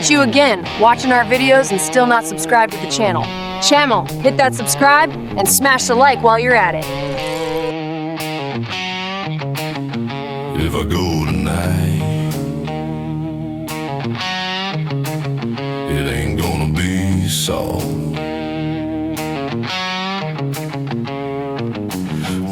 at you again, watching our videos and still not subscribed to the channel. Channel, hit that subscribe and smash the like while you're at it. If I go tonight, it ain't gonna be soft.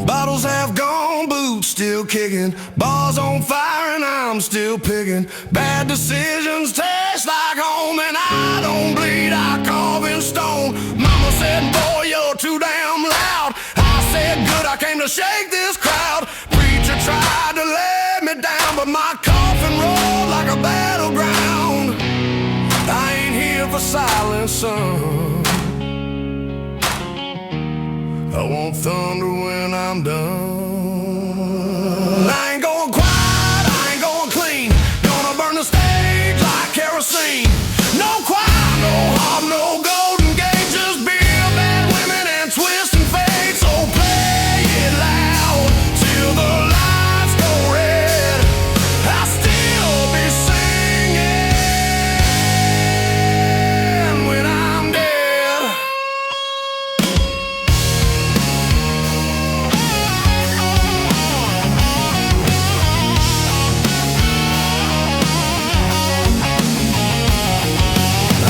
Bottles have gone, boots still kicking, bars on fire and I'm still picking. Bad decisions taste like home, and I don't bleed, I carve in stone. Mama said, boy, you're too damn loud. I said, good, I came to shake this crowd. Preacher tried to let me down, but my coffin rolled like a battleground. I ain't here for silence, son. I want thunder when I'm done. I ain't going quiet, I ain't going clean. Gonna burn the stage like kerosene. No choir, no harp, no golden gate. Just beer, bad women, and twist and fade. So play it loud till the lights go red. I'll still be singing when I'm dead.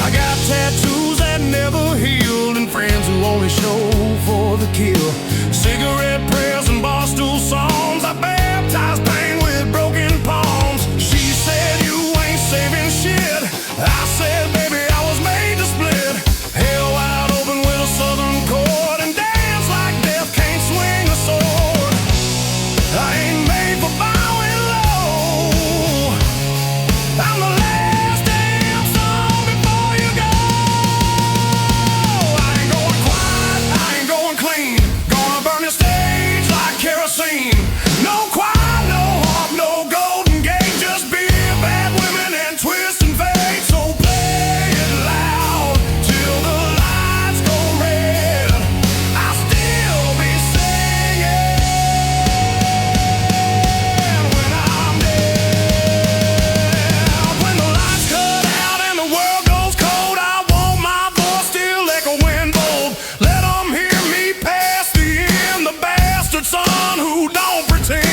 I got tattoos that never healed, and friends who only show for the kill. Cigarette prayers and barstool songs. I baptized pain with broken palms. She said, you ain't saving shit. I said, baby, I was made to split. Hell wide open with a southern chord, and dance like death can't swing a sword. I ain't made for bowing low. I'm the last damn song before you go. I ain't going quiet, I ain't going clean. Gonna burn the stage like kerosene. No choir, no harp, no golden gate. Just beer, bad women, and twist and fade. So play it loud till the lights go red. I'll still be singing when I'm dead. When the lights cut out and the world goes cold, I want my voice still echoing bold. Let them hear me past the end, the bastard son who don't pretend.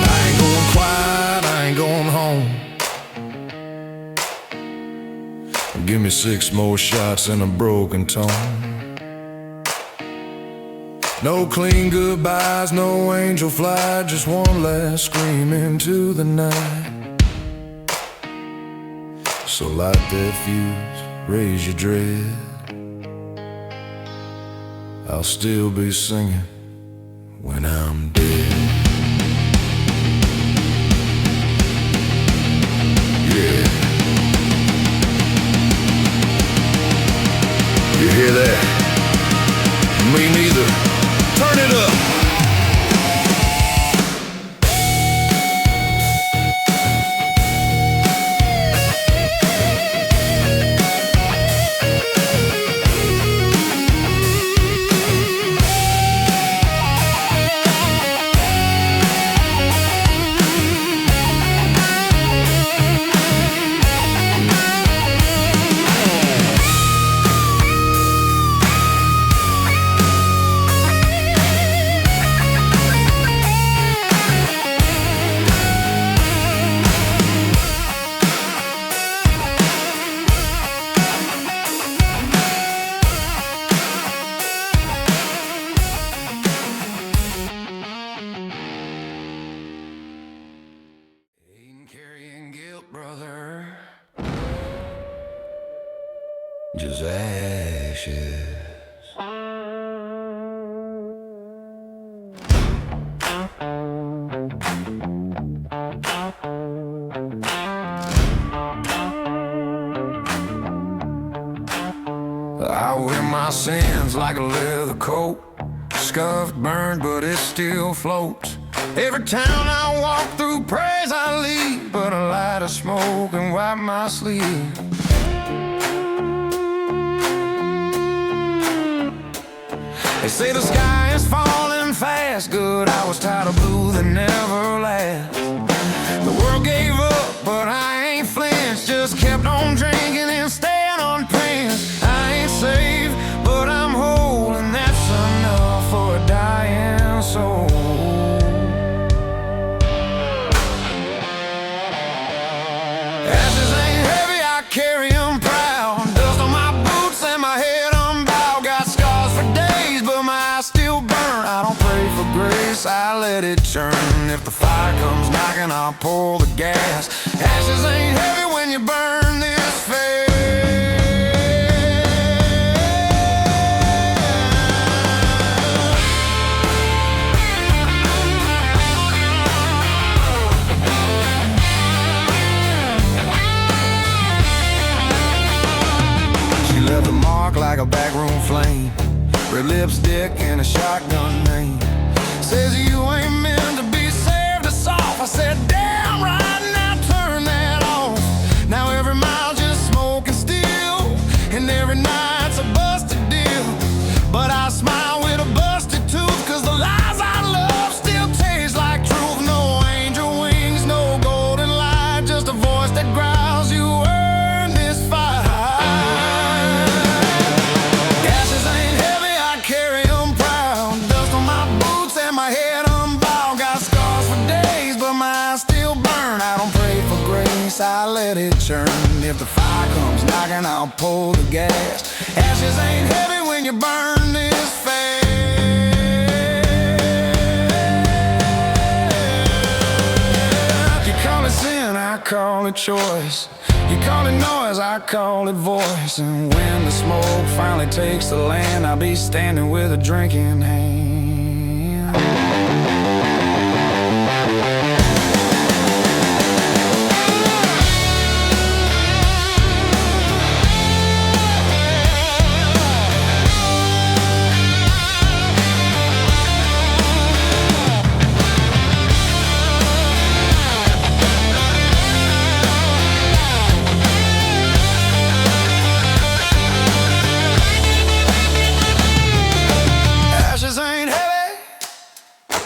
I ain't going quiet, I ain't going home. Give me 6 more shots and a broken tone. No clean goodbyes, no angel flight. Just one last scream into the night. So light that fuse, raise your dread. I'll still be singing when I'm dead. Yeah. You hear that? Me neither. Turn it up. Ain't carrying guilt, brother. Just ashes. I wear my sins like a leather coat, scuffed, burned, but it still floats. Every town I walk through, praise I leave, but a light of smoke and wipe my sleeve. They say the sky is falling fast. Good, I was tired of blue that never lasts. The world gave up, but I ain't flinched. Just kept on drinking and staying on prints. I ain't saved, but I'm whole, and that's enough for a dying soul. Ashes ain't heavy, I carry them proud. Dust on my boots and my head unbowed. Got scars for days, but my eyes still burn. I don't pray for grace, I let it churn. If the fire comes knocking, I'll pull the gas. Ashes ain't heavy when you burn this fast. She left a mark like a backroom flame. Red lipstick and a shotgun name. Says you ain't meant to be saved or soft. I said, damn right, now turn that off. Now every mile just smoke and steel, and every night's a busted deal. But I smile with a busted tooth, cause the lies I love still taste like truth. No angel wings, no golden light, just a voice that growls, you earn this fight. Ashes ain't heavy, I carry them proud. Dust on my boots and my head unbowed. Got scars for days, but my eyes still burn. I don't pray for grace, I let it churn. If the fire comes knocking, I'll pull the gas. Ashes ain't heavy when you burn this fast. You call it sin, I call it choice. You call it noise, I call it voice. And when the smoke finally takes the land, I'll be standing with a drink in hand.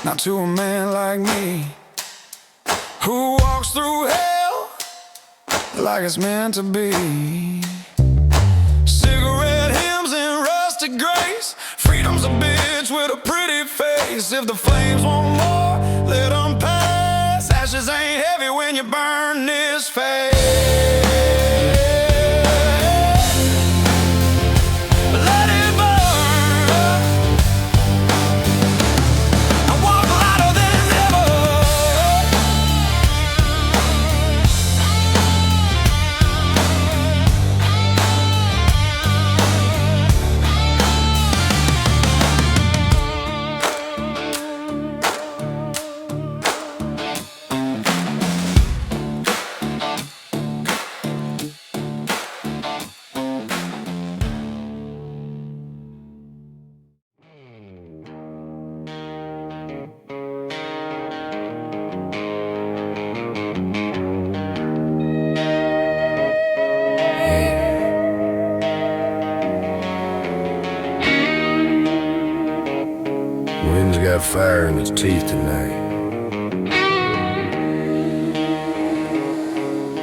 Not to a man like me, who walks through hell like it's meant to be. Cigarette hymns and rusted grace. Freedom's a bitch with a pretty face. If the flames want more, let them pass. Ashes ain't heavy when you burn this fast. Wind's got fire in its teeth tonight.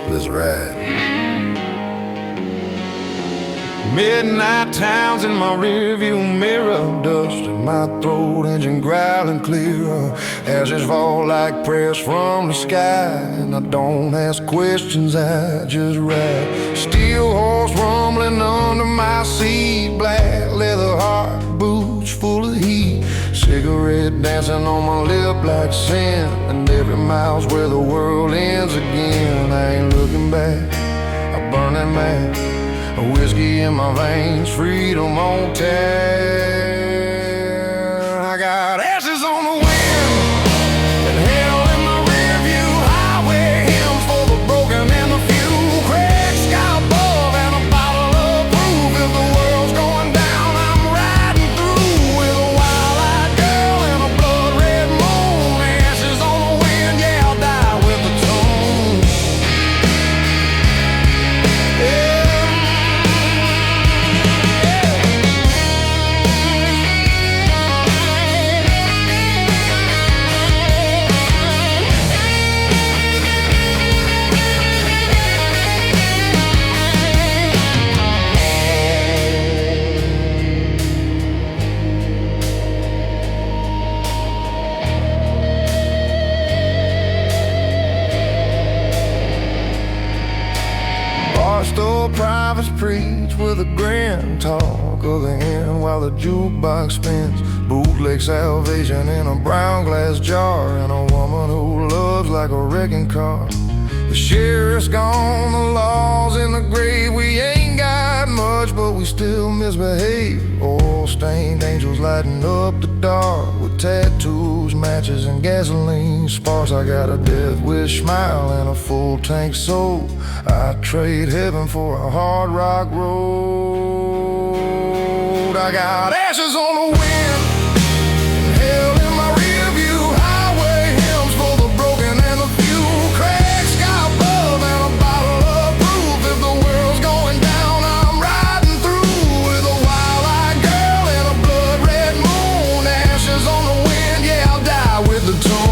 Let's ride. Midnight towns in my rearview mirror, dust in my throat, engine growling clear. Ashes fall like prayers from the sky, and I don't ask questions, I just ride. Steel horse rumbling under my seat, black leather hard boots full of heat. Cigarette dancing on my lip like sin, and every mile's where the world ends again. I ain't looking back, I burn that man. A whiskey in my veins, freedom on tap. I got ashes on the wind and hell in my rearview highway. Hymns for the broken and the few. Cracked sky above and a bottle of proof. If the world's going down, I'm riding through with a wild-eyed girl and a blood-red moon. Ashes old prophets preach with a grin, talk of the end while the jukebox spins. Bootleg salvation in a brown glass jar, and a woman who loves like a wrecking car. The sheriff's gone, the law's in the grave. We ain't got much, but we still misbehave. Oil-stained angels lighting up the dark with tattoos, matches, and gasoline sparks. I got a death wish smile and a full tank soul. I'd trade heaven for a hard rock road. I got ashes on the wind, hell in my rear view, highway hymns for the broken and the few, cracked sky above and a bottle of proof. If the world's going down, I'm riding through with a wild-eyed girl and a blood-red moon. Ashes on the wind, yeah, I'll die with the tune.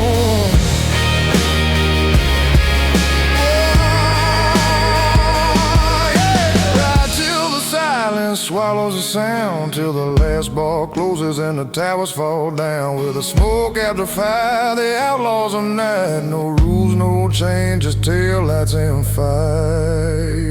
Swallows the sound till the last ball closes and the towers fall down. With the smoke after fire, the outlaws of night. No rules, no change, just taillights and fight.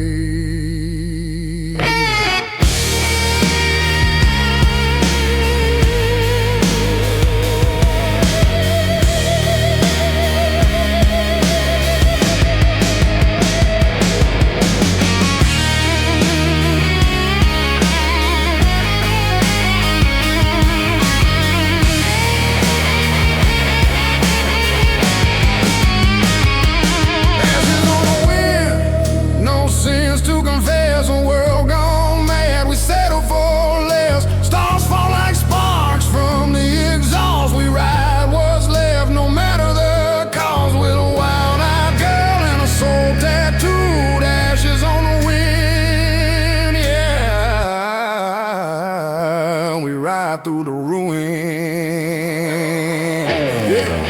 Through the ruin, yeah.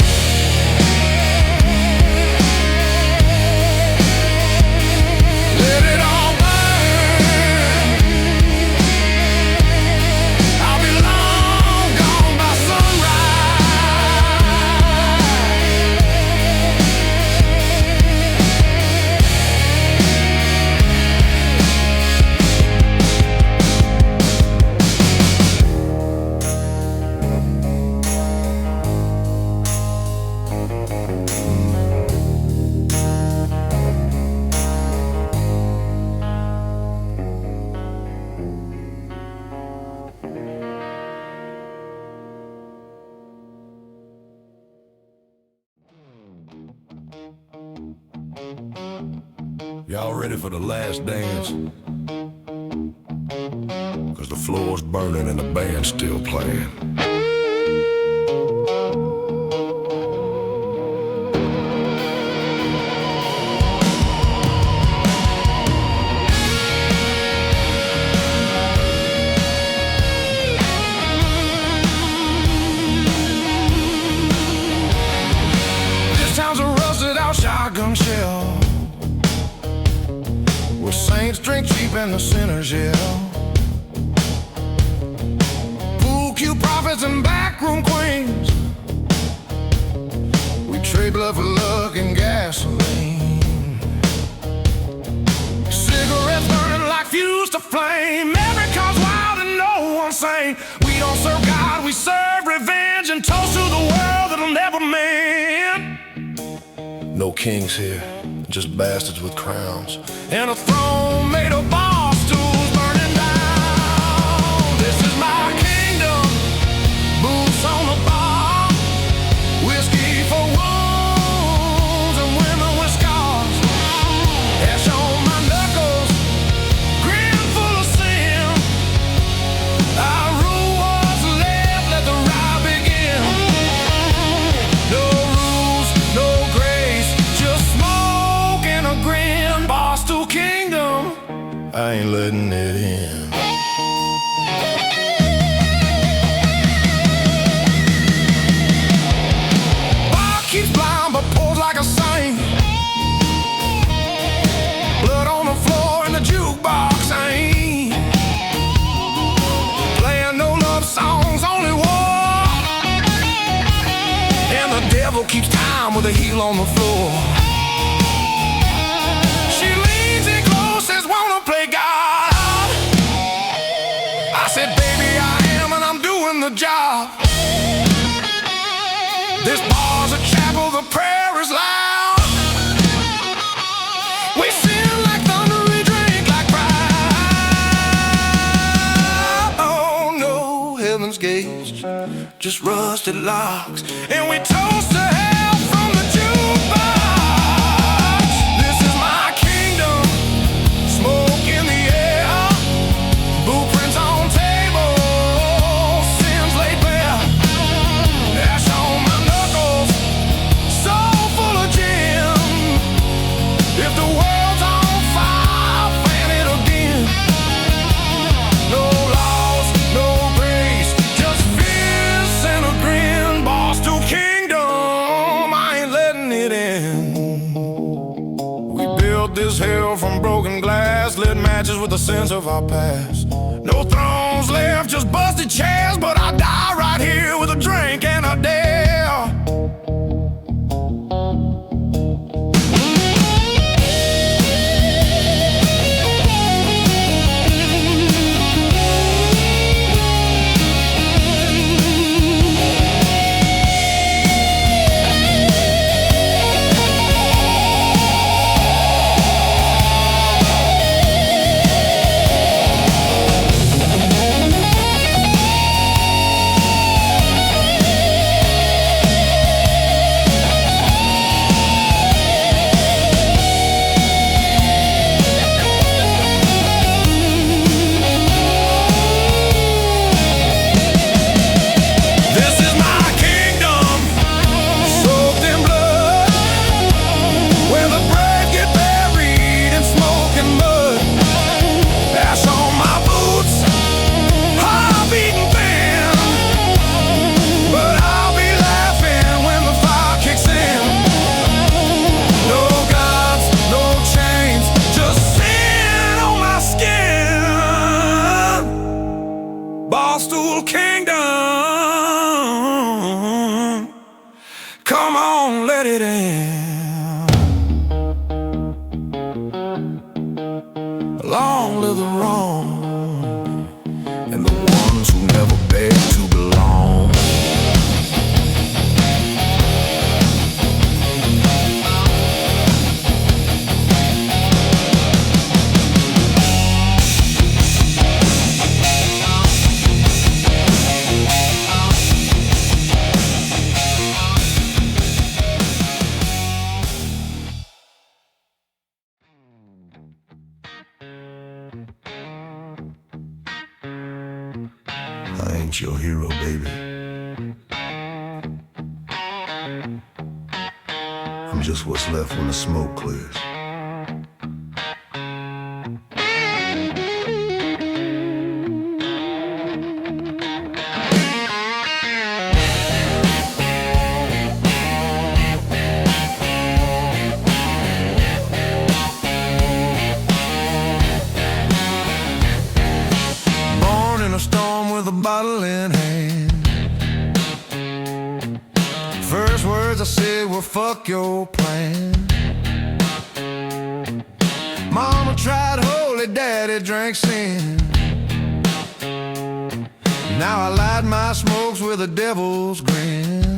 Let it all burn. I'll be long gone by Y'all ready for the last dance? Cause the floor's burning and the band's still playing. This town's a rusted out shotgun shell, saints drink cheap and the sinners yell. Pool cue prophets and backroom queens, we trade blood for luck and gasoline. Cigarettes burning like fuse to flame, every car's wild and no one's sane. We don't serve God, we serve revenge, and toast to the world that'll never mend. No kings here, just bastards with crowns, and a throne made of barstools burning down. This is my kingdom, boots on the bar, whiskey for wounds and women with scars. Ash on my knuckles, grin full of sin. I rule what's left, let the ride begin. No rules, no grace, just smoke and a grin. Barstool Kingdom, I ain't letting it in. Bar keeps blind but pours like a saint. Blood on the floor and the jukebox ain't playing no love songs, only war. And the devil keeps time with a heel on the floor. She leans in close, says wanna play the prairies loud. We sing like thunder, we drink like pride. Oh no, heaven's gates, just rusted locks, and we toast to hell from the jukebox. This is my kingdom, smoke in the air, blueprints on tables, sins laid bare, ash on my knuckles, soul full of gin. If the world's on fire, fan it again. No laws, no grace, just fierce and a grin. Barstool Kingdom, I ain't letting it in. We built this hell from broken glass, lit matches with the sense of our past. No thrones left, just busted chairs, but I die right here with a drink and a dare. Barstool Kingdom, come on, let it in. Long live the wrong and the ones who never beg to belong. I ain't your hero, baby. I'm just what's left when the smoke clears. Born in a storm with a bottle in hand. First words I said were fuck your plan. Mama tried holy, daddy drank sin. Now I light my smokes with a devil's grin.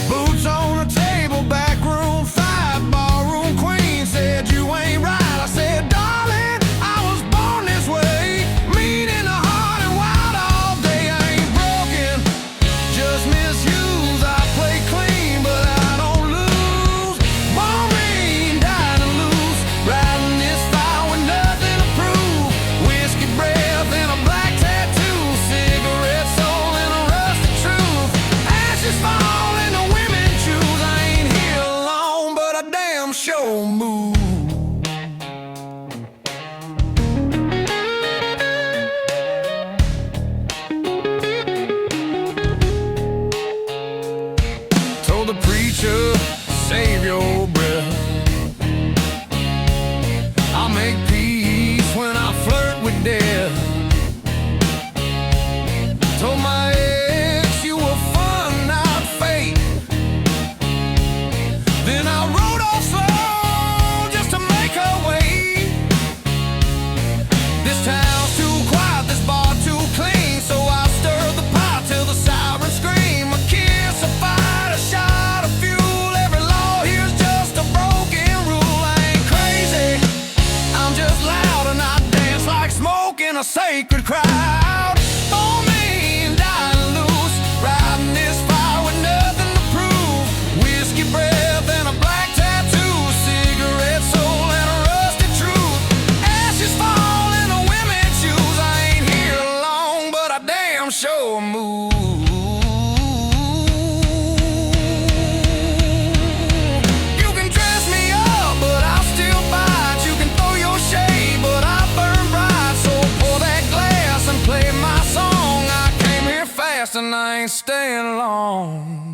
Boots on the table, back room 5, barroom queen said you ain't right. I said, darling, I was born this way, mean in the heart and wild all day. I ain't broken, just misuse. I play clean, but I don't lose. Born mean, died to lose, riding this fire with nothing to prove. Whiskey breath and a black tattoo, cigarette soul and a rusted truth. Ashes fall and the women choose. I ain't here alone, but I damn sure move. Told the preacher, save your breath. I'll make peace when I flirt with death. Told my ex you were fun, not fate. Then I rode off slow ain't staying long.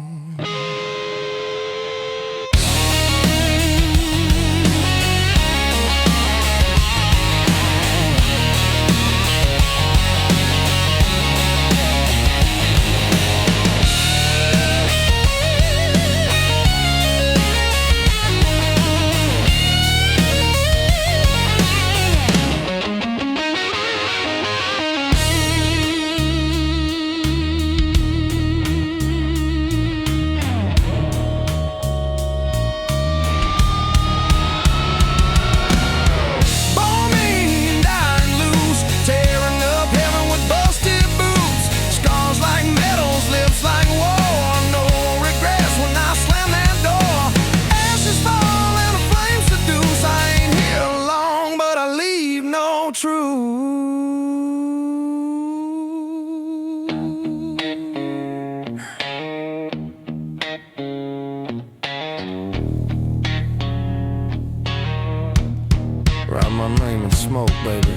Write my name in smoke, baby.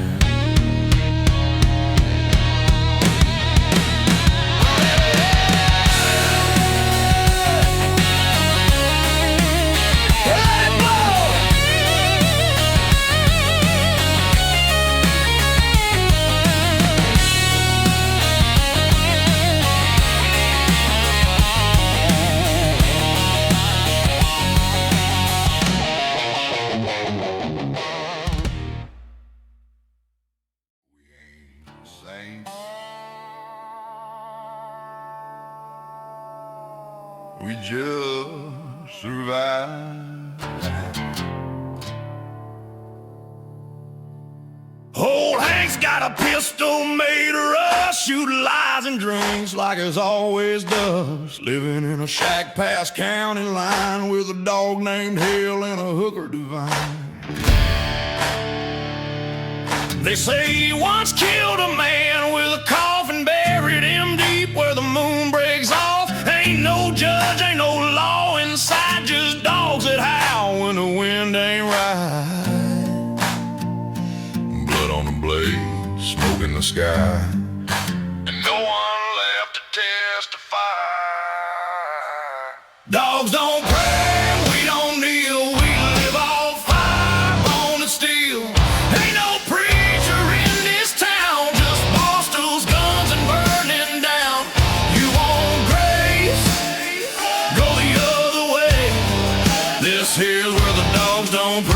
We just survive. Old Hank's got a pistol made of rust, shoot lies and drinks like it always does. Living in a shack past county line with a dog named Hell and a hooker divine. They say he once killed a man with a coffin buried him deep where the moon breaks off. Ain't no judge, ain't no law inside, just dogs that howl when the wind ain't right. Blood on the blade, smoke in the sky, and no one left to testify. Dogs don't pray, we don't kneel, we live off fire, bone and steel. Ain't no preacher in this town, just Barstool's guns and burning down. You want grace? Go the other way. This here's where the dogs don't pray.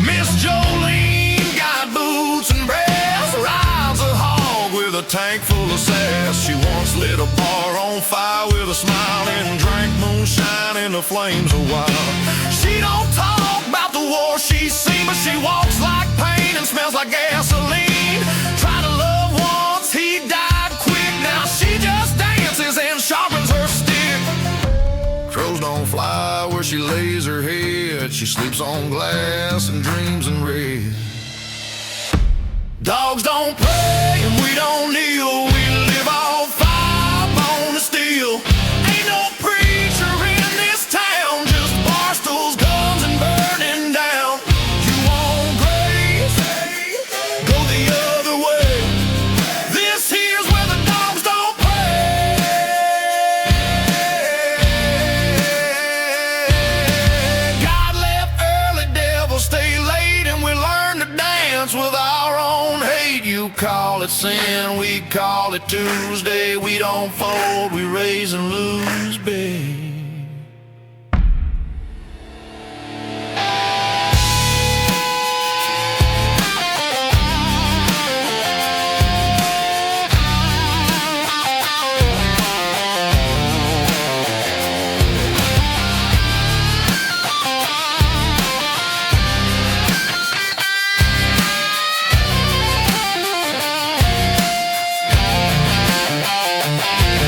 Miss Jolene got boots and brass, rides a hog with a tank full of sass. She once lit a bar on fire with a smile and drank moonshine in the flames a while. She don't talk about the war she's seen, but she walks like pain and smells like gasoline. Tried to love once, he died quick. Now she just dances and sharpens her stick. Crows don't fly where she lays her head. She sleeps on glass and dreams in red. Dogs don't pray and we don't kneel. We live off fire, bone and steel. Ain't no preacher in this town, just Barstool's guns and burning down. You want grace? Go the other way. This here's where the dogs don't pray. God left early, devil stay late, and we learn to dance with our own hate. You call it sin, we call it Tuesday. We don't fold, we raise and lose, babe.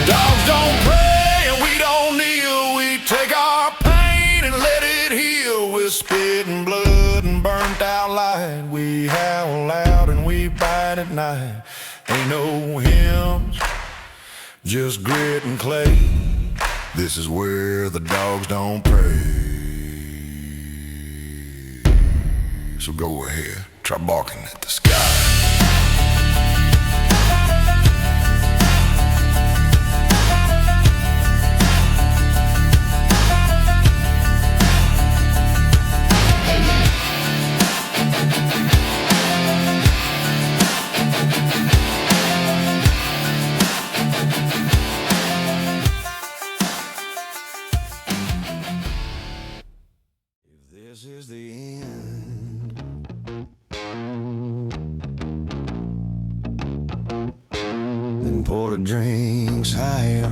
Dogs don't pray and we don't kneel. We take our pain and let it heal. With spit and blood and burnt out light, we howl loud and we bite at night. Ain't no hymns, just grit and clay. This is where the dogs don't pray. So go ahead, try barking at the sky. This is the end. Then pour the drinks higher.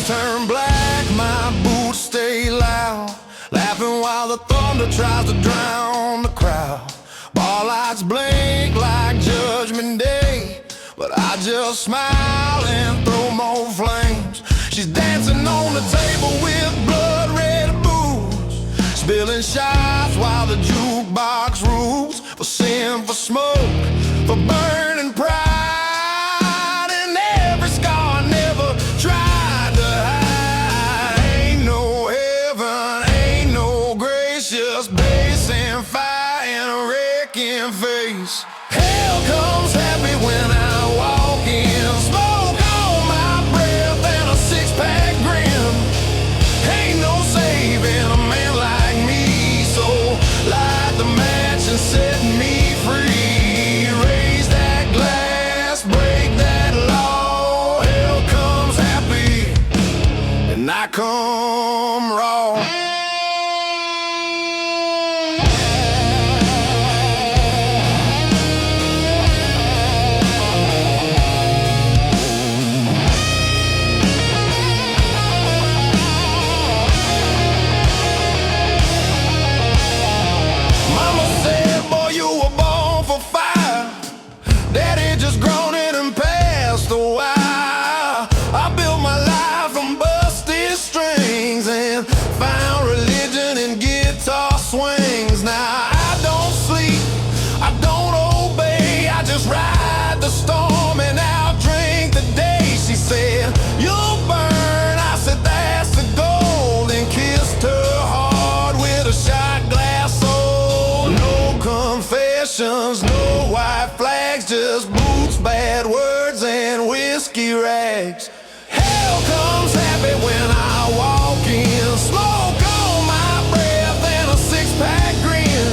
Turn black, my boots stay loud, laughing while the thunder tries to drown the crowd. Bar lights blink like Judgment Day, but I just smile and throw more flames. She's dancing on the table with blood red booze, spilling shots while the jukebox rules. For sin, for smoke, for burning pride, and every scar I never tried. Face. Hell comes happy when I walk in. Smoke on my breath and a six-pack grin. Ain't no saving a man like me, so light the match and set me free. Raise that glass, break that law. Hell comes happy and I come raw. Swings. Now I don't sleep, I don't obey, I just ride the storm and I'll drink the day. She said, you'll burn, I said that's the goal, and kissed her hard with a shot glass soul. No confessions, no white flags, just boots, bad words, and whiskey rags. Hell comes happy when I walk in. Smoke on my breath and a six-pack grin.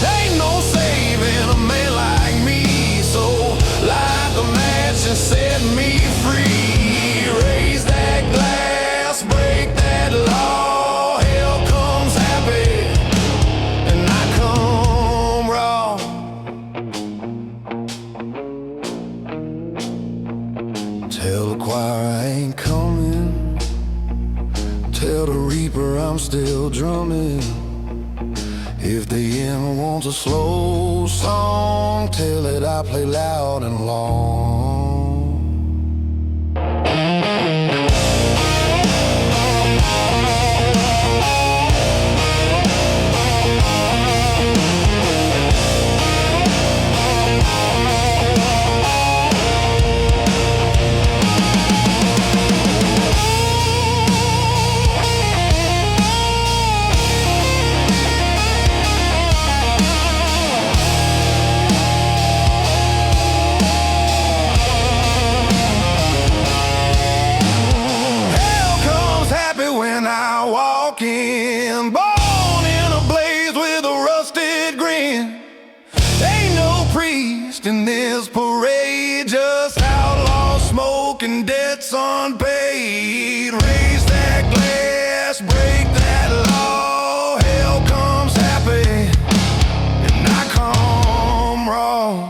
Ain't no saving a man like me, so light the match and set me free. Raise that glass, break that law. Hell comes happy and I come raw. Tell the choir I ain't coming, tell the reaper I'm still drumming. If the end wants a slow song, tell it I play loud and long. In, born in a blaze with a rusted grin. Ain't no priest in this parade, just outlaws smoking debts unpaid. Raise that glass, break that law. Hell comes happy and I come raw.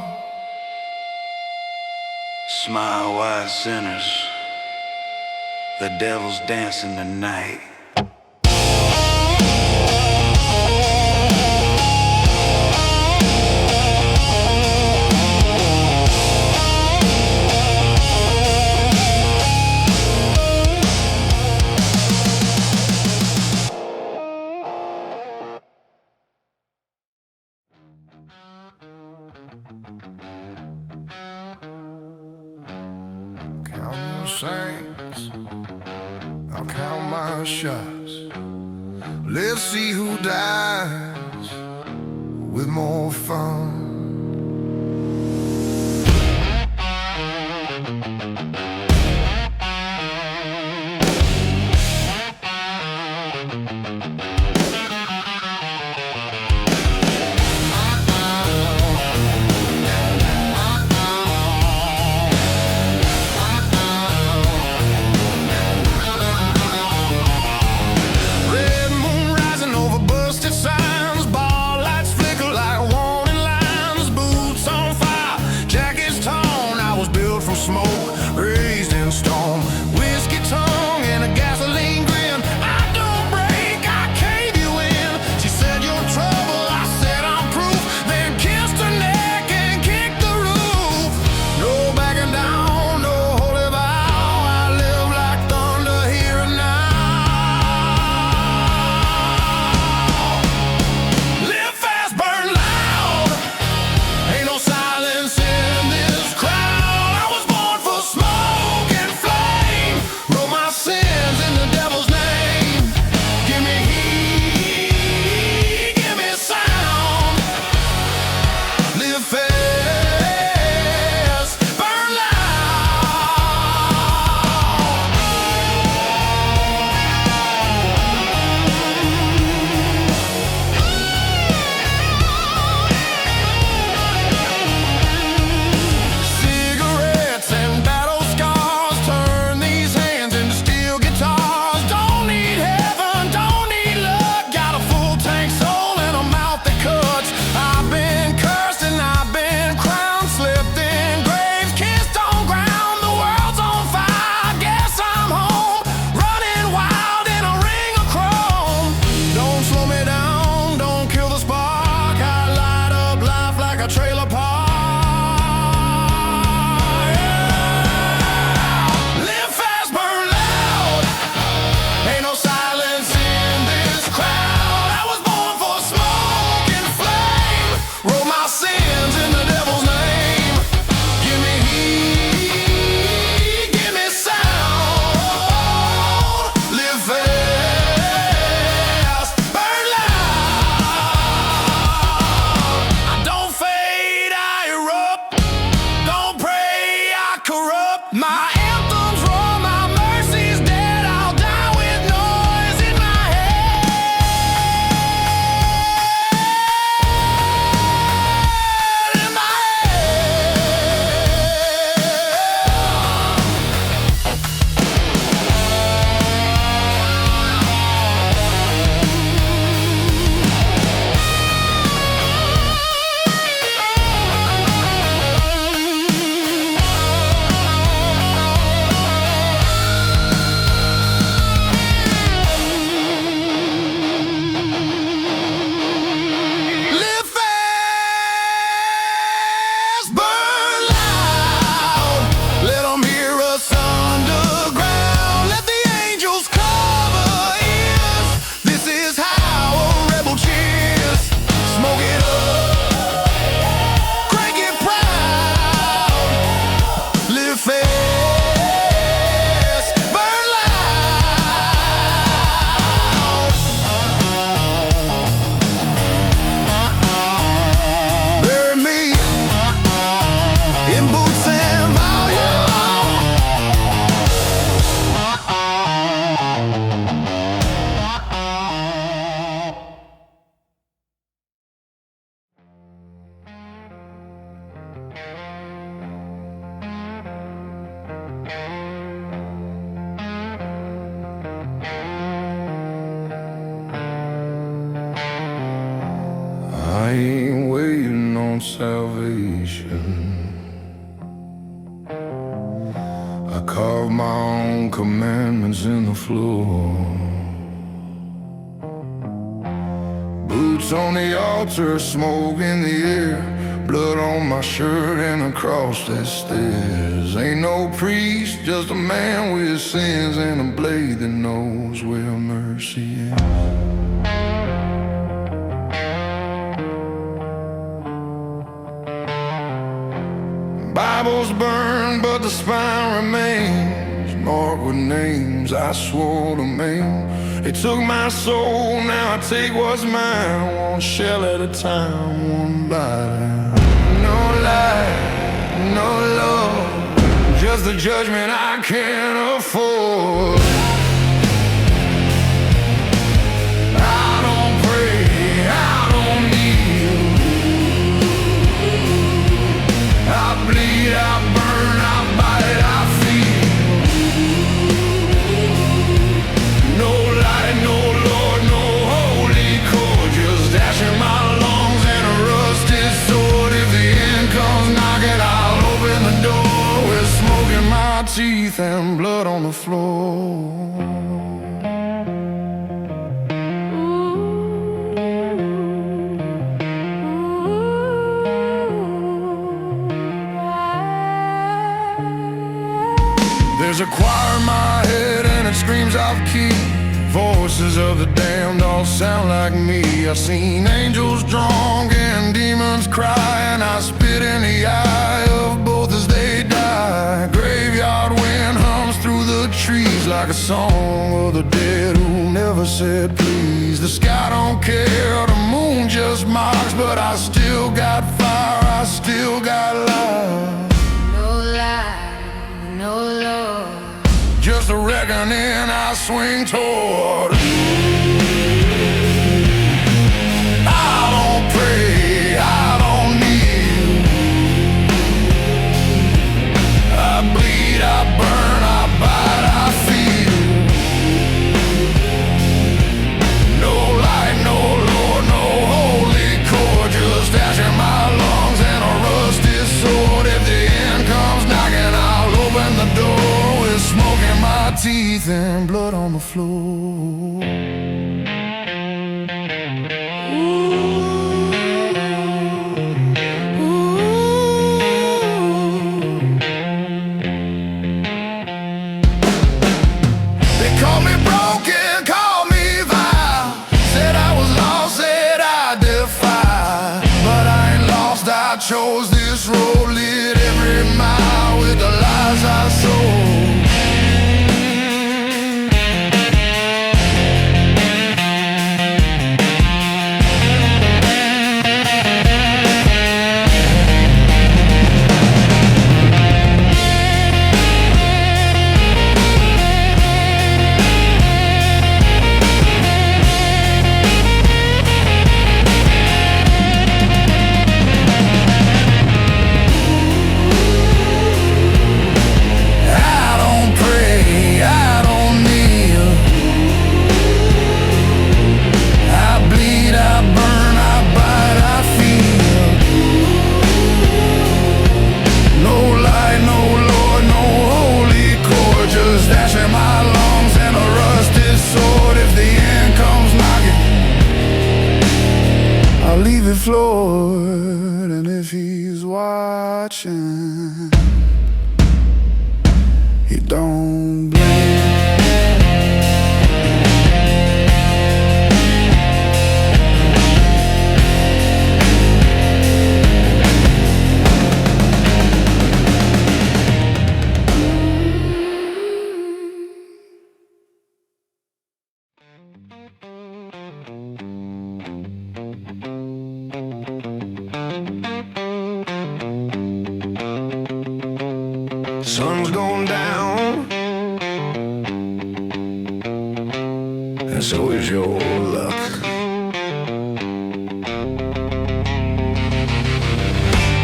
Smile, wise sinners, the devil's dancing tonight. saints. I'll count my shots. Let's see who dies with more fun. I ain't waiting on salvation. I carve my own commandments in the floor. Boots on the altar, smoke in the air, blood on my shirt and across the stairs. Ain't no priest, just a man with sins and a blade that knows where mercy is. Bibles burn, but the spine remains. heart with names I swore to maim. They took my soul, now I take what's mine. One shell at a time, one bite. No lie, no love, just the judgment I can't afford. I don't pray, I don't kneel. I bleed, I burn, I bite, I feel. No light, no Lord, no holy cord, just ash in my lungs and a rusted sword. If the end comes knocking, I'll open the door with smoke in my teeth and blood on the floor. There's a choir in my head and it screams off key. Voices of the damned all sound like me. I've seen angels drunk and demons cry, and I spit in the eye of both as they die. Graveyard wind hums through the trees like a song of the dead who never said please. The sky don't care, the moon just mocks, but I still got fire, I still got life. No lie, no love, just a reckoning I swing toward. I don't pray, I don't kneel. I bleed, I burn, I bite, I feel. No light, no Lord, no holy cord, just ash in my lungs and a rusted sword. If the end comes knocking, I'll open the door with smoke in my teeth and blood on the floor. They call me broken, call me vile. Said I was lost, said I defy. But I ain't lost, I chose this road. Lit every mile with the lies I sold. Floored, and if he's watching, he don't blame. Sun's going down, and so is your luck.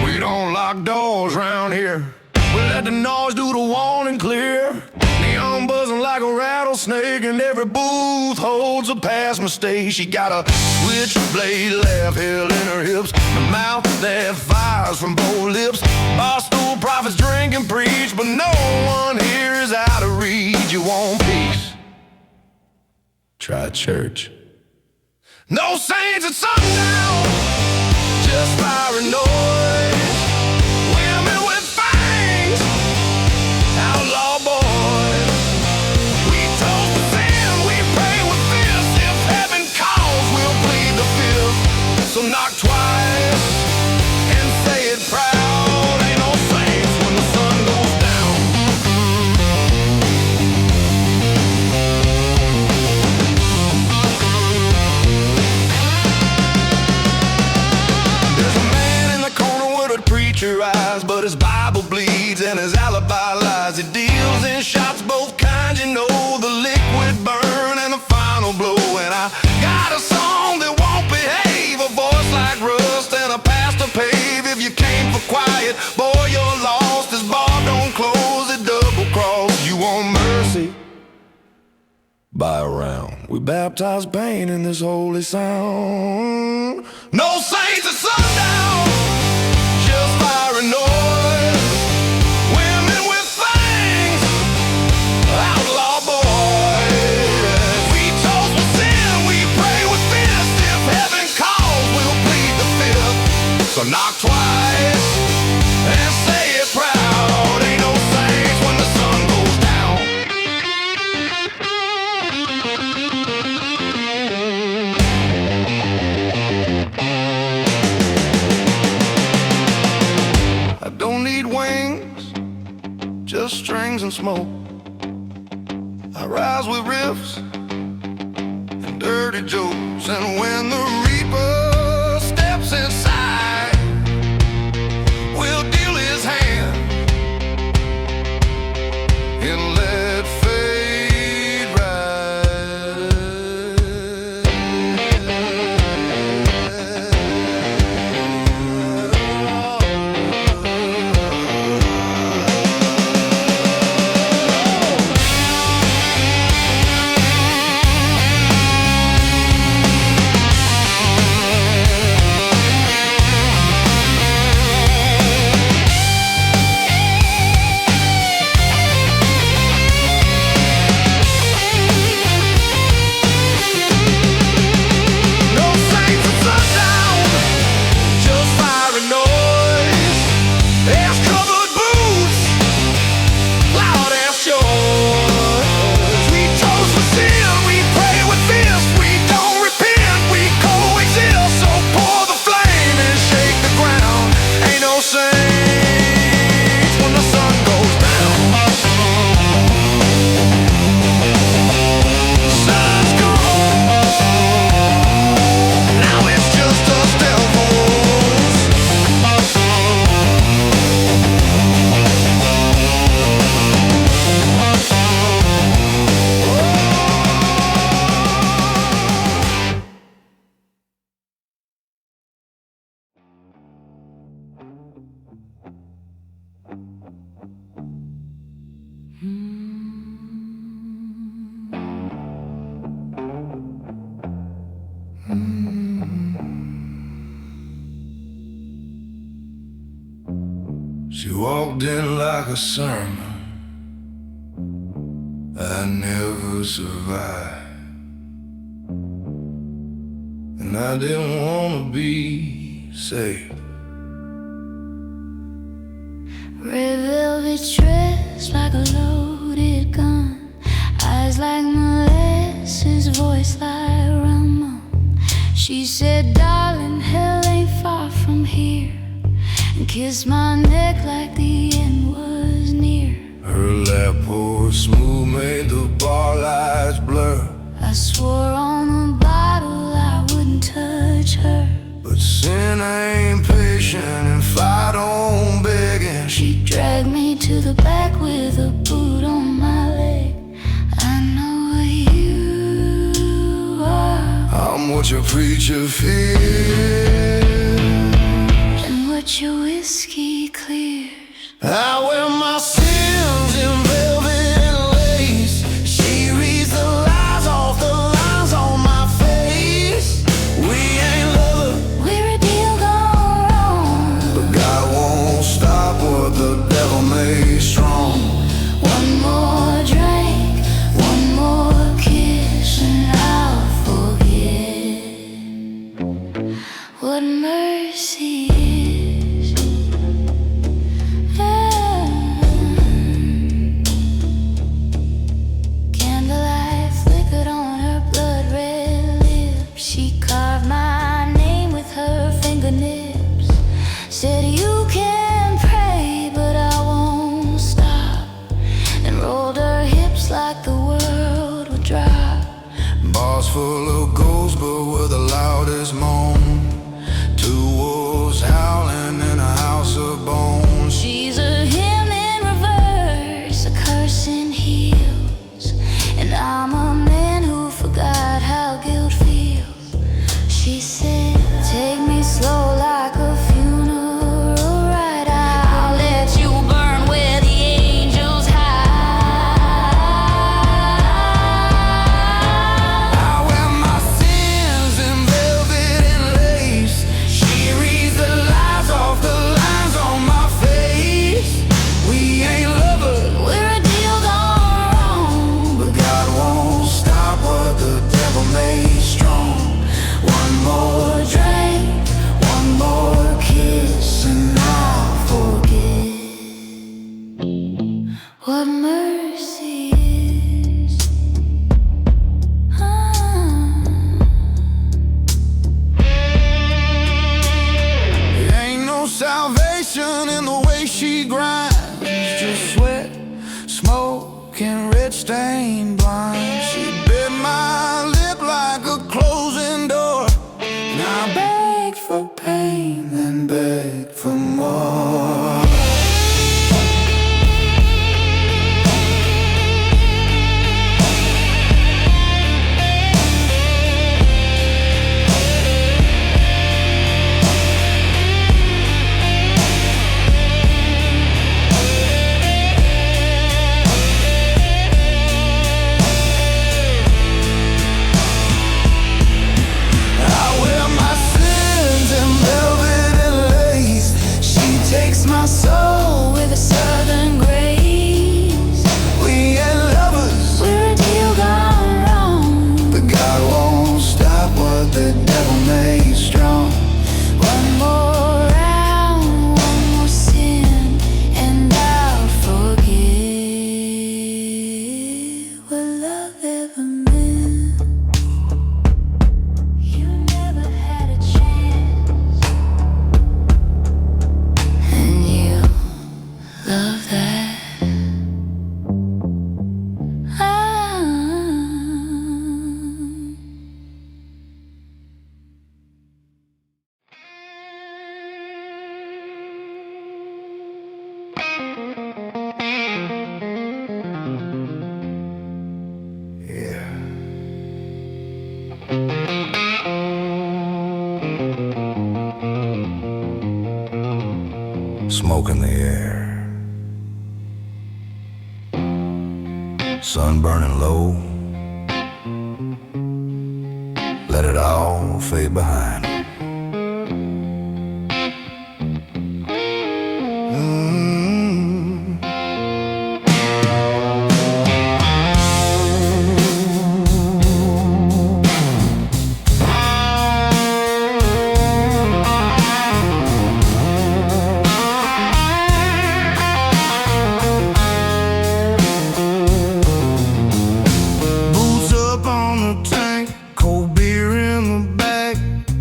We don't lock doors round here. We let the noise do the warning clear. Neon buzzing like a rattlesnake, and every booth holds a past mistake. She got a switchblade left held in her hips, a mouth that fires from both lips. Barstool prophets drink and preach, but no one here is out of reach. You want peace? Try church. No saints at sundown, just fire and noise. Women with fangs, outlaw boys. We toast to sin, we pray with fists. If heaven calls, we'll plead the fifth. So knock twice and say it proud. Ain't no saints when the sun goes down. Bible bleeds and his alibi lies. He deals in shots, both kinds, you know, the liquid burn and the final blow. And I got a song that won't behave, a voice like rust and a path to pave. If you came for quiet, boy, you're lost. This bar don't close, it double cross. You want mercy? Buy a round. We baptize pain in this holy sound. No saints at sundown, just fire and noise. Women with fangs, outlaw boys. We toast with sin, we pray with fists. If heaven calls, we'll plead the fifth. So knock twice and say it proud. Ain't no saints when the sun goes down. I don't need wings, just strings and smoke. I rise with riffs and dirty jokes. And when the reaper steps inside, we'll deal his hand in lead fade She walked in like a sermon. I never survived, and I didn't wanna be saved. Red velvet dress like a loaded gun, eyes like molasses, voice like Ramon. She said, darling, hell ain't far from here, and kissed my neck like the end was near. Her lap poured smooth, made the bar lights blur. I swore on the bottle I wouldn't touch her, But sin ain't patient and fight on begging. she dragged me to the back with a boot on my leg. I know what you are, I'm what your preacher fears, and what your whiskey clears. I wear my sins in velvet lace. She reads the lies off the lines on my face. We ain't lovers, We're a deal gone wrong. but God won't stop what the devil made strong. One more drink, one more kiss, and I'll forget what mercy is. Ah. what mercy is. There ain't no salvation in the way she grinds. Just sweat, smoke, and red stained blind. She bit my lip like a closing door. And I begged for pain, then begged for more. My soul with a southern grace. We ain't lovers, we're a deal gone wrong. but God won't stop what the devil made strong. One more round, one more sin, and I'll forget what love ever meant. You never had a chance, and you love that. Yeah. Smoke in the air, sun burning low. Let it all fade behind. Boots up on the tank, cold beer in the bag,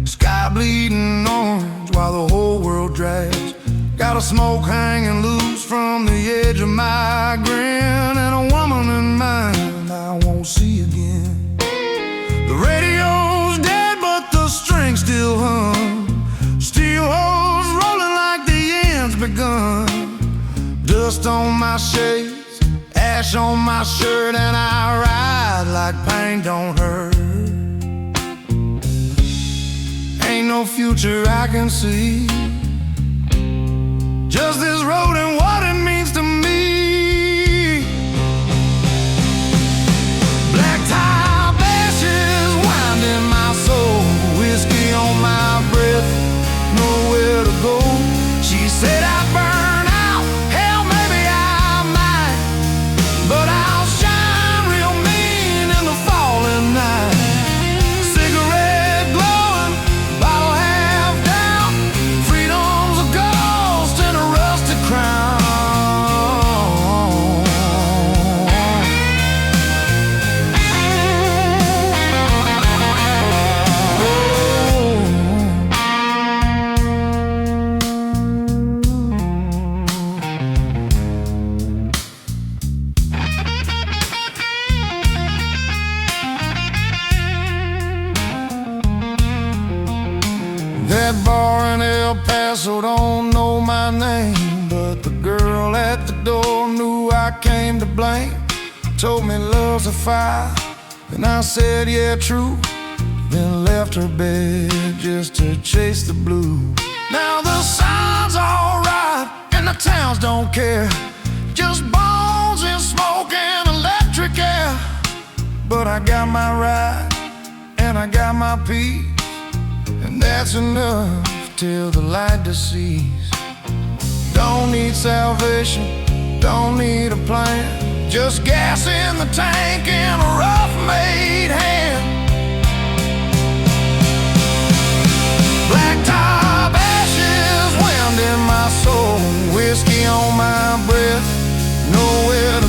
sky bleeding orange while the whole world drags. Got a smoke hanging loose from the edge of my grin, and a woman in mind I won't see again. The radio's dead, but the string still hum. Steel hose rolling like the end's begun. Dust on my shades, ash on my shirt, and I ride like pain don't hurt. Ain't no future I can see, just this road and what it means to me. Black top ashes winding my soul, whiskey on my breath, nowhere to go. She said I'd burn out, hell maybe I might, but I'll shine real mean in the falling night. Cigarette glowing, bottle half down, freedom's a ghost in a rusted crown. That bar in El Paso don't know my name, but the girl at the door knew I came to blame. Told me love's a fire, and I said yeah, true. Then left her bed just to chase the blues. Now the sun's alright and the towns don't care, just bones and smoke and electric air. But I got my ride and I got my peace, and that's enough till the light deceased. Don't need salvation, don't need a plan, just gas in the tank and a rough-made hand. Black top ashes, wind in my soul, whiskey on my breath, nowhere to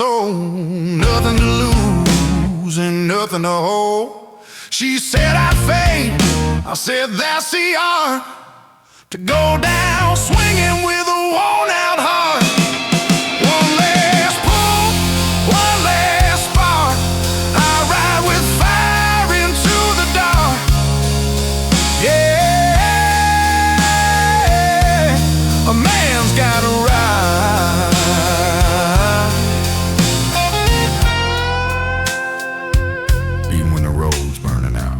soul. Nothing to lose and nothing to hold. She said I'd fade, I said that's the art, to go down swinging with a worn-out heart. One last pull, one last spark, I ride with fire into the dark. Yeah, a man's gotta ride. Even when the road's burning out.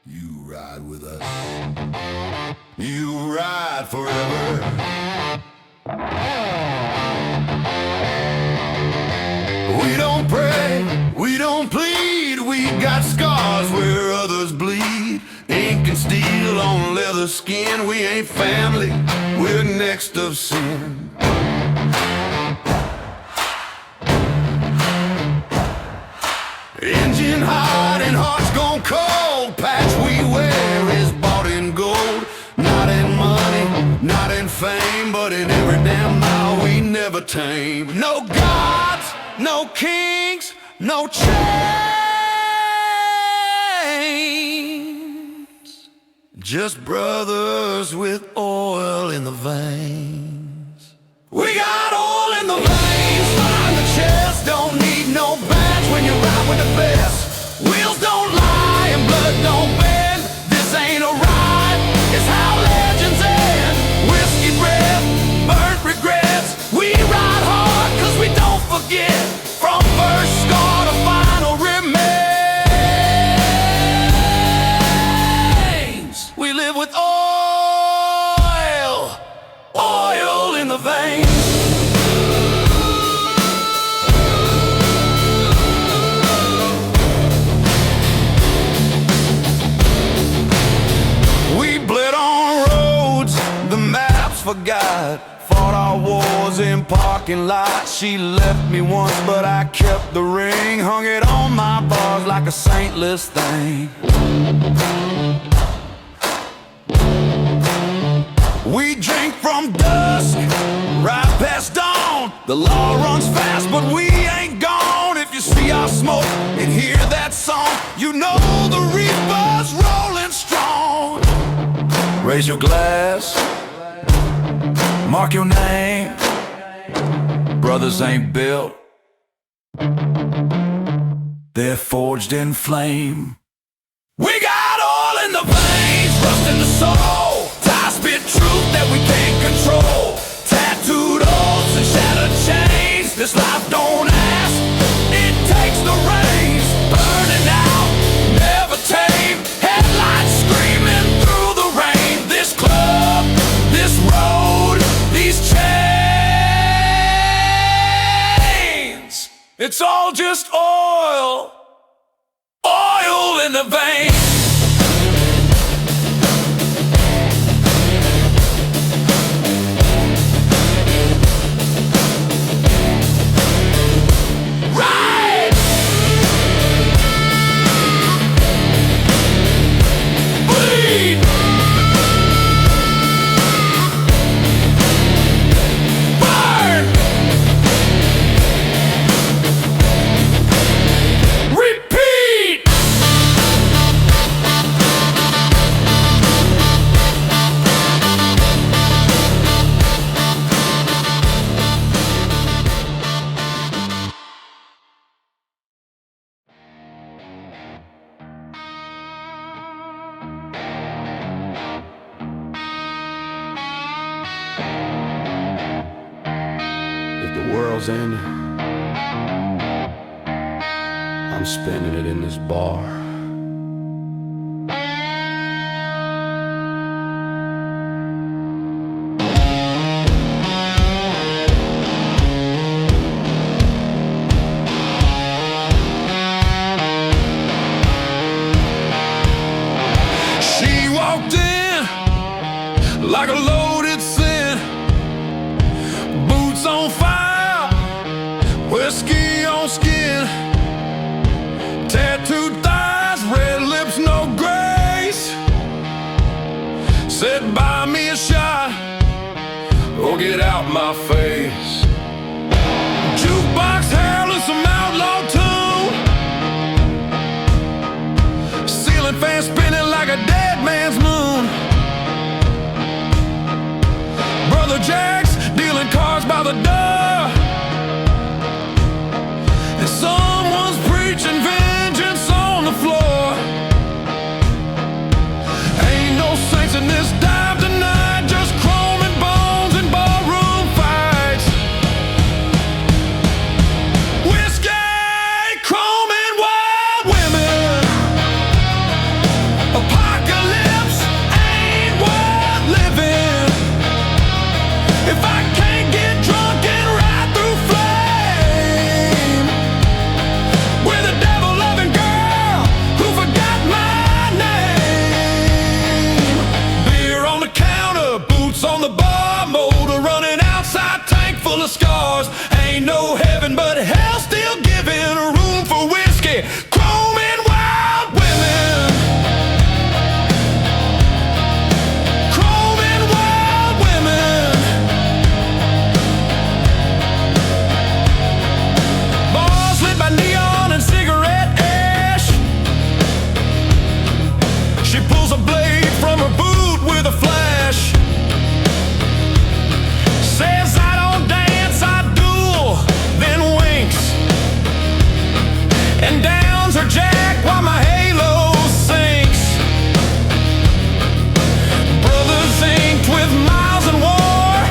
You ride with us. You ride forever. We don't pray, we don't plead. We got scars where others bleed. Ink and steel on leather skin. We ain't family, we're next of sin. Engine hot and hearts gone cold. Patch we wear is bought in gold. Not in money, not in fame, but in every damn mile we never tame. No gods, no kings, no chains. Just brothers with oil in the veins. We got oil in the veins. Find the chest, don't need no badge when you ride with the best. Wheels don't lie and blood don't bend. This ain't a ride, it's how legends end. Whiskey breath, burnt regrets. We ride hard cause we don't forget. From first scar to final remains. We live with oil, oil in the veins. Forgot, fought our wars in parking lots. She left me once, but I kept the ring. Hung it on my bars like a saintless thing. We drink from dusk, right past dawn. The law runs fast, but we ain't gone. If you see our smoke and hear that song, you know the reaper's rolling strong. Raise your glass, mark your name. Brothers ain't built, they're forged in flame. We got oil in the veins, rust in the soul. Tie-spit truth that we can't control. Tattooed oaths and shattered chains. This life don't ask, it takes the reins. Burning out, never tame. Headlights screaming through the rain. This club, this road, these chains, it's all just oil, oil in the veins. Ride! Bleed! Repeat! girl's in, I'm spending it in this bar. She walked in like a loaded sin, boots on fire, whiskey on skin, tattooed thighs, red lips, no grace. Said buy me a shot or get out my face. Jukebox howling some outlaw tune, ceiling fan spinning like a dead man's moon. Brother Jack's dealing cards by the door, and someone's preaching vengeance on the floor. Ain't no saints in this dive tonight, just chrome and bones and barroom fights. Whiskey, chrome and wild women. Apocalypse ain't worth living if I can't get drunk and ride through flame with a devil-loving girl who forgot my name. Beer on the counter, boots on the bar, motor running outside, tank full of scars. Ain't no heaven but hell still giving room for whiskey, chrome and wild women. Chrome and wild women. Bars lit by neon and cigarette ash. She pulls a blade from her boot with a flash. Says I don't dance, I duel, then winks and downs her jack while my halo sinks. Brothers inked with miles and war,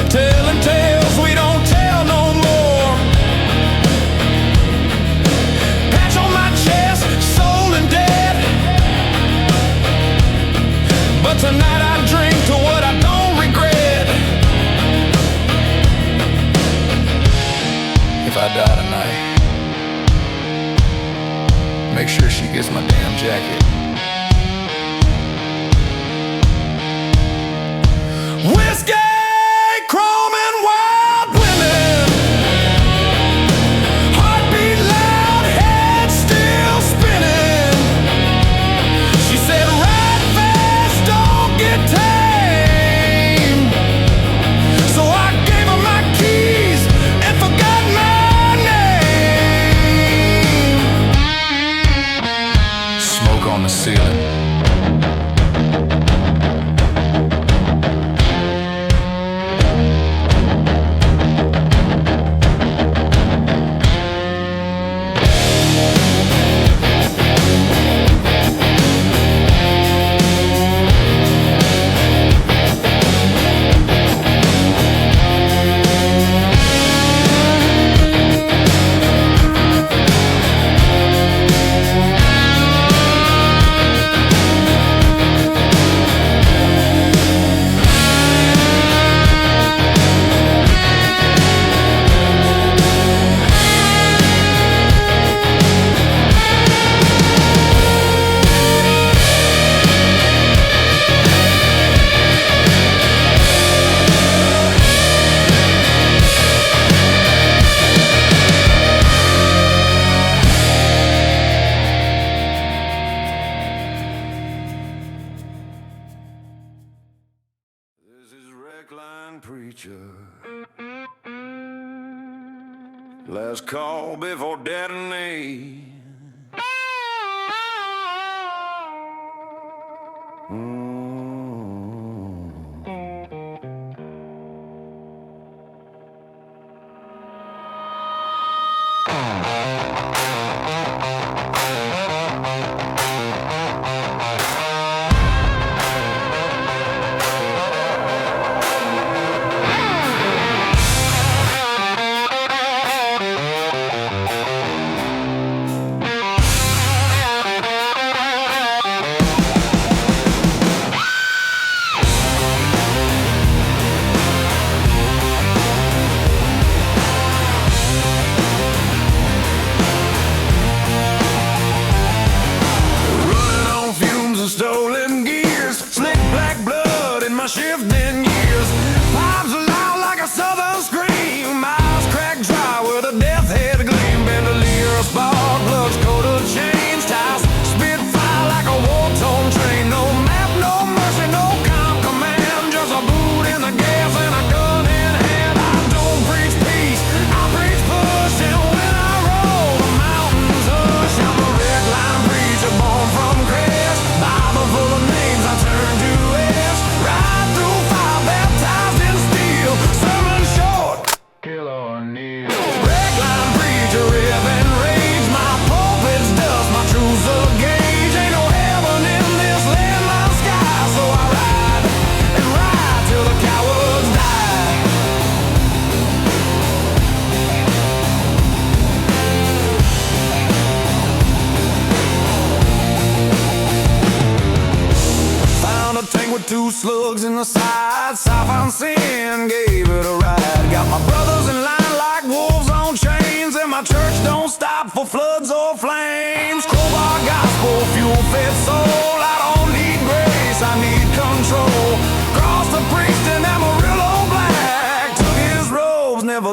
telling tales we don't tell no more. Patch on my chest, soul and dead, but tonight I drink to what I don't regret. If I die tonight, make sure she gets my damn jacket. Whiskey, chrome and wild women. Heartbeat loud, head still spinning. She said ride fast, don't get tame. So I gave her my keys and forgot my name. Smoke on the ceiling. This is Recline Preacher. Last call before detonate.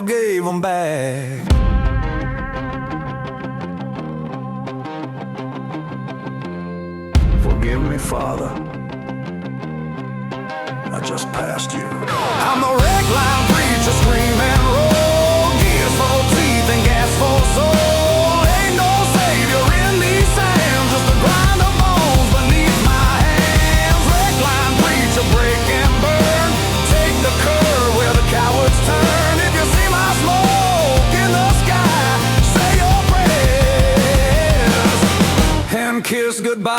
never gave them back. Forgive me, Father, I just passed you. I'm the wreck line preacher, scream and roll, gears for teeth and gas for soul. Ain't no savior in these sands, just a grind of bones beneath my hands. Wreck line preacher, break and burn, take the curve where the cowards turn. If you see my smoke in the sky, say your prayers and kiss goodbye.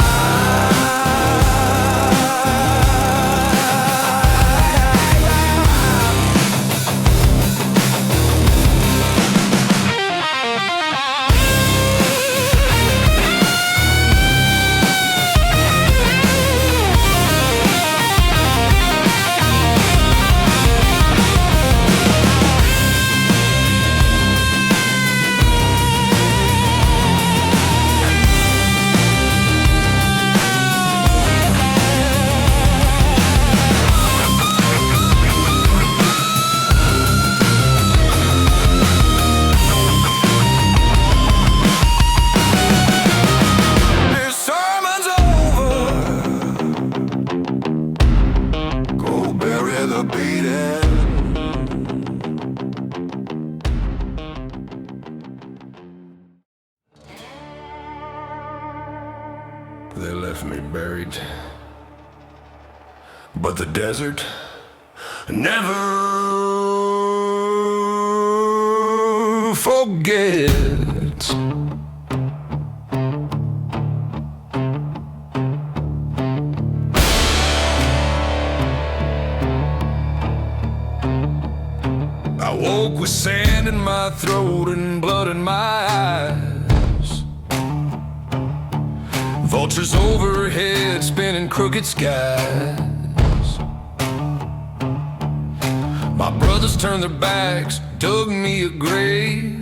They left me buried, but the desert never forgets. I woke with sand in my throat and blood in my eyes. Vultures overhead, spinning crooked skies. My brothers turned their backs, dug me a grave.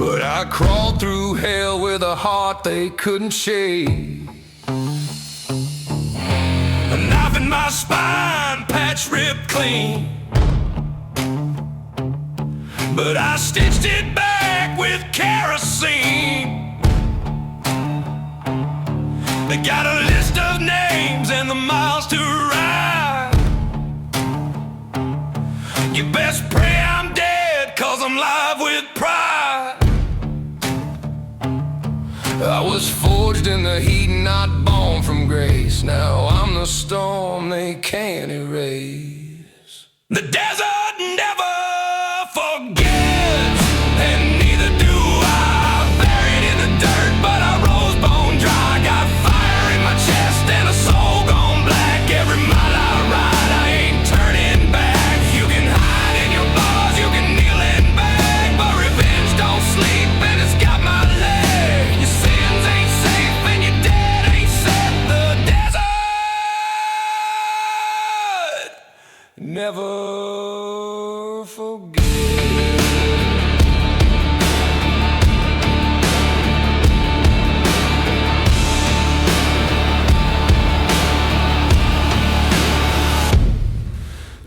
But I crawled through hell with a heart they couldn't shave. A knife in my spine, patch ripped clean. But I stitched it back with kerosene. They got a list of names and the miles to ride. You best pray I'm dead, 'cause I'm live with pride. I was forged in the heat, not born from grace. Now I'm the storm they can't erase. The desert never forgets, and neither do I. Buried in the dirt, but I rose bone dry. Got fire in my chest and a soul gone black. Every mile I ride, I ain't turning back. You can hide in your bars, you can kneel and beg, but revenge don't sleep and it's got my leg. Your sins ain't safe and your dead ain't set. The desert never forget.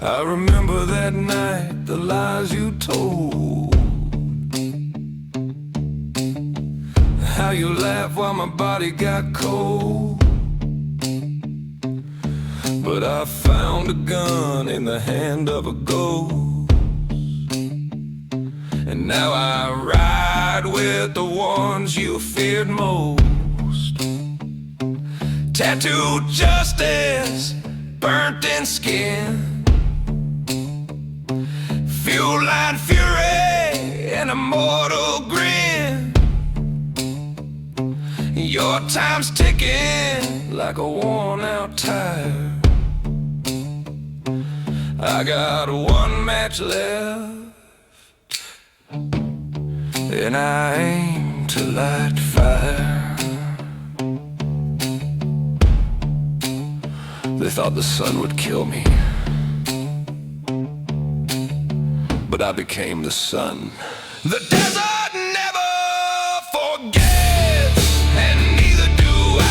I remember that night, the lies you told. How you laughed while my body got cold. But I found a gun in the hand of a ghost. And now I ride with the ones you feared most. Tattooed justice, burnt in skin. Fuel line fury and a mortal grin. Your time's ticking like a worn out tire. I got one match left, and I aim to light fire. They thought the sun would kill me, but I became the sun. The desert never forgets, and neither do I.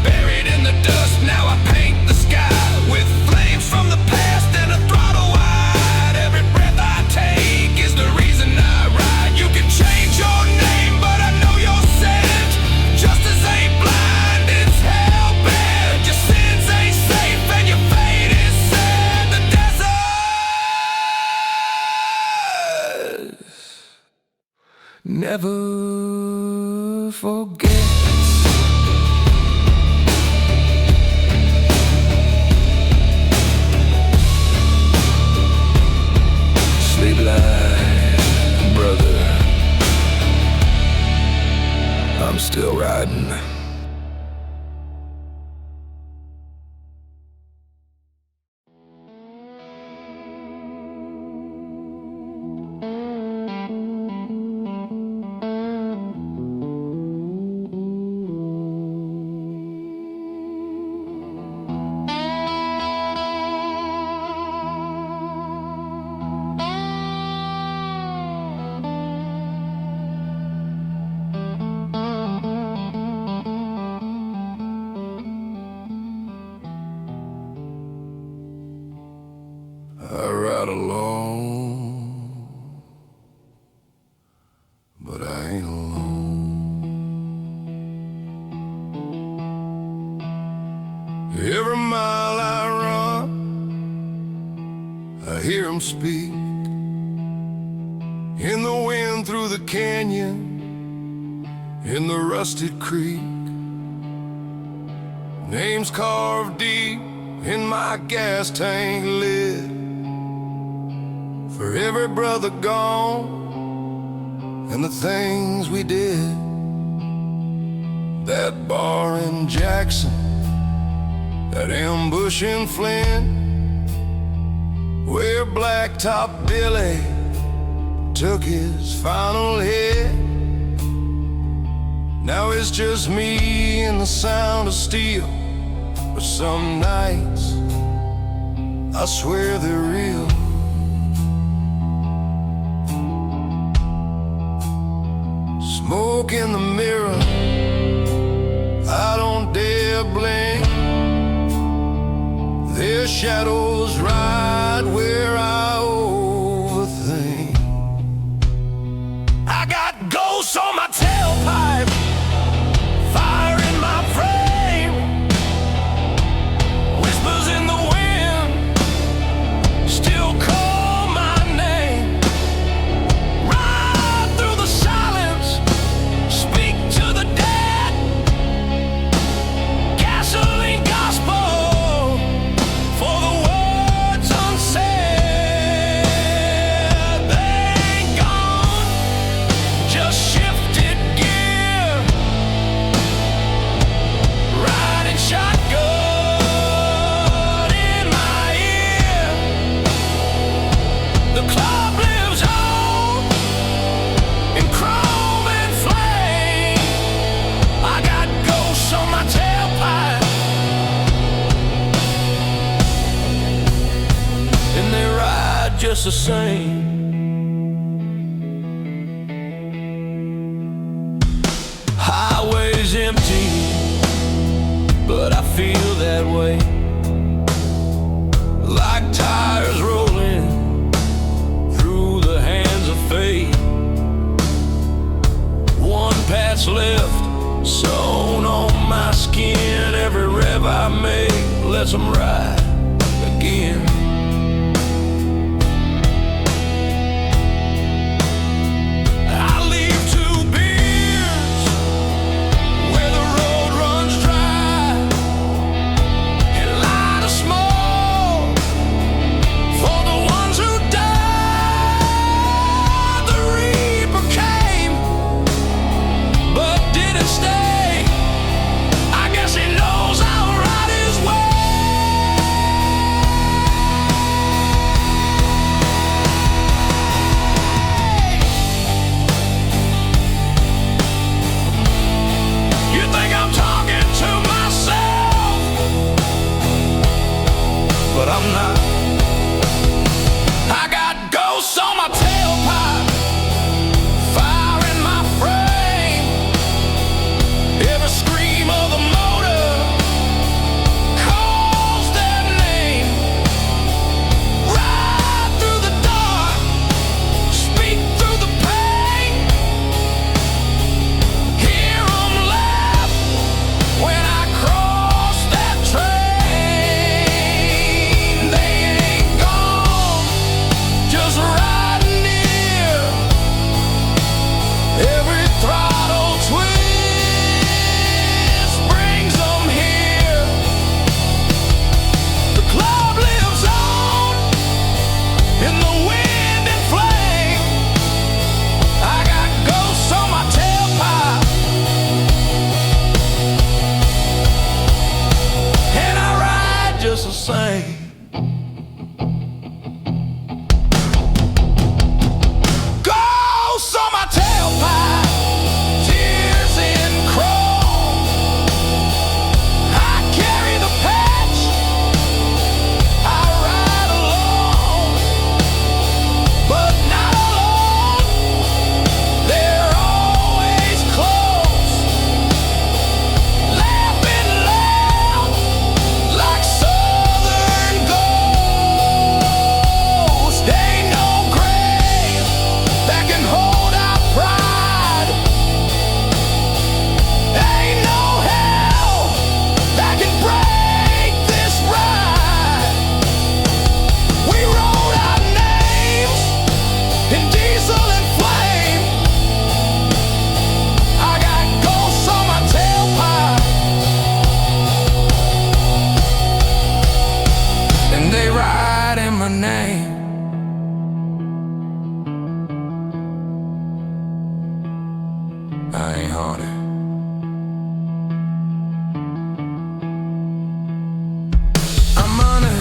Buried in the dust, now I paint the sky with flames from the past and a throttle wide. never forget. Sleep light, brother, I'm still riding. I ride alone, but I ain't alone. Every mile I run, I hear 'em speak. In the wind through the canyon, in the rusted creek. Names carved deep in my gas tank lid. For every brother gone and the things we did. That bar in Jackson, that ambush in Flint, where Blacktop Billy took his final hit. Now it's just me and the sound of steel. But some nights, I swear they're real. Smoke in the mirror, I don't dare blink. Their shadows ride where I overthink. I got ghosts on my tailpipe, fire in my frame, whispers in the wind, still call my name. Ride through the silence, speak to the dead. Gasoline gospel for the words unsaid. They ain't gone, just shifted gear. Riding shotgun in my ear. The club lives on in chrome and flame. I got ghosts on my tailpipe, and they ride just the same. Highway's empty, but I feel that way. Like tires rolling through the hands of fate. One path's left, sewn on my skin. Every rev I make lets them ride again. I leave 2 beers where the road runs dry, and light a smoke for the ones who died. The Reaper came, but didn't stay. I guess he knows I'll ride his way. name. I ain't haunted. I'm on it.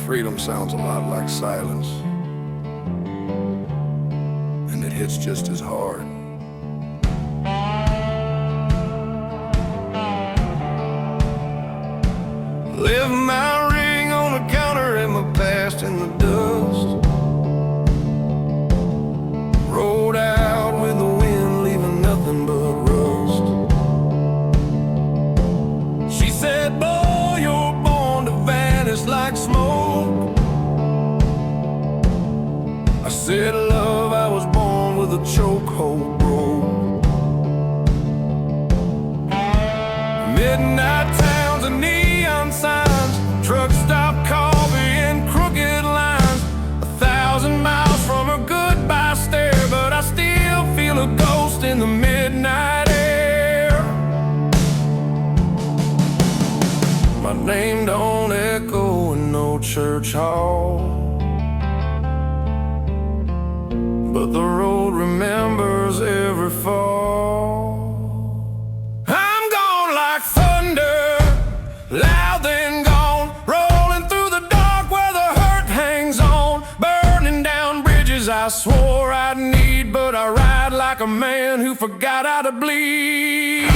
Freedom sounds a lot like silence, and it hits just as hard. Left my ring on the counter and my past in the dust. Rode out with the wind, leaving nothing but rust. She said, boy, you're born to vanish like smoke. I said, love, I was born with a chokehold, bro. Midnight towns and neon signs, truck stop coffee and crooked lines. 1,000 miles from a goodbye stare, but I still feel a ghost in the midnight air. My name don't echo in no church hall, but the road remembers every fall. I'm gone like thunder, loud then gone, rolling through the dark where the hurt hangs on, burning down bridges I swore I'd need, but I ride like a man who forgot how to bleed.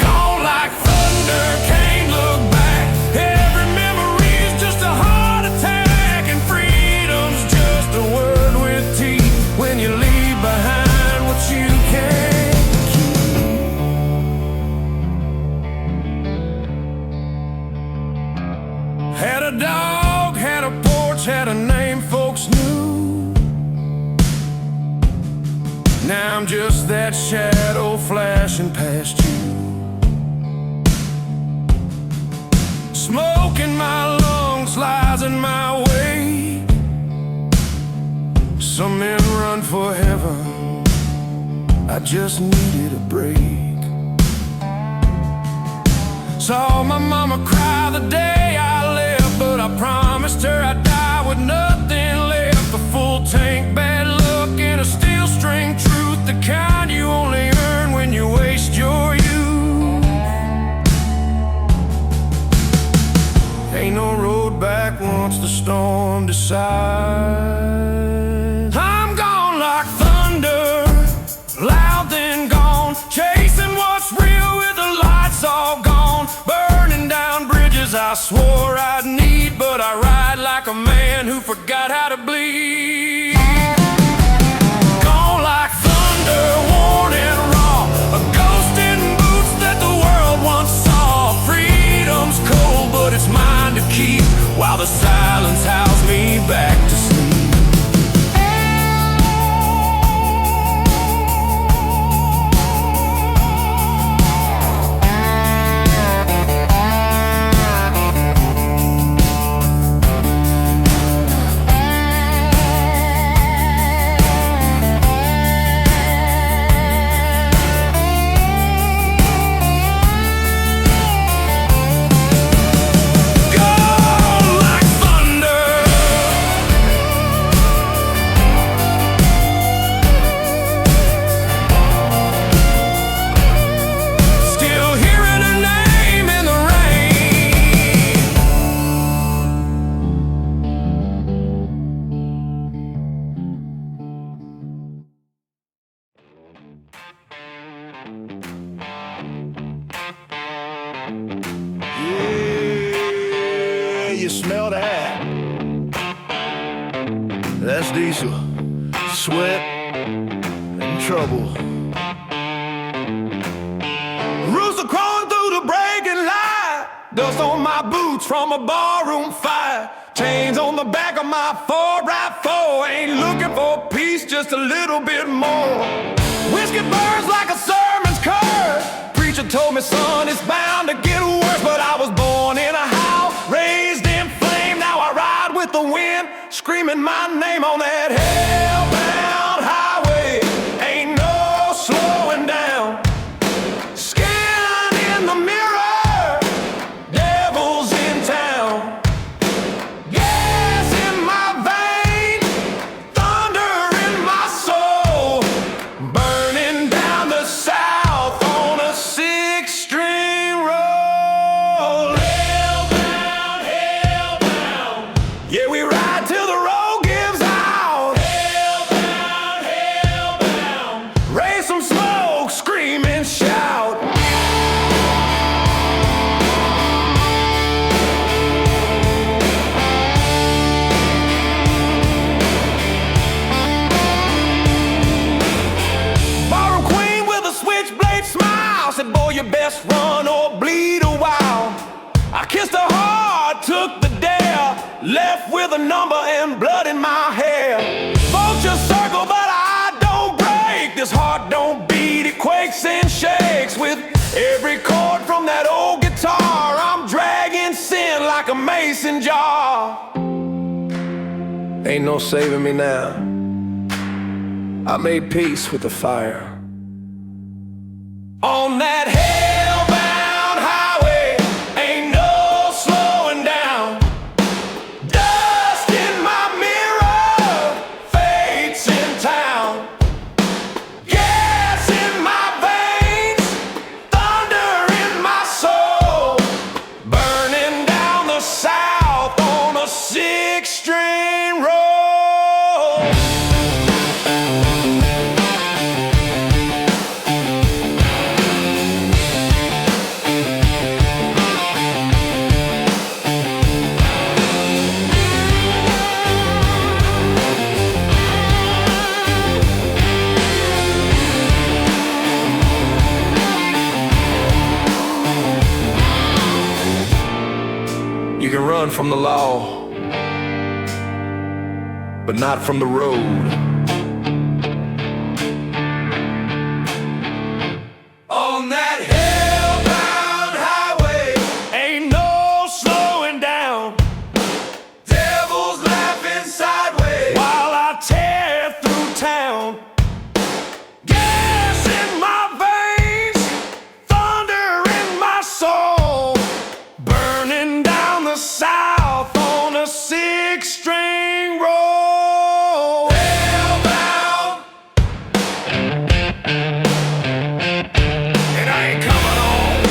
Gone like thunder, can't look back. Every memory's just a heart attack, and freedom's just a word with teeth when you leave behind what you can't keep. Had a dog, had a porch, had a name folks knew. Now I'm just that shadow flashing past you. Smoke in my lungs lies in my way. Some men run for heaven, I just needed a break. Saw my mama cry the day I left, but I promised her I'd die with nothing left. A full tank, bad luck, and a steel string truth, the kind you only earn when you waste your youth. Ain't no road back once the storm decides. I'm gone like thunder, loud then gone, chasing what's real with the lights all gone, burning down bridges I swore I'd need, but I ride like a man who forgot how to bleed. Gone like thunder, worn and raw, a smell that? That's diesel, sweat, and trouble. Rooster crowing through the breaking light. Dust on my boots from a barroom fire. Chains on the back of my 4x4. Ain't looking for peace, just a little bit more. Whiskey burns like a sermon's curse. Preacher told me, son, it's bound to get worse. But I was born in a house, raised in flame. Now I ride with the wind, screaming my name on that hellbound highway. Ain't no slowing down. Skin in the mirror, devil's in town. Gas in my veins, thunder in my soul. Burning down the south on a 6-string roll. Hellbound, hellbound. Yeah, we ride till the road gives out. Hellbound, hellbound. Raise some smoke, scream and shout. Barroom queen with a switchblade smile said, boy, you best run or bleed a while. I kissed her hard, took the dare, left with a number and blood in my hair. Vultures circle, but I don't break. This heart don't beat, it quakes and shakes. With every chord from that old guitar, I'm dragging sin like a mason jar. Ain't no saving me now. I made peace with the fire. On that hellbound highway, ain't no slowing down. Dust in my mirror, fate's in town. Gas in my veins, thunder in my soul. Burning down the south on a 6-string roll. You can run from the law, but not from the road. On that hellbound highway, ain't no slowing down. Devils laughing sideways while I tear through town. Gas in my veins, thunder in my soul. Burning down the south on a 6-string roll. Hellbound, and I ain't coming home.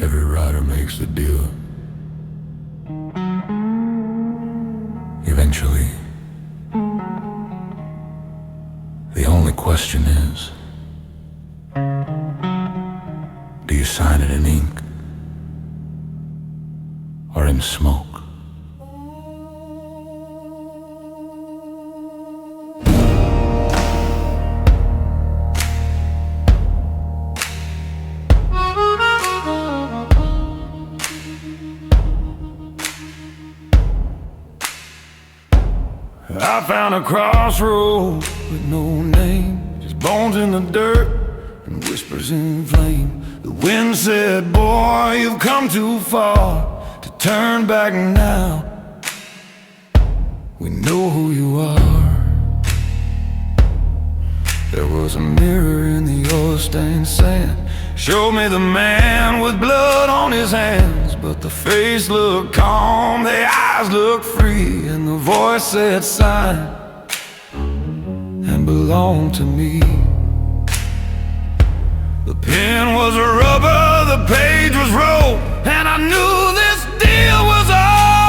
Every rider makes the deal. Eventually, the only question is, do you sign it in ink or in smoke? I found a crossroad with no name, just bones in the dirt and whispers in flame. The wind said, boy, you've come too far to turn back now. We know who you are. There was a mirror in the oil-stained sand, showed me the man with blood on his hands. But the face looked calm, the eyes looked free, and the voice said, sign and belong to me. The pen was rubber, the page was rope, and I knew this deal was all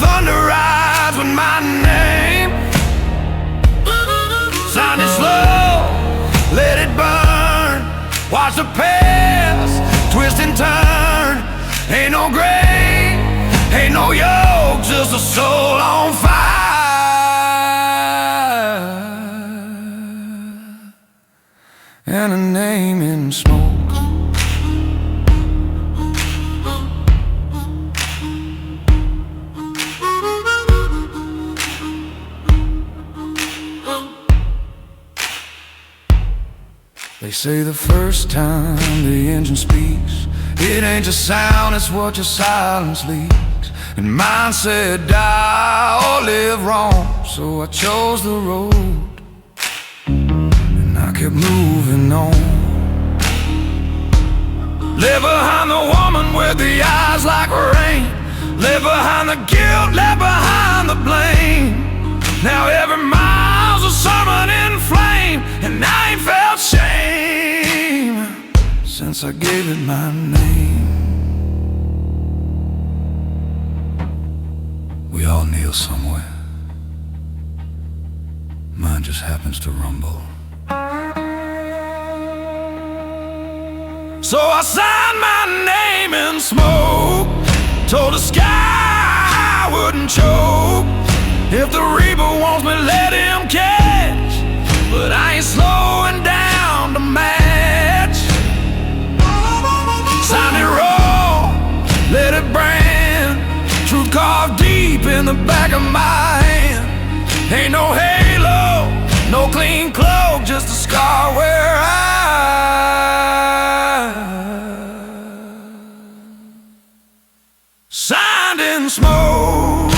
thunder rides with my name. Sign it slow, let it burn. Watch the past twist and turn. Ain't no grave, ain't no yoke, just a soul on fire and a name in smoke. They say the first time the engine speaks, it ain't just sound, it's what your silence leaks. And mine said die or live wrong, so I chose the road, and I kept moving on. Left behind the woman with the eyes like rain, left behind the guilt, left behind the blame. Now every mile's a sermon in flame, and I ain't felt shame since I gave it my name. We all kneel somewhere. Mine just happens to rumble. So I signed my name in smoke, told the sky I wouldn't choke. If the reaper wants me, let him catch, but I ain't slowing down to match. Sign it raw, let it brand, truth carved deep in the back of my hand. Ain't no halo, no clean cloak, just a scar where I signed in smoke.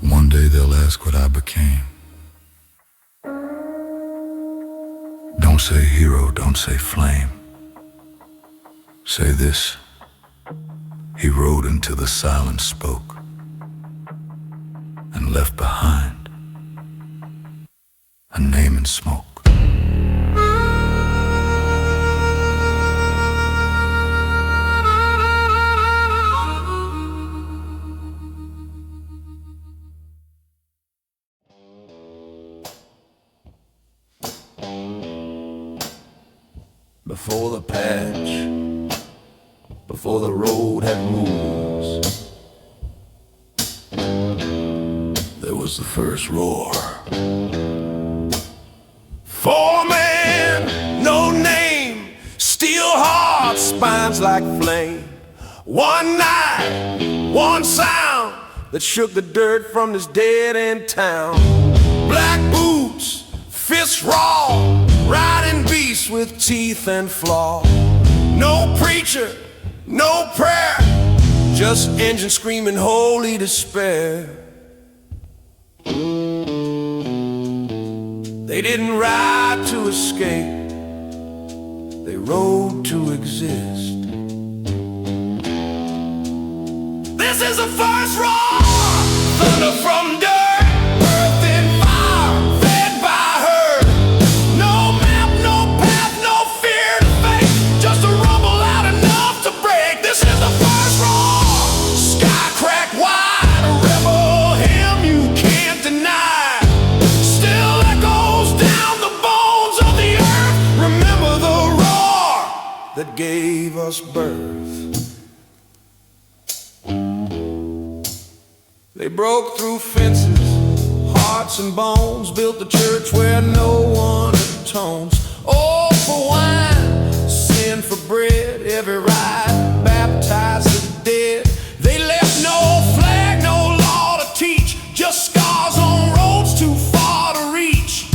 One day they'll ask what I became. Don't say hero, don't say flame. Say this: he rode until the silence spoke and left behind a name in smoke. Before the patch, before the road had moves, there was the first roar. 4 men, no name, steel heart, spines like flame. One night, one sound that shook the dirt from this dead-end town. Black boots, fists raw, riding beasts with teeth and flaw. No preacher, no prayer, just engine screaming holy despair. They didn't ride to escape, they rode to exist. This is the first roar, thunder from dirt, earth in fire, fed by herd. No map, no path, no fear to face, just a rumble loud enough to break. This is the first roar, sky cracked wide, a rebel hymn you can't deny. Still echoes down the bones of the earth. Remember the roar that gave us birth. They broke through fences, hearts and bones, built the church where no one atones. Oh, for wine, sin for bread, every rite baptized the dead. They left no flag, no law to teach, just scars on roads too far to reach.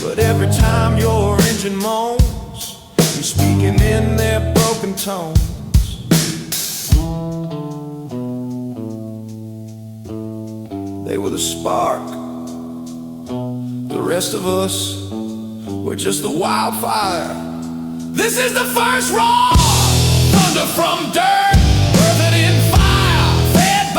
But every time your engine moans, you're speaking in their broken tones. They were the spark, the rest of us were just the wildfire. This is the first roar, thunder from dirt, earth in fire, fed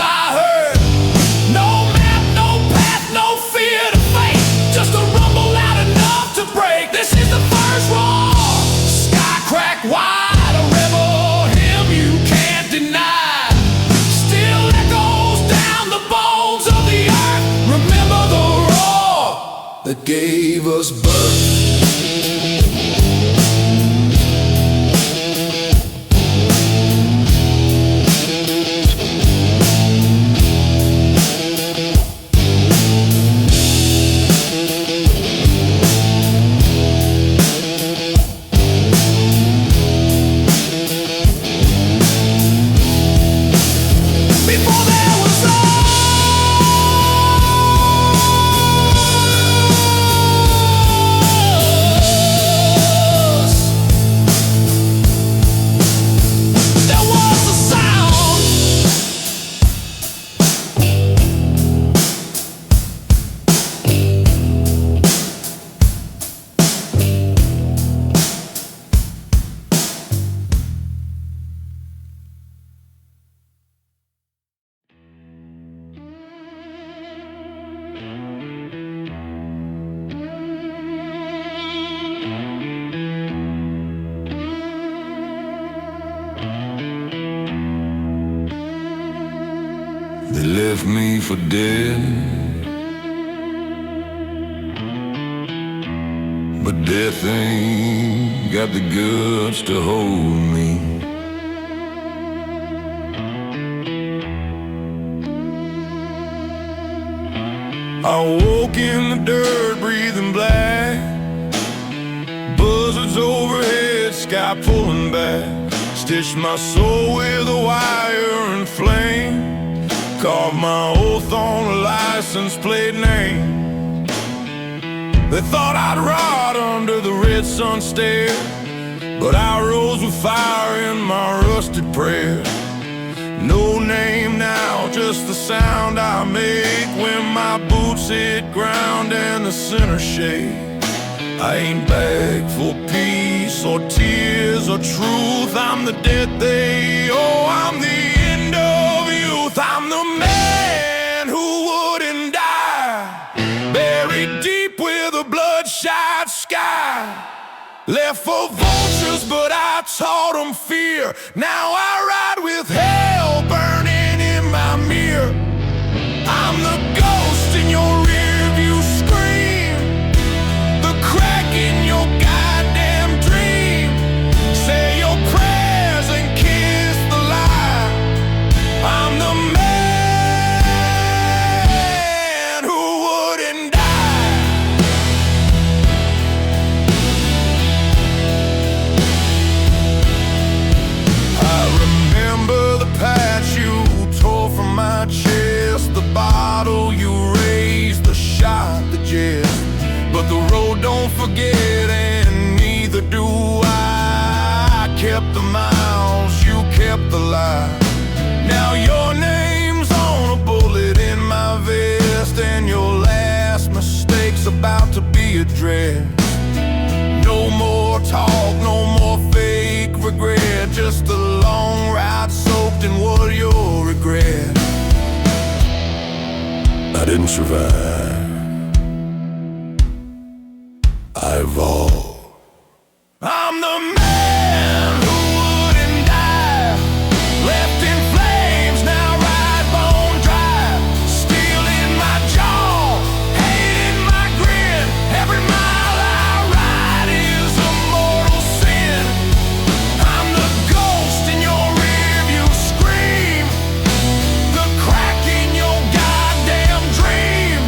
what gave us birth. They left me for dead, but death ain't got the guts to hold me. I woke in the dirt, breathing black, buzzards overhead, sky pulling back. Stitched my soul with a wire and flame, carved my oath on a license plate name. They thought I'd rot under the red sun stare, but I rose with fire in my rusted prayer. No name now, just the sound I make when my boots hit ground and the center shake. I ain't begged for peace or tears or truth. I'm the debt they owe, I'm the end of youth. I'm the man who wouldn't die, buried deep with a bloodshot sky. Left for vultures, but I taught them fear. Now I ride with hell burning in my mirror. I'm the ghost in your rearview screen, the crack in your goddamn dream. Say your prayers and kiss the lie. I'm the man who wouldn't die. I remember the patch you tore from my chest, the bottle you raised, the shot, the jest. But the road don't forget, and neither do I. I kept the miles, you kept the lie. Now your name's on a bullet in my vest, and your last mistake's about to be addressed. No more talk, no more fake regret, just a long ride soaked in what you'll regret. I didn't survive, I evolved. I'm the man who wouldn't die, left in flames, now ride bone dry. Steel in my jaw, hate in my grin. Every mile I ride is a mortal sin. I'm the ghost in your rearview scream, the crack in your goddamn dream.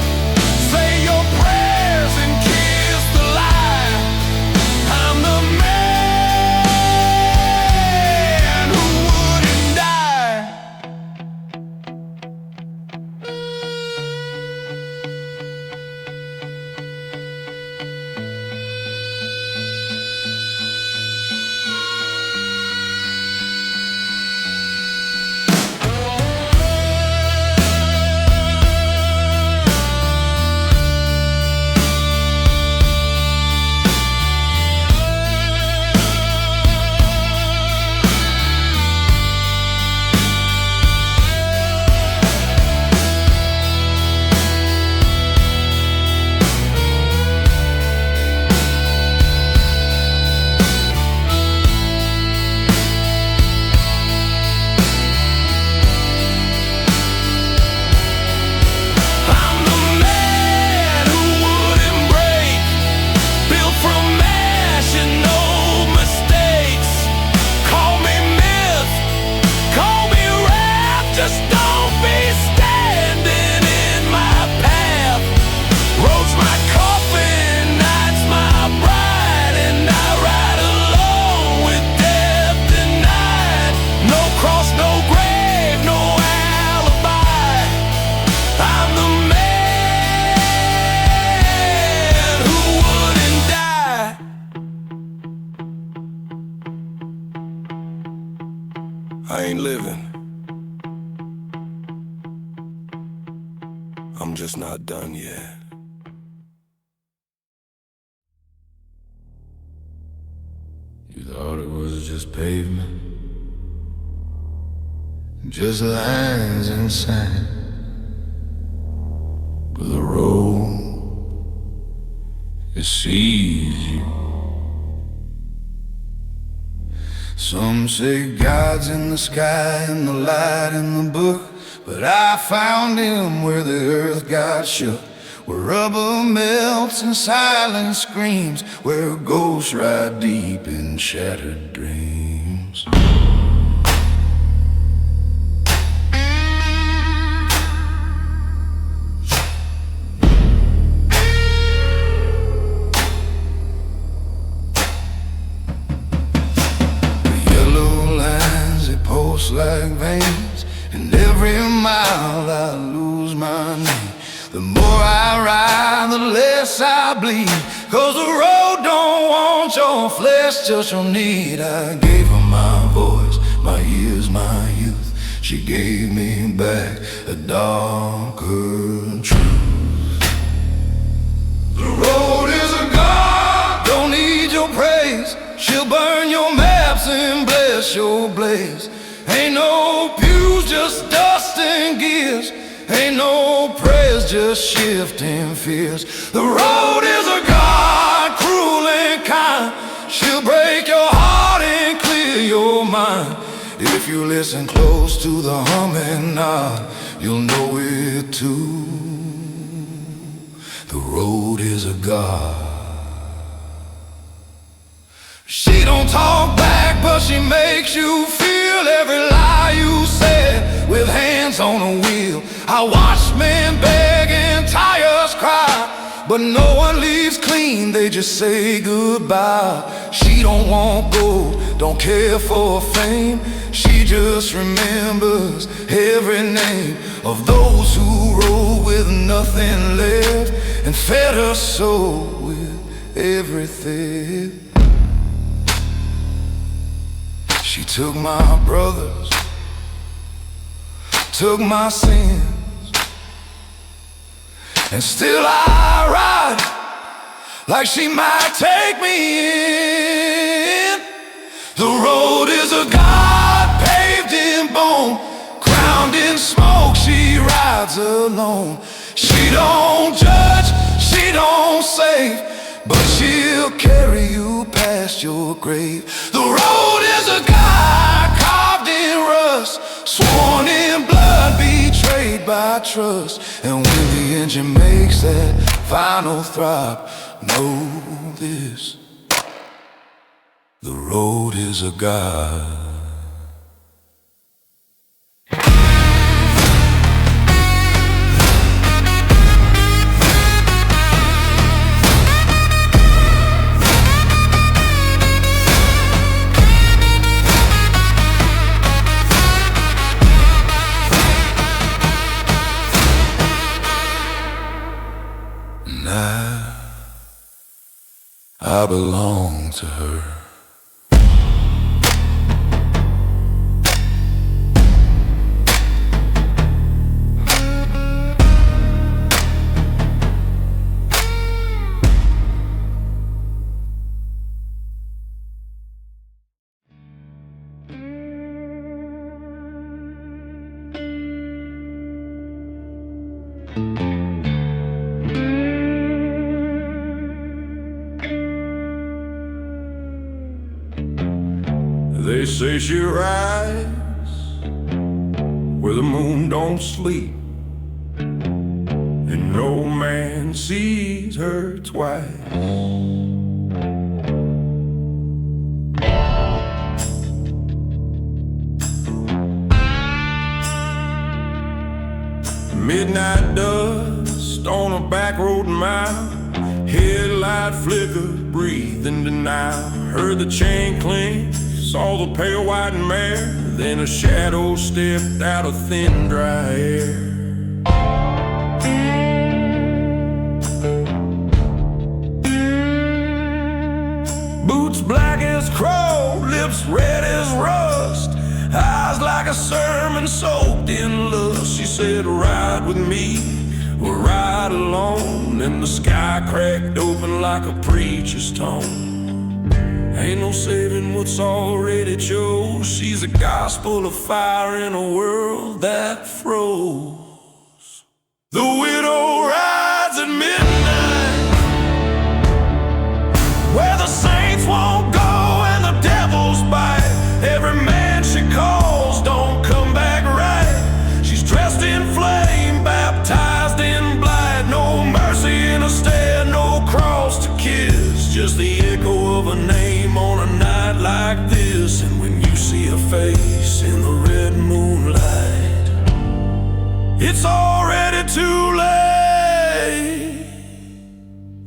I ain't living. I'm just not done yet. You thought it was just pavement, just lines and sand, but the road, it sees you. Some say God's in the sky and the light in the book, but I found him where the earth got shook, where rubber melts and silence screams, where ghosts ride deep in shattered dreams. Like veins, and every mile I lose my name. The more I ride, the less I bleed, 'cause the road don't want your flesh, just your need. I gave her my voice, my years, my youth. She gave me back a darker truth. The road is a god, don't need your praise. She'll burn your maps and bless your blaze. Ain't no pews, just dust and gears. Ain't no prayers, just shifting fears. The road is a god, cruel and kind. She'll break your heart and clear your mind. If you listen close to the humming nod, you'll know it too. The road is a god. She don't talk back, but she makes you feel every lie you said with hands on the wheel. I watch men beg and tires cry, but no one leaves clean, they just say goodbye. She don't want gold, don't care for fame. She just remembers every name of those who rode with nothing left and fed her soul with everything. She took my brothers, took my sins, and still I ride like she might take me in. The road is a god, paved in bone, crowned in smoke, she rides alone. She don't judge, she don't save, but she'll carry you past your grave. The road is a god, carved in rust, sworn in blood, betrayed by trust. And when the engine makes that final throb, know this: the road is a god. I belong to her. They say she rides where the moon don't sleep, and no man sees her twice. Midnight dust on a back road mile, headlight flicker, breathe in denial. Heard the chain clink, saw the pale white mare, then a shadow stepped out of thin dry air. Boots black as crow, lips red as rust, eyes like a sermon soaked in lust. She said, ride with me, or ride alone. And the sky cracked open like a preacher's tone. Ain't no saving what's already chose. She's a gospel of fire in a world that froze. The widow rides at midnight, where the saints won't go and the devils bite. Every man she calls don't come back right. She's dressed in flame, baptized in blood. No mercy in a stare, no cross to kiss. Just the echo of a name on a night like this. And when you see her face in the red moonlight, it's already too late.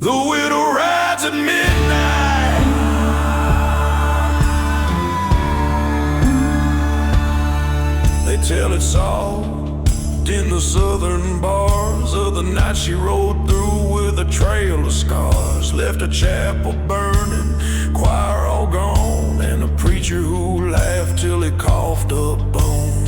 The widow rides at midnight. They tell it's all in the southern bars of the night she rode through with a trail of scars. Left a chapel burning, choir all gone, and a preacher who laughed till he coughed up bone.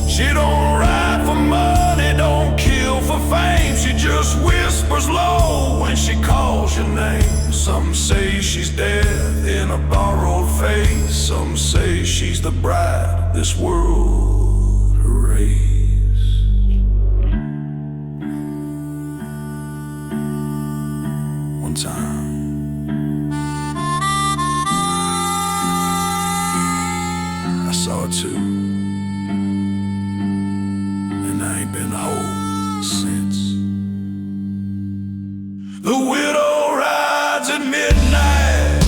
She don't ride for money, don't kill for fame. She just whispers low when she calls your name. Some say she's death in a borrowed face. Some say she's the bride of this world erased. One time I saw her too, and I ain't been whole since. The widow rides at midnight,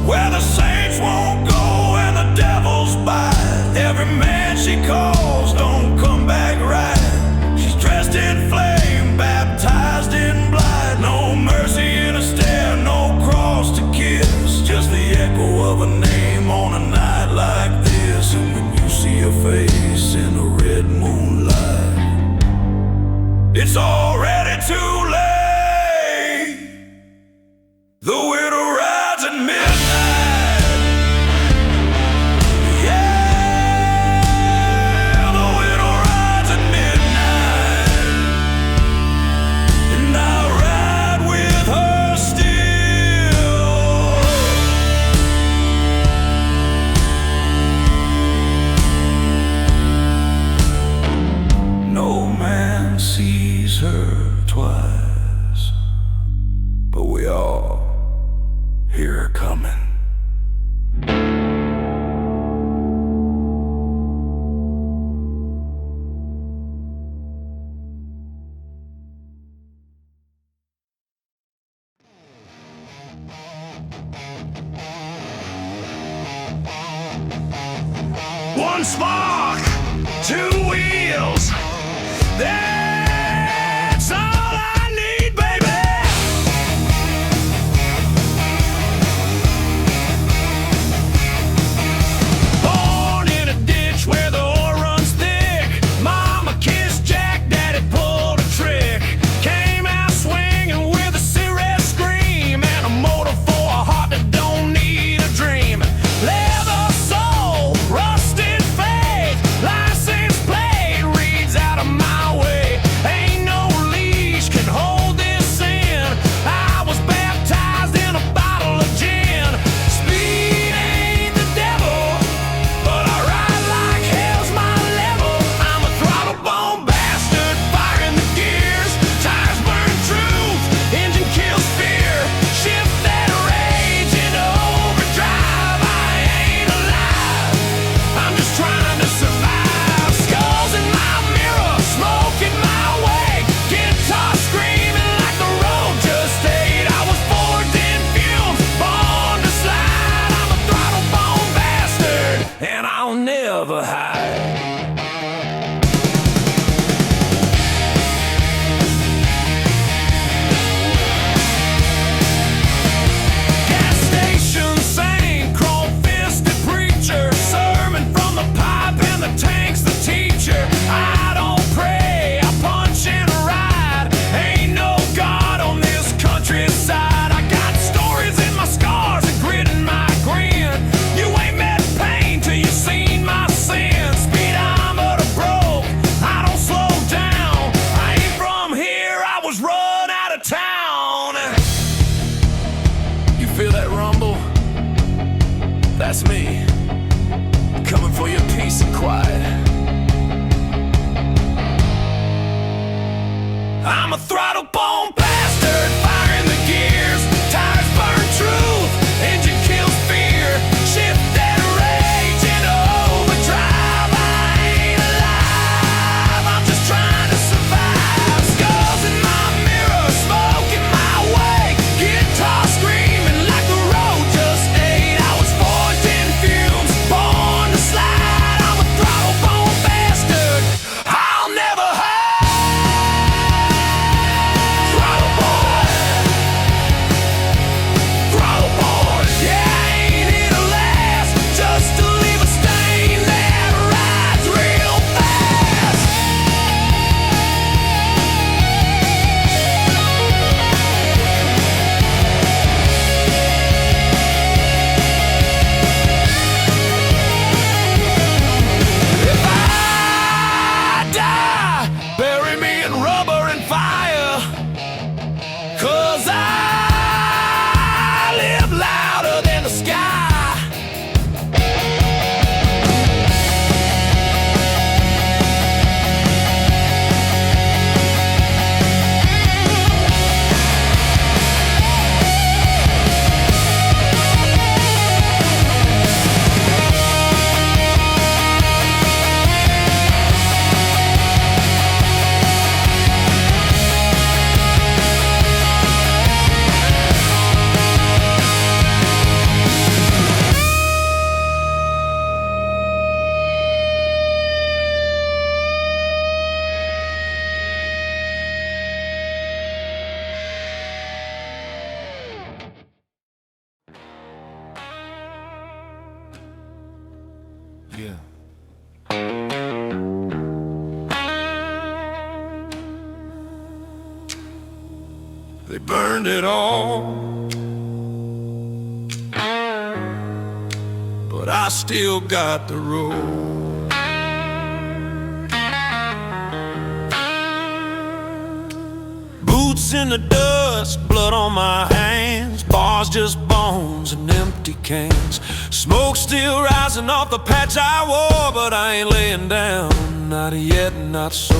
where the saints won't go and the devils bite. Every man she calls don't come back right. She's dressed in flame, baptized in blood. No mercy in a stare, no cross to kiss. Just the echo of a name on a night like this. And when you see her face in the red moonlight, it's already too late. The widow rides at midnight. Yeah, the widow rides at midnight, and I ride with her still. No man sees her twice, but we all hear her coming. One spark, two wheels. That's all I need, baby. Born in a ditch where the ore runs thick. Mama kissed Jack, Daddy pulled a trick. Came out swinging with a serious scream, and a motor for a heart that don't need a dream. Leather soul, rusted faith, license plate reads out of my way. that's me, coming for your peace and quiet. I'm a throttle bone bastard, fire in the gears, tires burn truth, engine kills fear, shift that rage in overdrive. I ain't alive, I'm just trying to survive. Skulls in my mirror, smoke in my wake, guitar screaming like the road just ate. I was forged in fumes, born to slide. I'm a throttle bone bastard, I'll never hide. Yeah. They burned it all, but I still got the road. Boots in the dust, blood on my hands, bars just bones and empty cans. Smoke still rising off the patch I wore, but I ain't laying down, not yet, not so.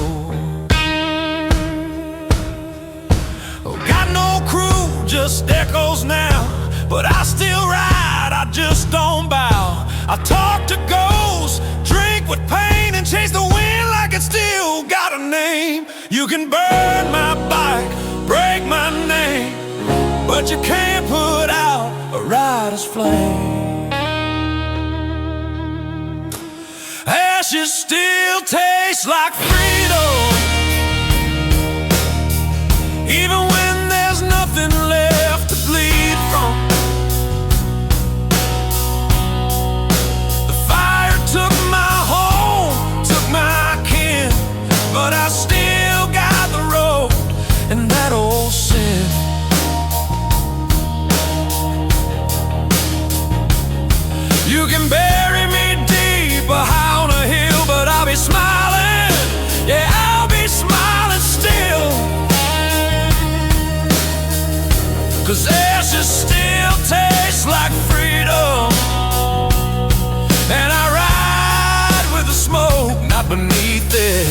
Oh, got no crew, just echoes now, but I still ride, I just don't bow. I talk to ghosts, drink with pain, and chase the wind like it still got a name. You can burn my bike, break my name, but you can't put out a rider's flame. Ashes still taste like freedom, even when there's nothing left to bleed from. The fire took my home, took my kin, but I still got the road and that old sin. You can bury me deep behind a hill, but I'll be smiling, yeah, I'll be smiling still. 'Cause ashes still taste like freedom, and I ride with the smoke, not beneath it.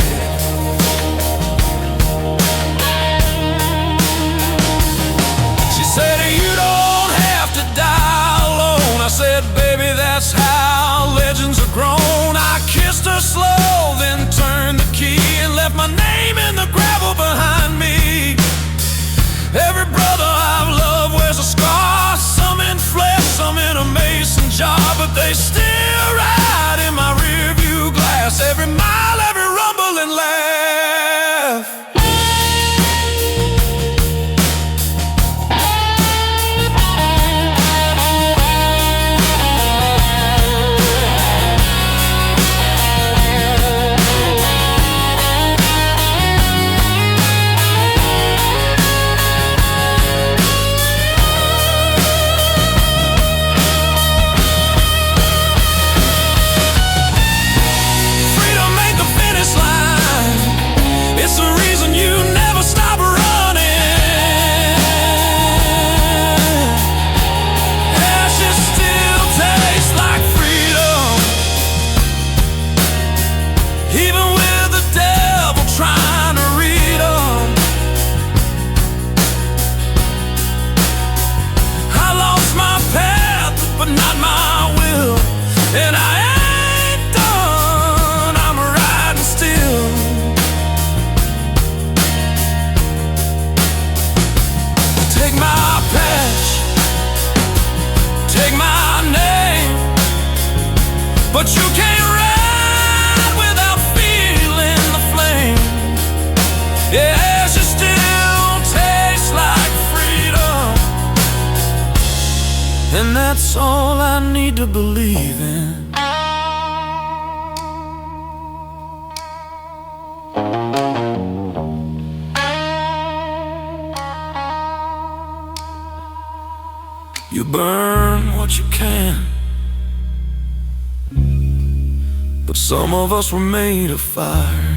She said, you don't have to die alone. I said, baby, that's how legends are grown. I kissed her slow, then turned the key and left my name in the gravel behind me. Every brother I've loved wears a scar, some in flesh, some in a mason jar, but they still ride in my rearview glass. Every mile, every rumble and laugh. but you can't ride without feeling the flame. Yeah, she still tastes like freedom, and that's all I need to believe in. You burn what you can, but some of us were made of fire.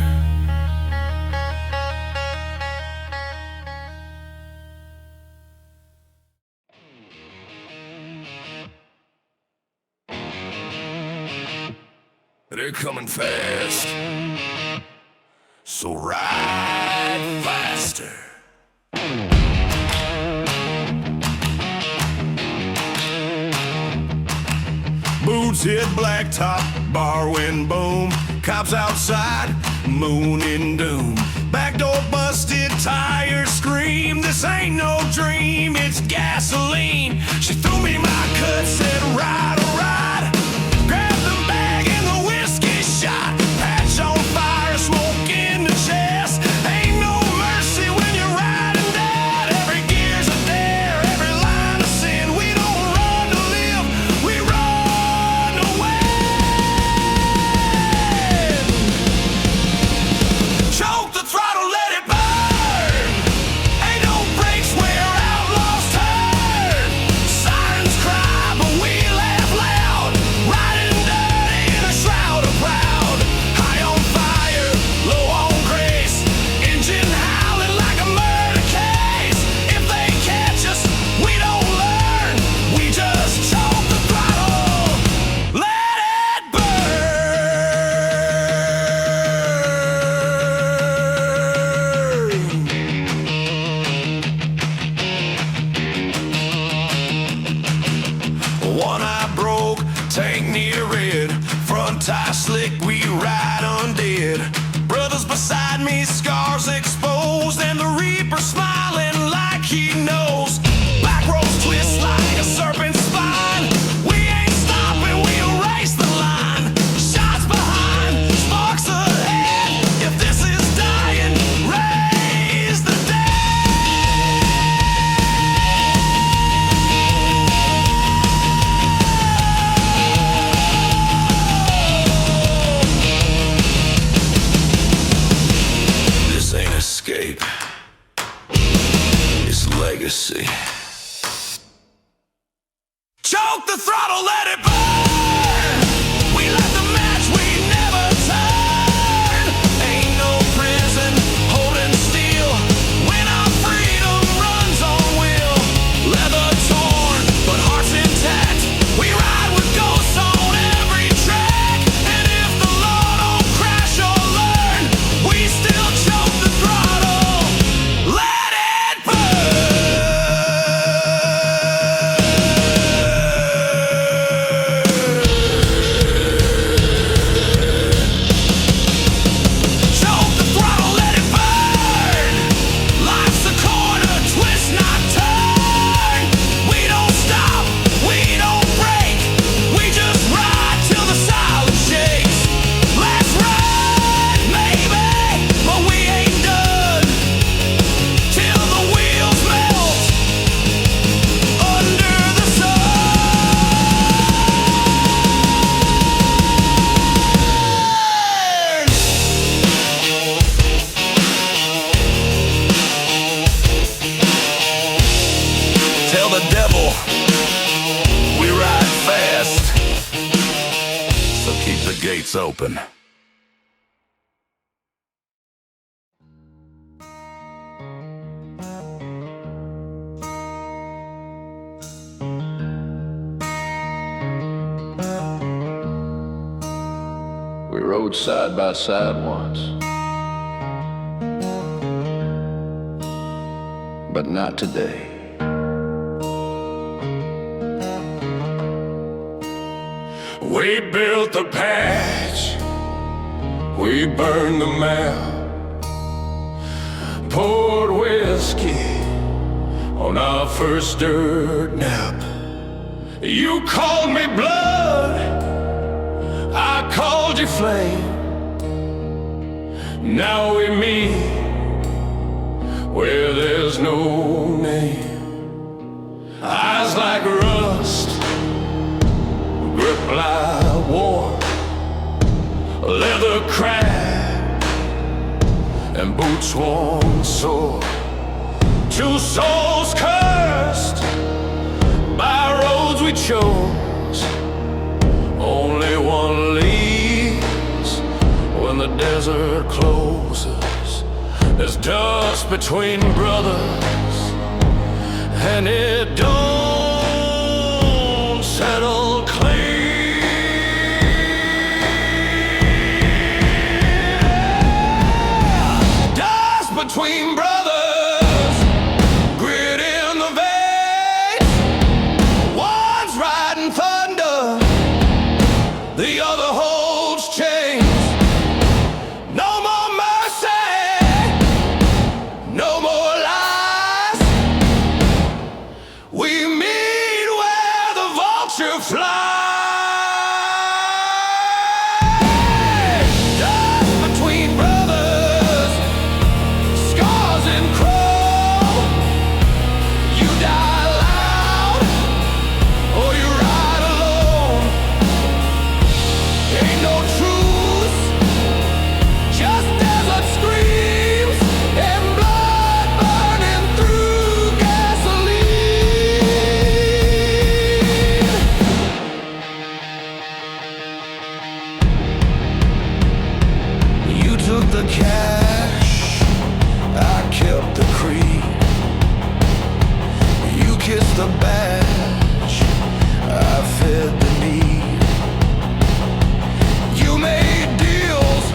They're coming fast, so ride faster. Boots hit blacktop, bar wind boom. Cops outside, moon in doom. Back door busted, tires scream. This ain't no dream, it's gasoline. She threw me my cut, said ride or ride. Grabbed the bag and the whiskey shot. Patch on fire, smoke in the chest. Ain't no mercy when you're riding dead. Every gear's a dare, every line of sin. We don't run to live, we run away. Choke the throttle, let it burn. Ain't no brakes where outlaws turn. Sirens cry, but we laugh loud. Riding dirty in a shroud of proud. High on fire, low on grace. Engine howling like a murder case. If they catch us, we don't learn. We just choke the throttle, let it burn. One eye broke, tank near red. Front tire slick, we ride undead. Brothers beside me, scars exposed, and the Reaper smiling like he knows. Back roads twist like a serpent's spine. We ain't stopping, we erase the line. Shots behind, sparks ahead. If this is dying, raise the This ain't escape, it's legacy. Choke the throttle, let it burn. We light the match, we never turn. Ain't no prison holding steel when our freedom runs on will. Leather torn, but hearts intact. We ride with ghosts on every track. And if the law don't crash or learn, we still choke the throttle, let it burn. Choke the throttle, let it burn. Life's a corner, twist not turn. We don't stop, we don't break. We just ride till the silence shakes. Last ride, maybe, but we ain't done till the wheels melt under the sun. Tell the devil we ride fast, so keep the gates open. We rode side by side once, but not today. We built the patch, we burned the map, poured whiskey on our first dirt nap. You called me blood, I called you flame. Now we meet where there's no name. Eyes like rust, grip like war, leather crack and boots worn sore. Two souls cursed by roads we chose. Only one leaves when the desert closes. There's dust between brothers, and it don't settle clean. Dust between brothers, grit in the veins. One's riding thunder, the other holds chains. No more mercy, no more lies. We meet where the vulture flies. Dust between brothers, scars and crow. You die loud, or you ride alone. Ain't no truth, just desert screams and blood burning through gasoline. You took the cash, I kept the creed. You kissed the badge, I fed the need. You made deals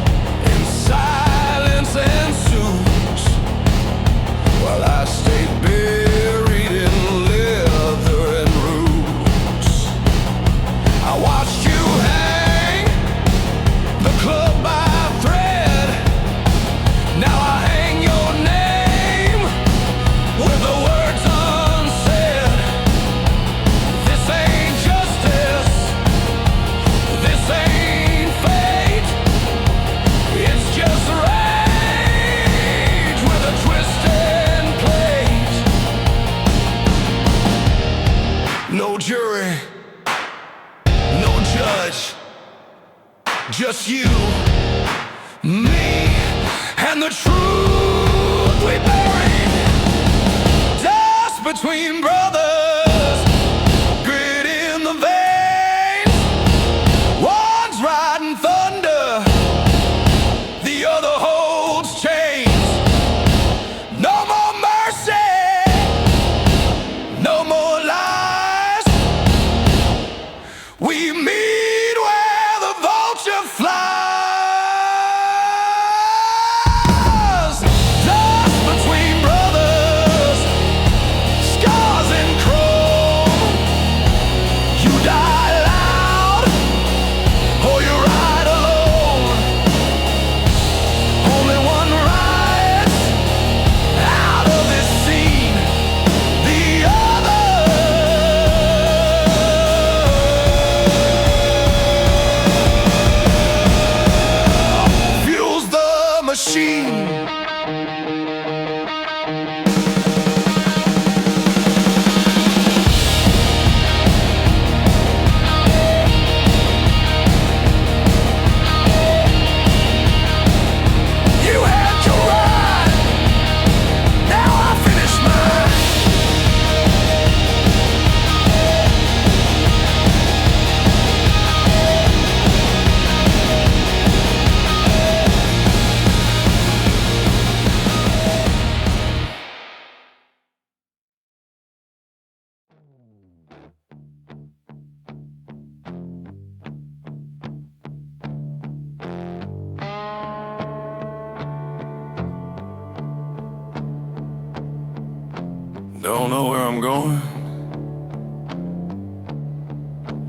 in silence and suits, while I stayed buried in leather and roots. I watched you hang the club by a thread. Now I hang your name with the words unsaid. This ain't justice, this ain't fate. It's just rage with a twisted plate. No jury, no judge, just you, me, and the truth we buried. Dust between brothers, grit in the veins. One's riding thunder, the other holds chains. No more mercy, no more lies. We meet where the vulture flies. Dust between brothers, scars and chrome. You die loud, or you ride alone. Only one rides out of this scene, the other fuels the machine. You had your ride, now I finish mine. Don't know where I'm going,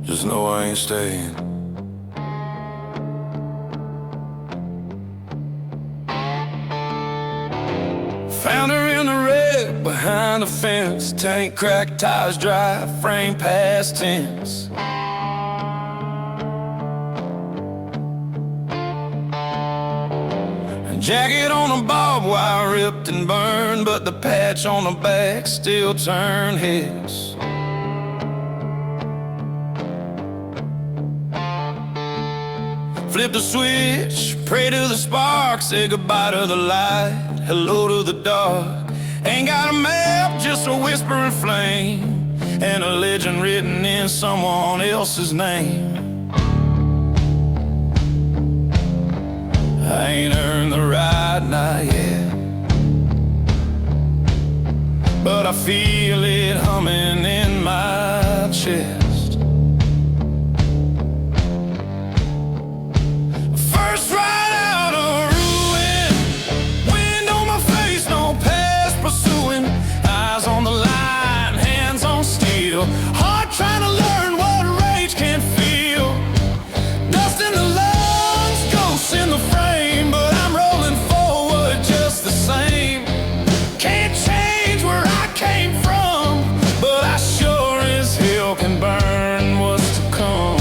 just know I ain't staying. Found her in the red behind the fence. Tank cracked, tires dry, frame past tense. Jacket on the barbed wire ripped and burned, but the patch on the back still turned heads. Flip the switch, pray to the spark, say goodbye to the light, hello to the dark. Ain't got a map, just a whispering flame, and a legend written in someone else's name. I ain't earned the right, not yet, but I feel it humming in my chest. First ride out of ruin, wind on my face, no past pursuing. Eyes on the line, hands on steel, heart trying to learn what rage can feel. Dust in the lungs, ghosts in the frame, but I'm rolling forward just the same. Can't change where I came from, but I sure as hell can burn what's to come.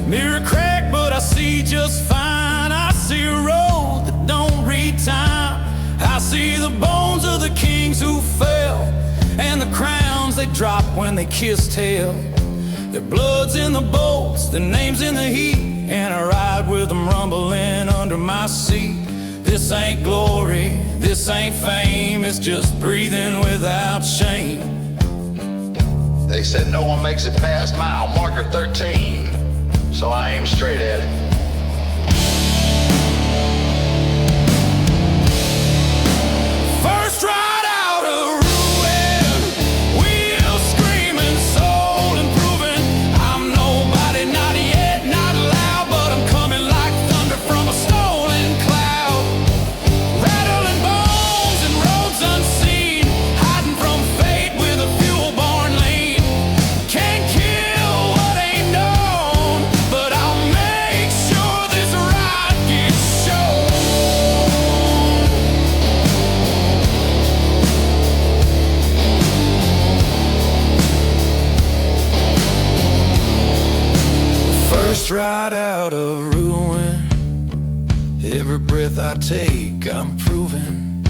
Mirror crack, but I see just fine. I see a road that don't read time. I see the bones of the kings who fell, and the crowns they drop when they kissed hell. Their blood's in the bolts, their names in the heat, and I ride with them rumbling under my seat. This ain't glory, this ain't fame, it's just breathing without shame. They said no one makes it past mile marker 13, so I aim straight at it. First ride out of ruin, wheels screaming, soul improving. I'm nobody, not yet, not loud, but I'm coming like thunder from a stolen cloud. Rattling bones and roads unseen, hiding from fate with a fuel-born lean. Can't kill what ain't known, but I'll make sure this ride gets shown. First ride out of ruin, every breath I take I'm proving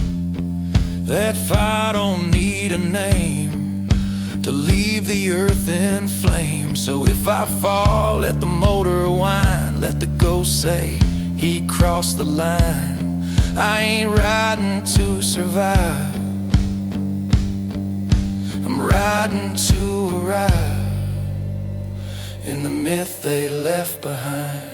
that fire don't need a name to leave the earth in flames. So if I fall, let the motor whine, let the ghost say he crossed the line. I ain't riding to survive, I'm riding to arrive in the myth they left behind.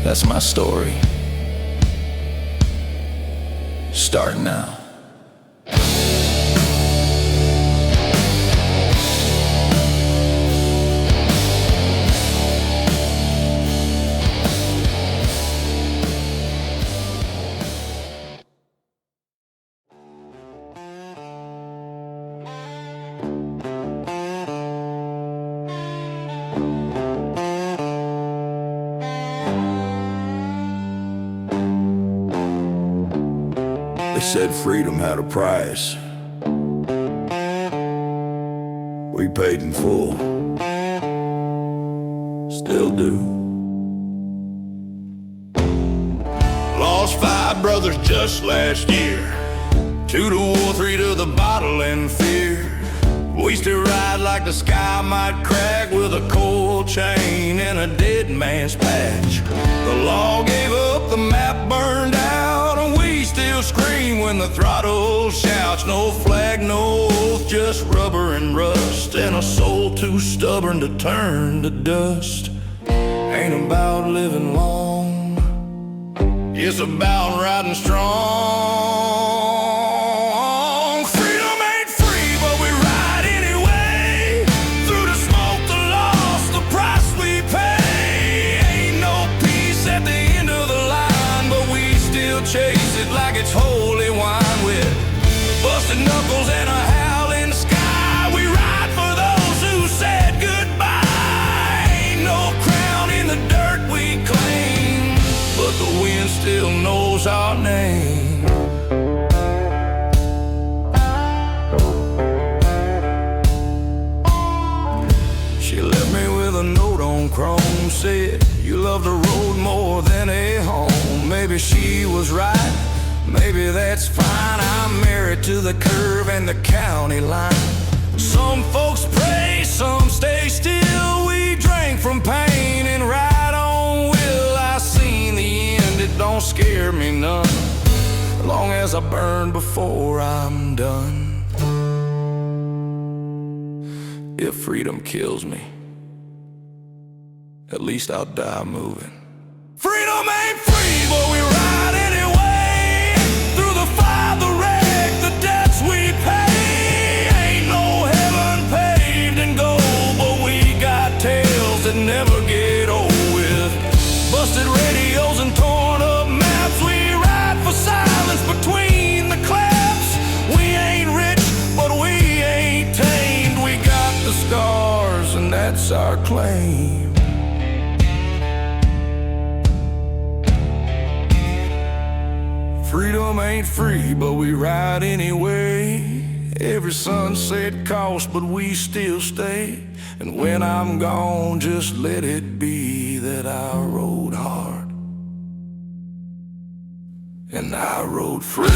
That's my story. Start now. They said freedom had a price. We paid in full. Still do. Lost 5 brothers just last year. 2 to war, 3 to the bottle and fear. We still ride like the sky might crack with a cold chain and a dead man's patch. The law gave up, the map burned out, and we still scream when the throttle shouts. No flag, no oath, just rubber and rust, and a soul too stubborn to turn to dust. Ain't about living long, it's about riding strong. still knows our name. She left me with a note on chrome, said, you love the road more than a home. Maybe she was right, maybe that's fine. I'm married to the curve and the county line. Some folks pray, some stay still. We drink from pain and ride on will. I seen the end, it don't scare me none, as long as I burn before I'm done. If freedom kills me, at least I'll die moving. Freedom ain't free, but we ride anyway. Through the fire, the wreck, the debts we pay. Ain't no heaven paved in gold, but we got tales that never get old. With busted radios and torn up maps, we ride for silence between the claps. We ain't rich, but we ain't tamed. We got the scars, and that's our claim. Freedom ain't free, but we ride anyway. Every sunset costs, but we still stay. And when I'm gone, just let it be that I rode hard and I rode free.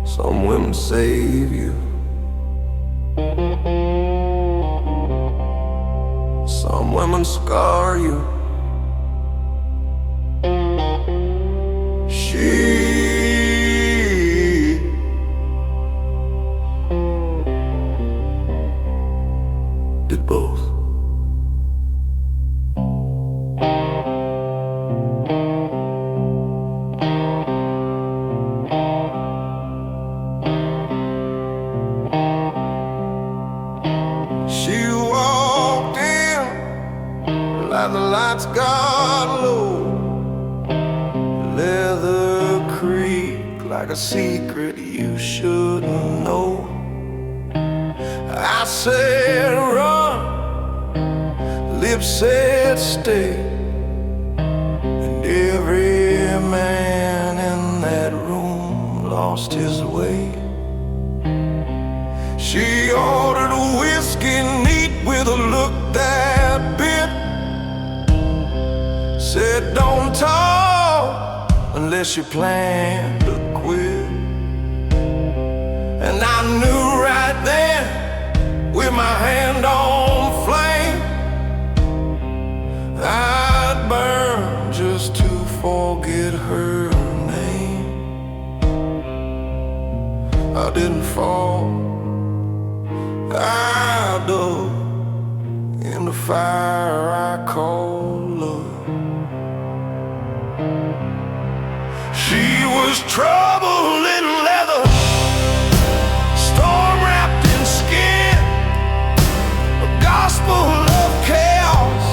Some women save you, some women scar you. She did both. She walked in like the lights got low. Leather creak like a secret you shouldn't know. I said run, lips said stay, and every man in that room lost his way. She ordered whiskey neat with a look that bit. Said don't talk unless you plan to quit. And I knew right then, with my hand on flame, I'd burn just to forget her name. I didn't fall, I dove in the fire I call love. She was trouble in leather, storm wrapped in skin, a gospel of chaos,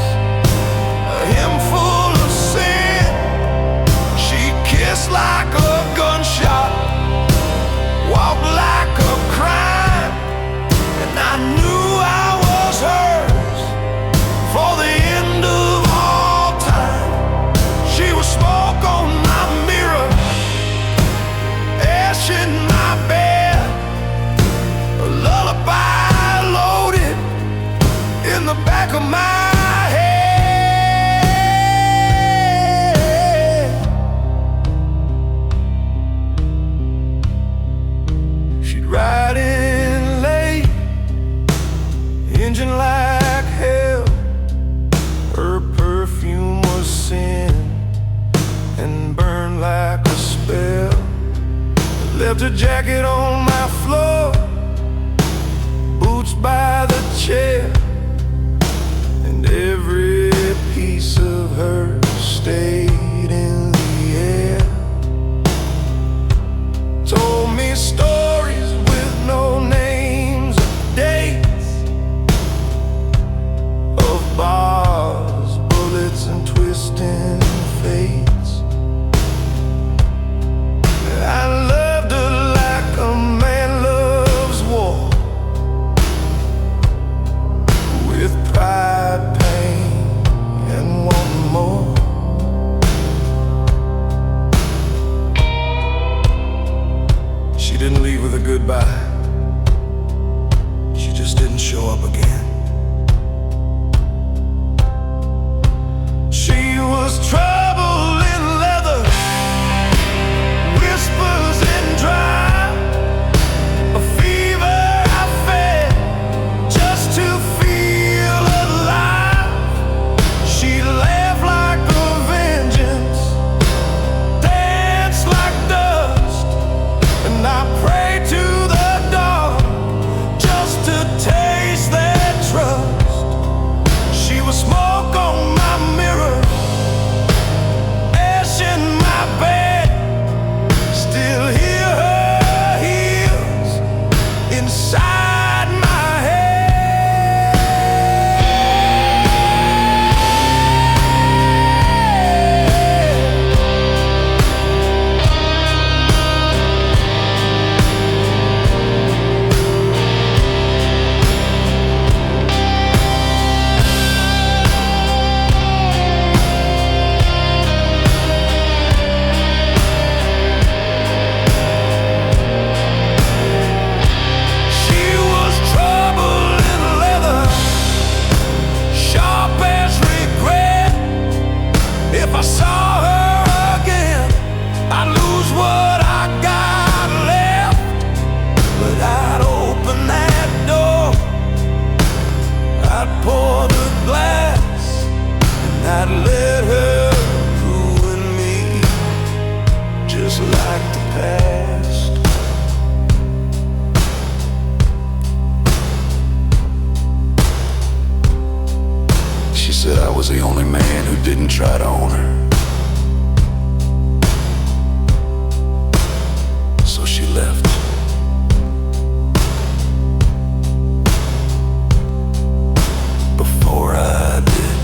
a hymn full of sin. She kissed like a gunshot, walked like a crime, and I knew I was hers for the end of all time. She was smoke on my mirror, Filter jacket on my floor, boots by the chair, and every piece of her stayed in the air. Told me stories with no names or dates, of bars, bullets, and twisting fates. I loved her like a man loves war, with pride, pain, and one more. She didn't leave with a goodbye, she just didn't show up again. She was trouble in leather, whispers in dry, a fever I fed just to feel alive. She laughed like a vengeance, danced like dust, and I prayed to the dawn just to taste their trust. She was smoke on my mirror, ash in my bed, still hear her heels inside my head. She was trouble in leather, sharp as regret. If I saw her again, I'd lose what I got left. But I'd open that door, I'd pour the glass, and I'd let her ruin me, just like the past. She said I was the only man who didn't try to own her, so she left. Before I did.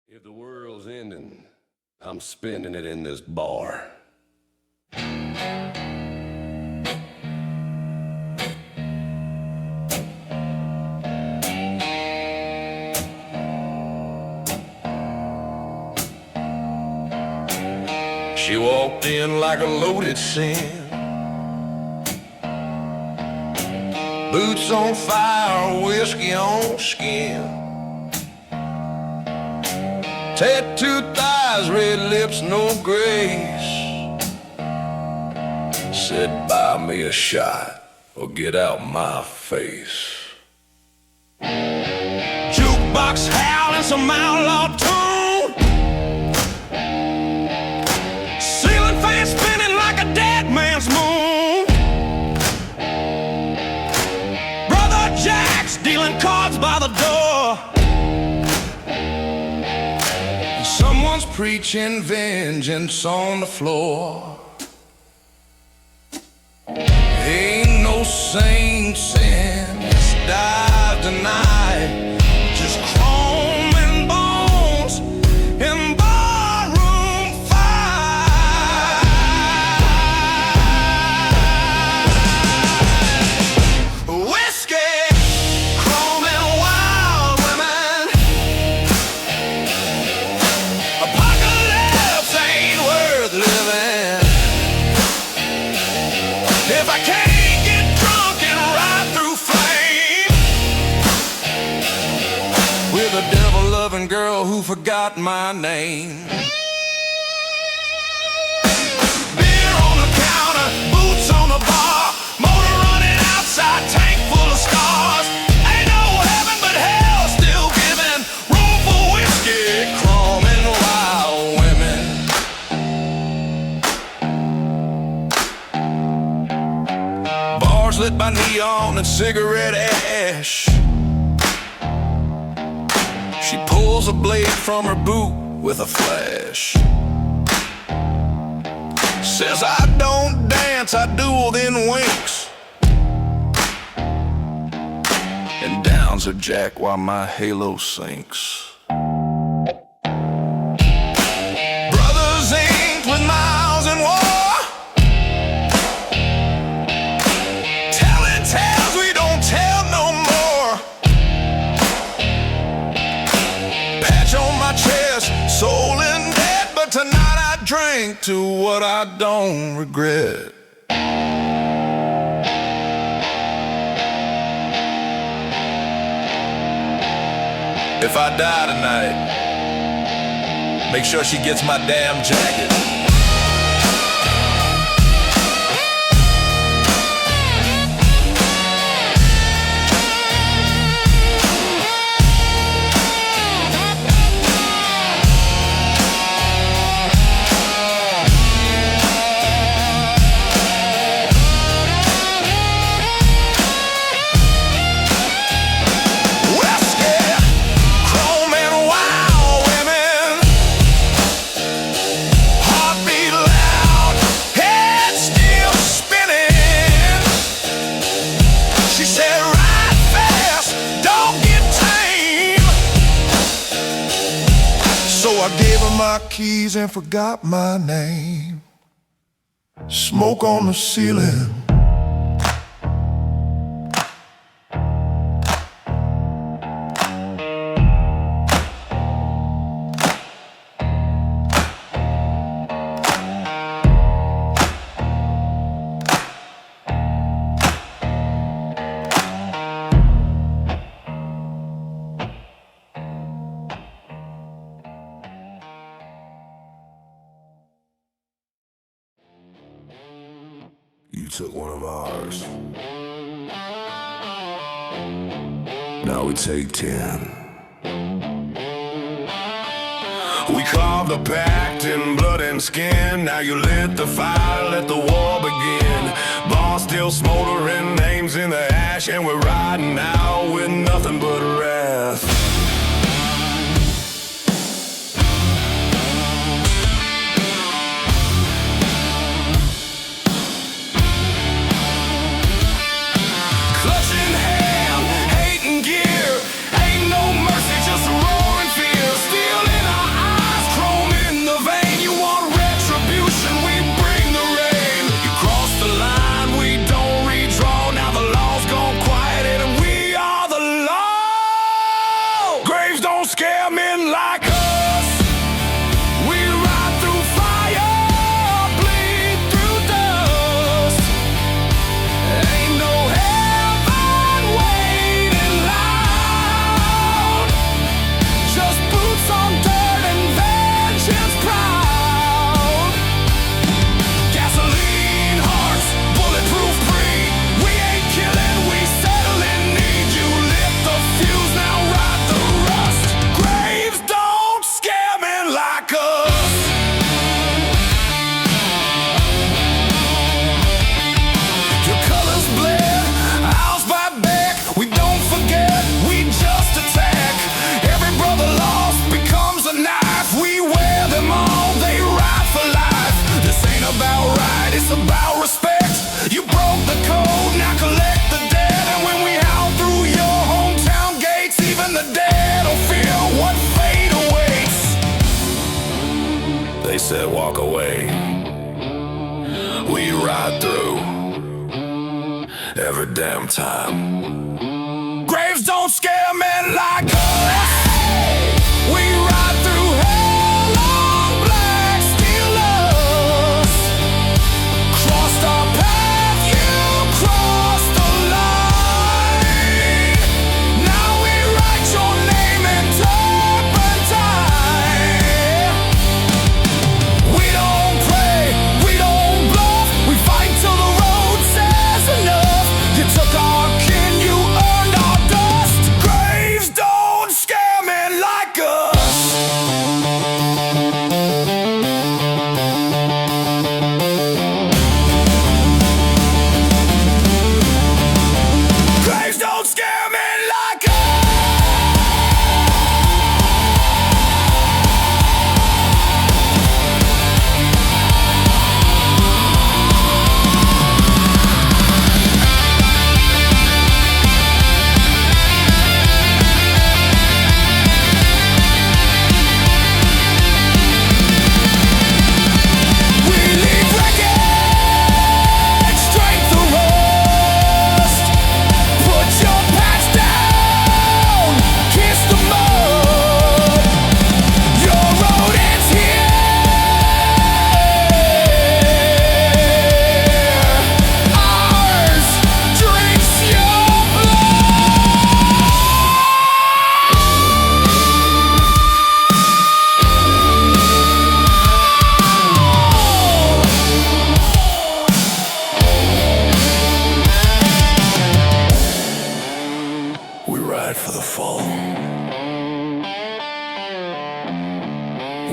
If the world's ending, I'm spending it in this bar. She walked in like a loaded sin, boots on fire, whiskey on skin, tattooed thighs, red lips, no grace. Said, buy me a shot or get out my face. Jukebox howling some outlaw tune, ceiling fan spinning like a dead man's moon. Brother Jack's dealing cards by the door, and someone's preaching vengeance on the floor. Ain't no saints in this dive tonight, just chrome and bones and barroom fire. Whiskey, chrome and wild women. Apocalypse ain't worth living if I can't get drunk and ride through flame with a devil-loving girl who forgot my name. Beer on the counter, boots on the bar, motor running outside, tank full of stars. Ain't no heaven but hell, still get floors lit by neon and cigarette ash. She pulls a blade from her boot with a flash. Says I don't dance, I duel, then winks, and downs her jack while my halo sinks. Brothers inked with miles in war, telling tales we don't tell no more. Patch on my chest, soul in debt, but tonight I drink to what I don't regret. If I die tonight, make sure she gets my damn jacket. My keys and forgot my name. Smoke on the ceiling. You took one of ours. Now we take 10. We carved a pact in blood and skin. Now you lit the fire, let the war begin. Bars still smoldering, names in the ash, and we're riding out with nothing but wrath. They said walk away. We ride through every damn time. Graves don't scare men like us. We ride through hell, long black steel us. Crossed our path, you crossed the line. Now we write your name in turpentine. We don't pray, we don't bluff. We fight till the road says enough. You took our kin, you earned our dust. Graves don't scare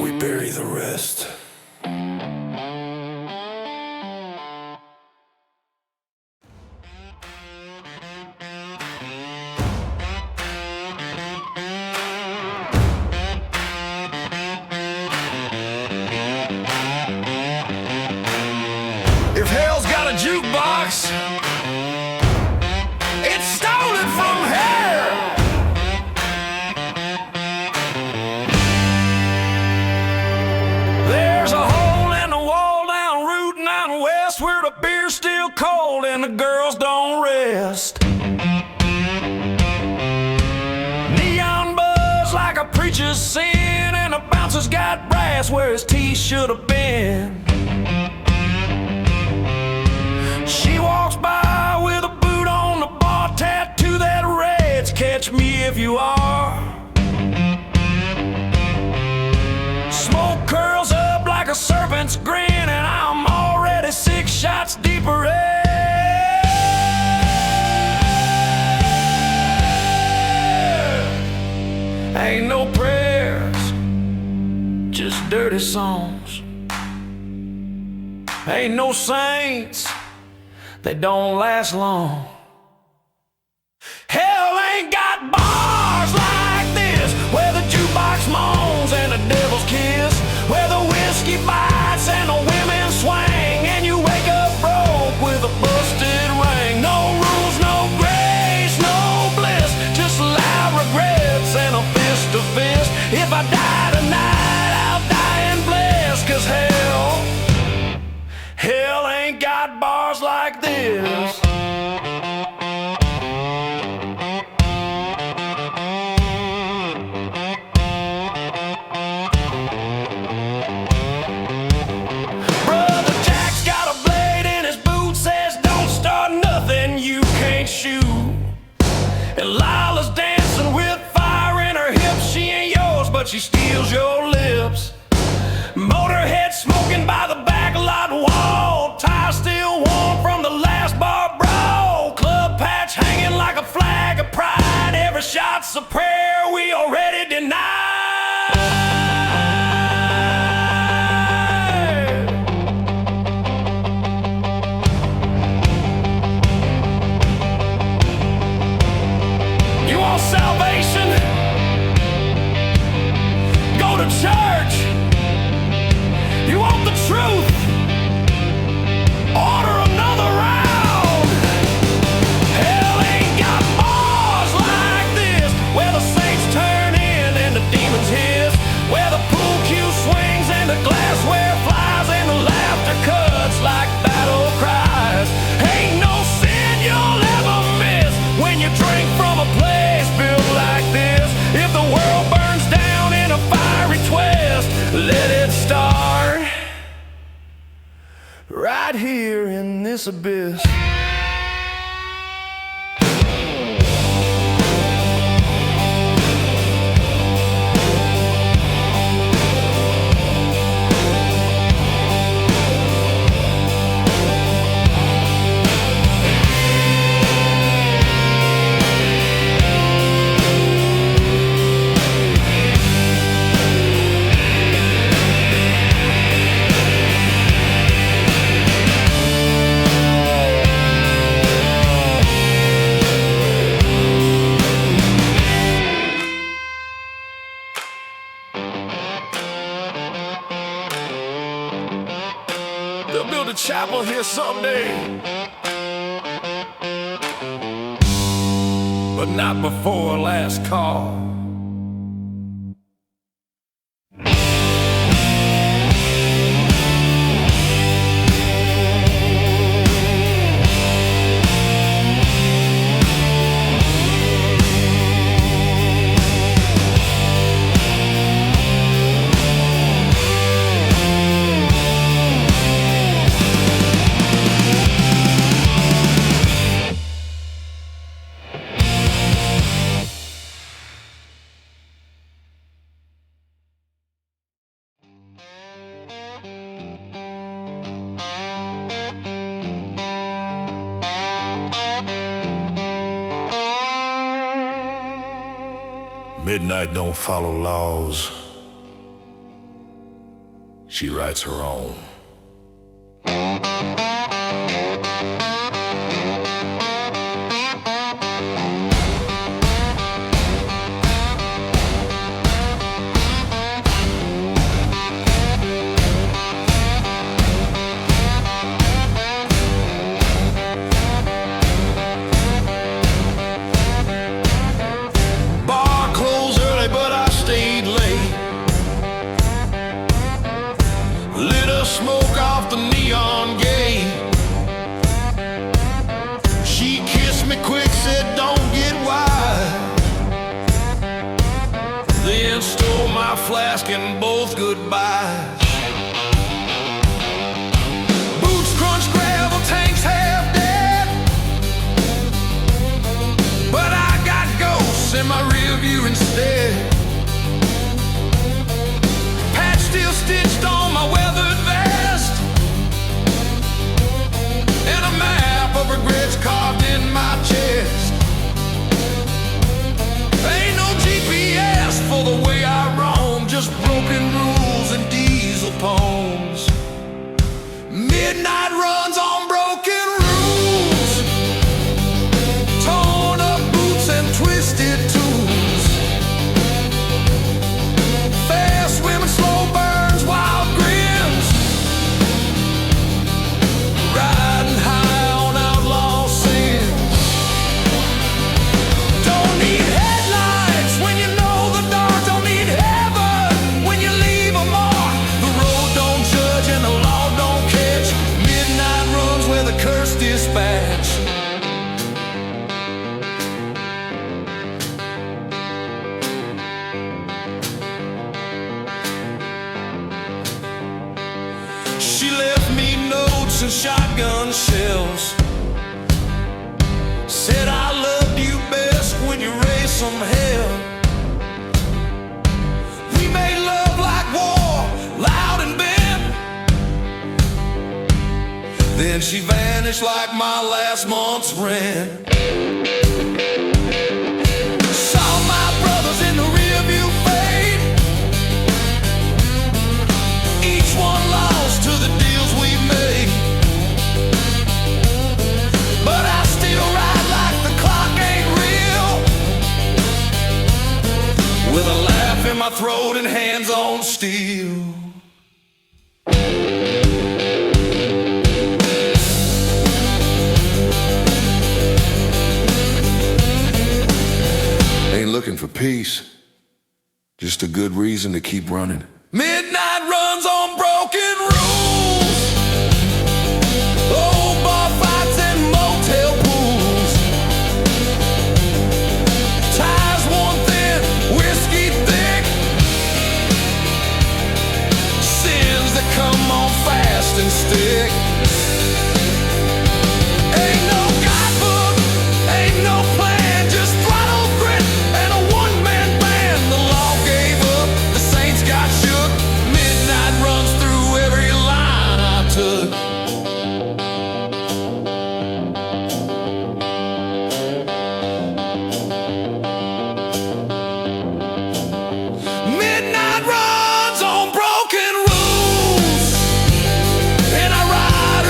we bury the rest. If hell's got a jukebox, it stole it from here. There's a hole in the wall down Route 9 West where the beer's still cold and the girls don't rest. Neon buzz like a preacher's sin, and the bouncer's got brass where his teeth should have been. She walks by with a boot on the bar, tattoo that reads, "Catch me if you are." Smoke curls up like a serpent's grin, and I'm already 6 shots deeper in. Ain't no prayers, just dirty songs. Ain't no saints, they don't last long. Hell ain't got bars like this, where the jukebox moans and the devil's kiss, where the whiskey bites and the women swing, and you wake up broke with a busted ring. No rules, no grace, no bliss, just loud regrets and a fist to fist. If I die tonight, I'll die in bliss, 'cause hell ain't got bars like this. Brother Jack's got a blade in his boot, says don't start nothing you can't shoot. And Lila's dancing with fire in her hips. She ain't yours, but she steals your lips. Motorhead smoking by the back lot wall, tires still warm from the last bar brawl. Club patch hanging like a flag of pride. Every shot's a prayer we already denied. You want salvation? Go to church. You want the truth? Order another round. Hell ain't got bars like this, where the saints turn in and the demons hiss, where the pool cue swings and the glassware flies and the laughter cuts like battle cries. Ain't no sin you'll ever miss when you drink from a place built like this. If the world burns down in a fiery twist, let it start right here in this abyss. They'll build a chapel here someday, but not before last call. Midnight don't follow laws. she writes her own. Bar closed early, but I stayed late. Lit a smoke off the neon gate. She kissed me quick, said don't get wide. Then stole my flask and both goodbyes. Boots crunch gravel, tanks half dead. But I got ghosts in my rear view instead. Patch still stitched on my weathered vest, and a map of regrets carved in my chest. Ain't no GPS for the way I roam, just broken rules and diesel poems. Midnight runs on broken rules, torn up boots and twisted tools. Fast swimming, slow burns, wild grins. Riding high on outlaw sins. Don't need headlights when you know the dark. Don't need heaven when you leave a mark. The road don't judge and the law don't catch. Midnight runs where the curse dispatch. She left me notes and shotgun shells. Said I loved you best when you raised some hell. We made love like war, loud and bent. Then she vanished like my last month's rent. Saw my brothers in the rearview fade. Each one lost to the deals we made. But I still ride like the clock ain't real, with a laugh in my throat and hands on steel. Ain't looking for peace, just a good reason to keep running. Midnight runs on broken rules, old bar fights and motel pools. Ties worn thin, whiskey thick. Sins that come on fast and stick. Ain't no guidebook, ain't no plan, just throttle grit and a one-man band. The law gave up, the saints got shook. Midnight runs through every line I took. Midnight runs on broken rules, and I ride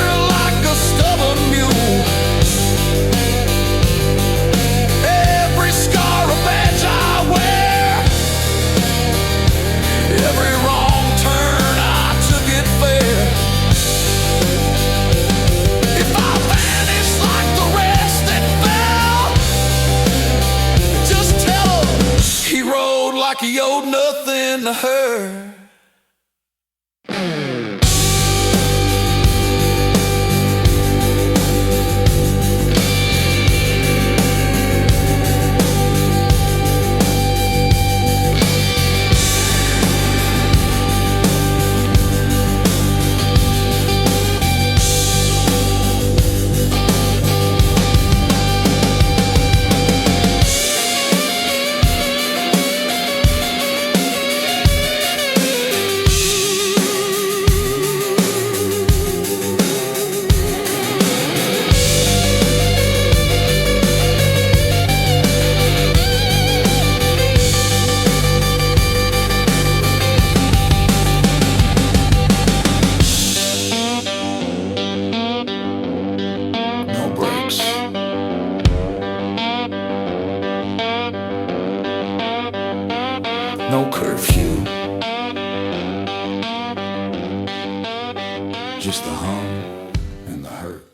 just the hum and the hurt.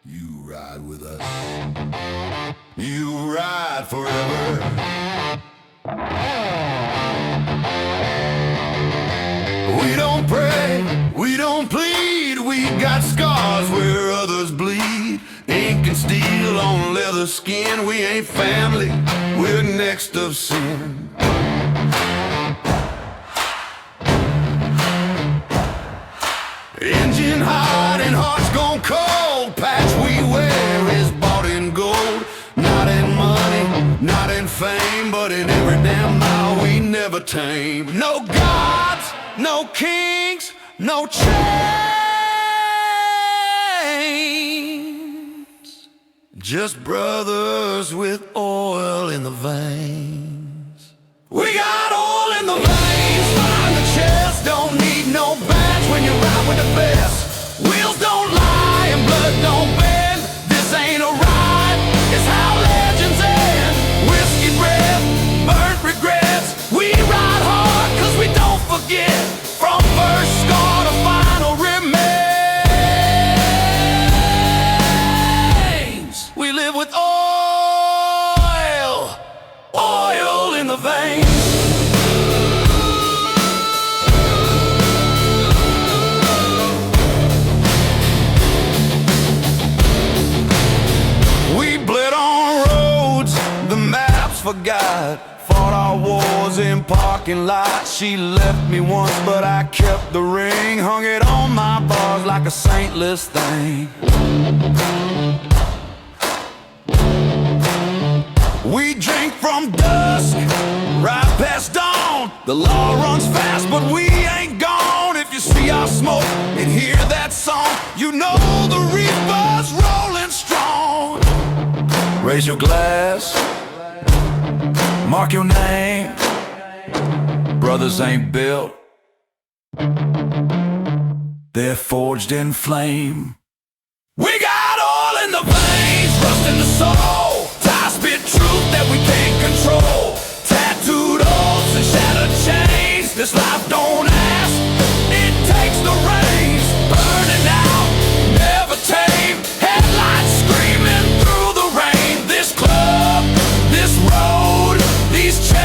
You ride with us. You ride forever. We don't pray, we don't plead. We got scars where others bleed. Ink and steel on leather skin. We ain't family, we're next of sin. Engine hot and hearts gone cold. Patch we wear is bought in gold. Not in money, not in fame, but in every damn mile we never tame. No gods, no kings, no chains. Just brothers with oil in the veins. We got oil in the veins. Find the chest, don't need no badge when you ride with the best. Wheels don't lie and blood don't bend. This ain't a ride, it's how legends end. Whiskey breath, burnt regrets. We ride hard cause we don't forget. From first scar to final remains. We live with oil, oil in the veins. Forgot, fought our wars in parking lots. She left me once, but I kept the ring. Hung it on my bars like a saintless thing. We drink from dusk, right past dawn. The law runs fast, but we ain't gone. If you see our smoke and hear that song, you know the reaper's rolling strong. Raise your glass, mark your name. Brothers ain't built, they're forged in flame. We got oil in the veins, rust in the soul. Tie spit truth that we can't control. Tattooed oaths and shattered chains. This life don't ask, it takes the reins. Burning out, never tame. Headlights screaming through the rain. This club, this road, these chains,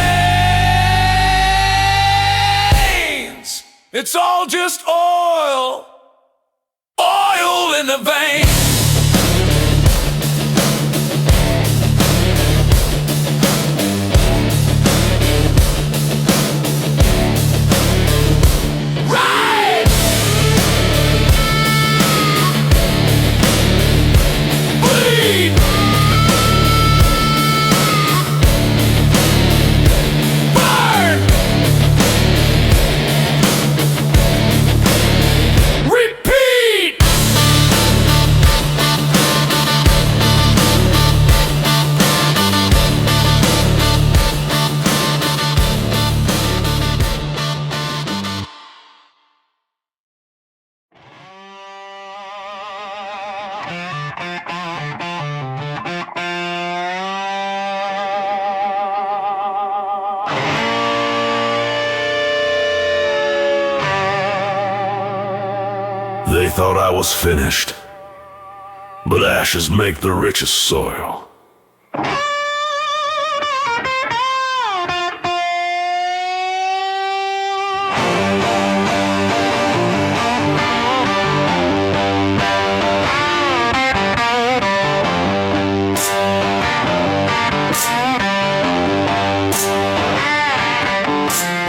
it's all just oil, oil in the veins. Right! Bleed! They thought I was finished, but ashes make the richest soil.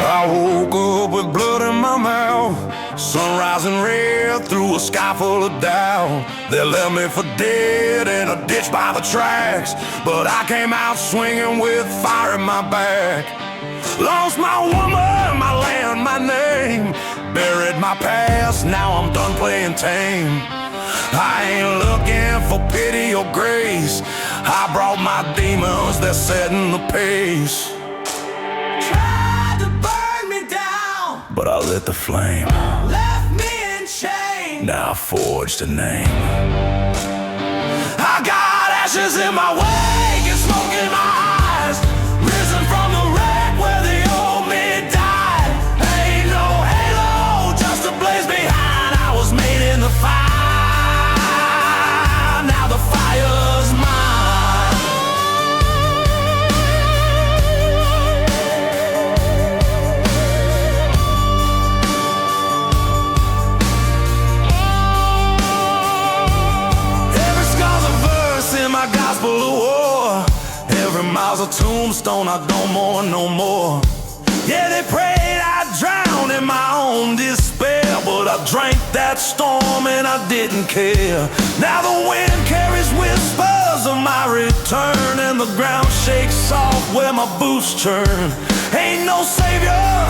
I woke up with blood in my mouth, sun rising red through a sky full of doubt. They left me for dead in a ditch by the tracks, but I came out swinging with fire in my back. Lost my woman, my land, my name, buried my past, now I'm done playing tame. I ain't looking for pity or grace, I brought my demons, they're setting the pace. Tried to burn me down, but I lit the flame. Left me in chains, now I forged a name. I got ashes in my wake and smoke in my eyes, risen from the wreck where the old me died. Ain't no halo tombstone, I don't mourn no more. Yeah, they prayed I'd drown in my own despair, but I drank that storm and I didn't care. Now the wind carries whispers of my return, and the ground shakes soft where my boots churn. Ain't no savior,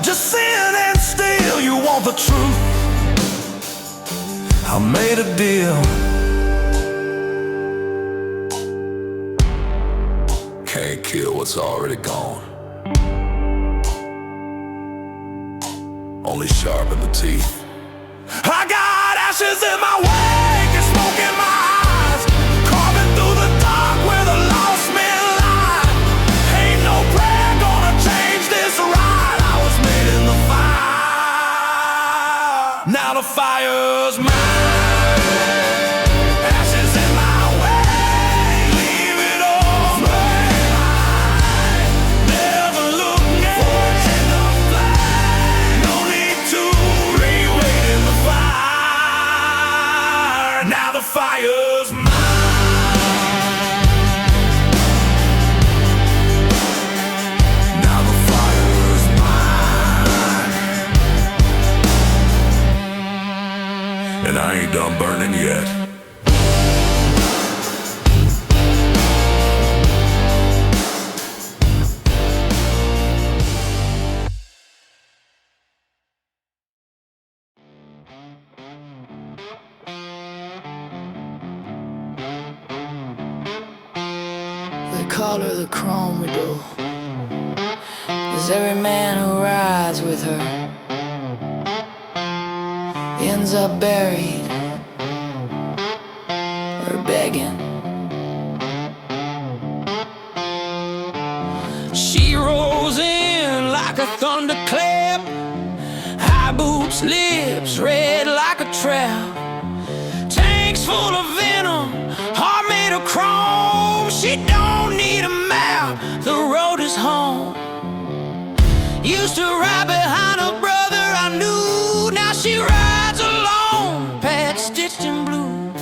just sin and steal. You want the truth? I made a deal. Can't kill what's already gone. Only sharpen the teeth. I got ashes in my wake and smoke in my eyes, carving through the dark where the lost men lie. Ain't no prayer gonna change this ride. I was made in the fire. Now the fire's mine. Ashes in my way, leave it all behind. Never looking in the flame. No need to re-wait in the fire. Now the fire's mine. Now the fire's mine. And I ain't done burning yet. They call her the Chrome Widow, 'cause every man who rides with her ends up buried or begging. She rolls in like a thunderclap, high boots, lips red like a trap, tanks full of venom, heart made of chrome. She don't need a map, the road is home. Used to ride behind a brother I knew, now she rides alone, pad stitched in blue.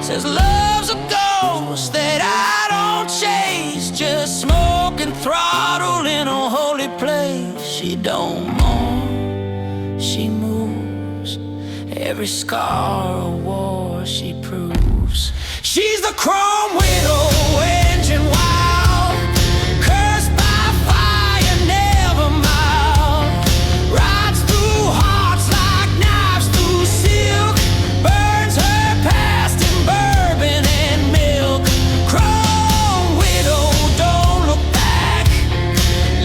Says love's a ghost that I don't chase, just smoke and throttle in a holy place. She don't mourn, she moves, every scar a war she proves. She's the Chrome Widow, engine wild, cursed by fire, never mild. Rides through hearts like knives through silk, burns her past in bourbon and milk. Chrome Widow, don't look back,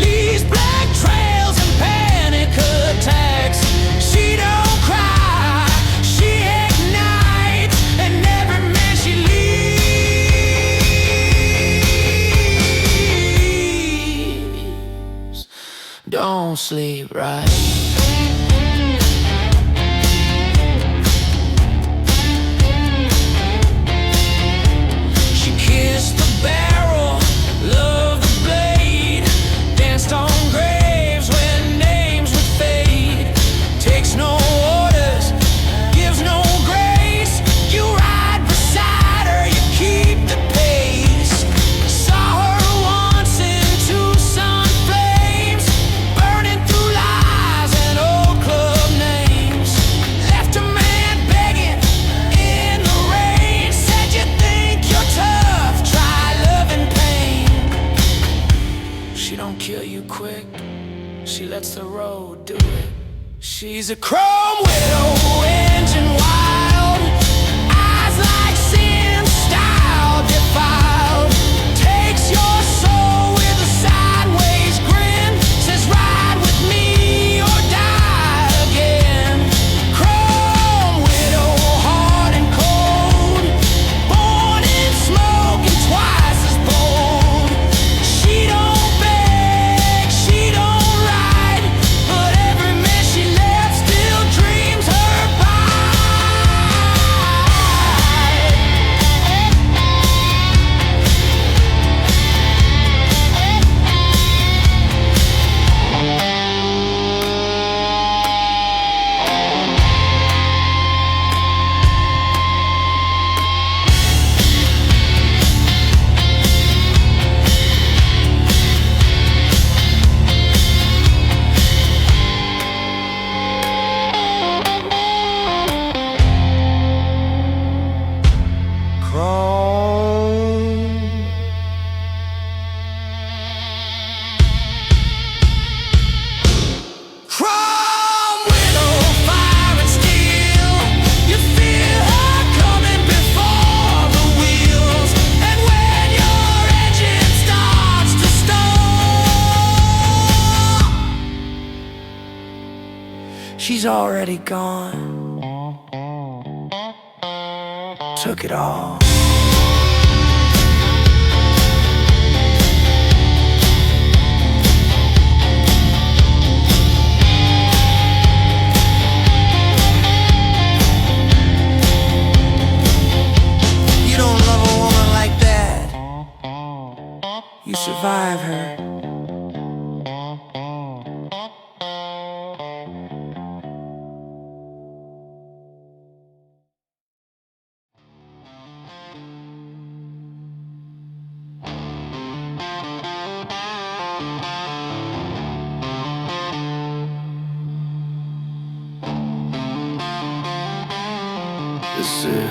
leaves black trails and panic attacks. She don't cry, she ignites, and every man she leaves don't sleep right. She kissed the barrel, loved the blade, danced on graves when names would fade. Takes no orders, gives no grace. You ride beside her, you keep the pace. Saw her once in Tucson flames, burning through lies and old club names. Left a man begging in the rain, said you think you're tough, try loving pain. She don't kill you quick, she lets the road do it. She's a Chrome Widow, engine wild, eyes like sin, style defiled. Takes your soul with a sideways grin, says ride with me or die again. Chrome Widow, hard and cold, born in smoke and twice as bold. She don't beg, she don't ride, but every man she left still dreams her by. she's already gone. Took it all. You don't love a woman like that. You survive her. This is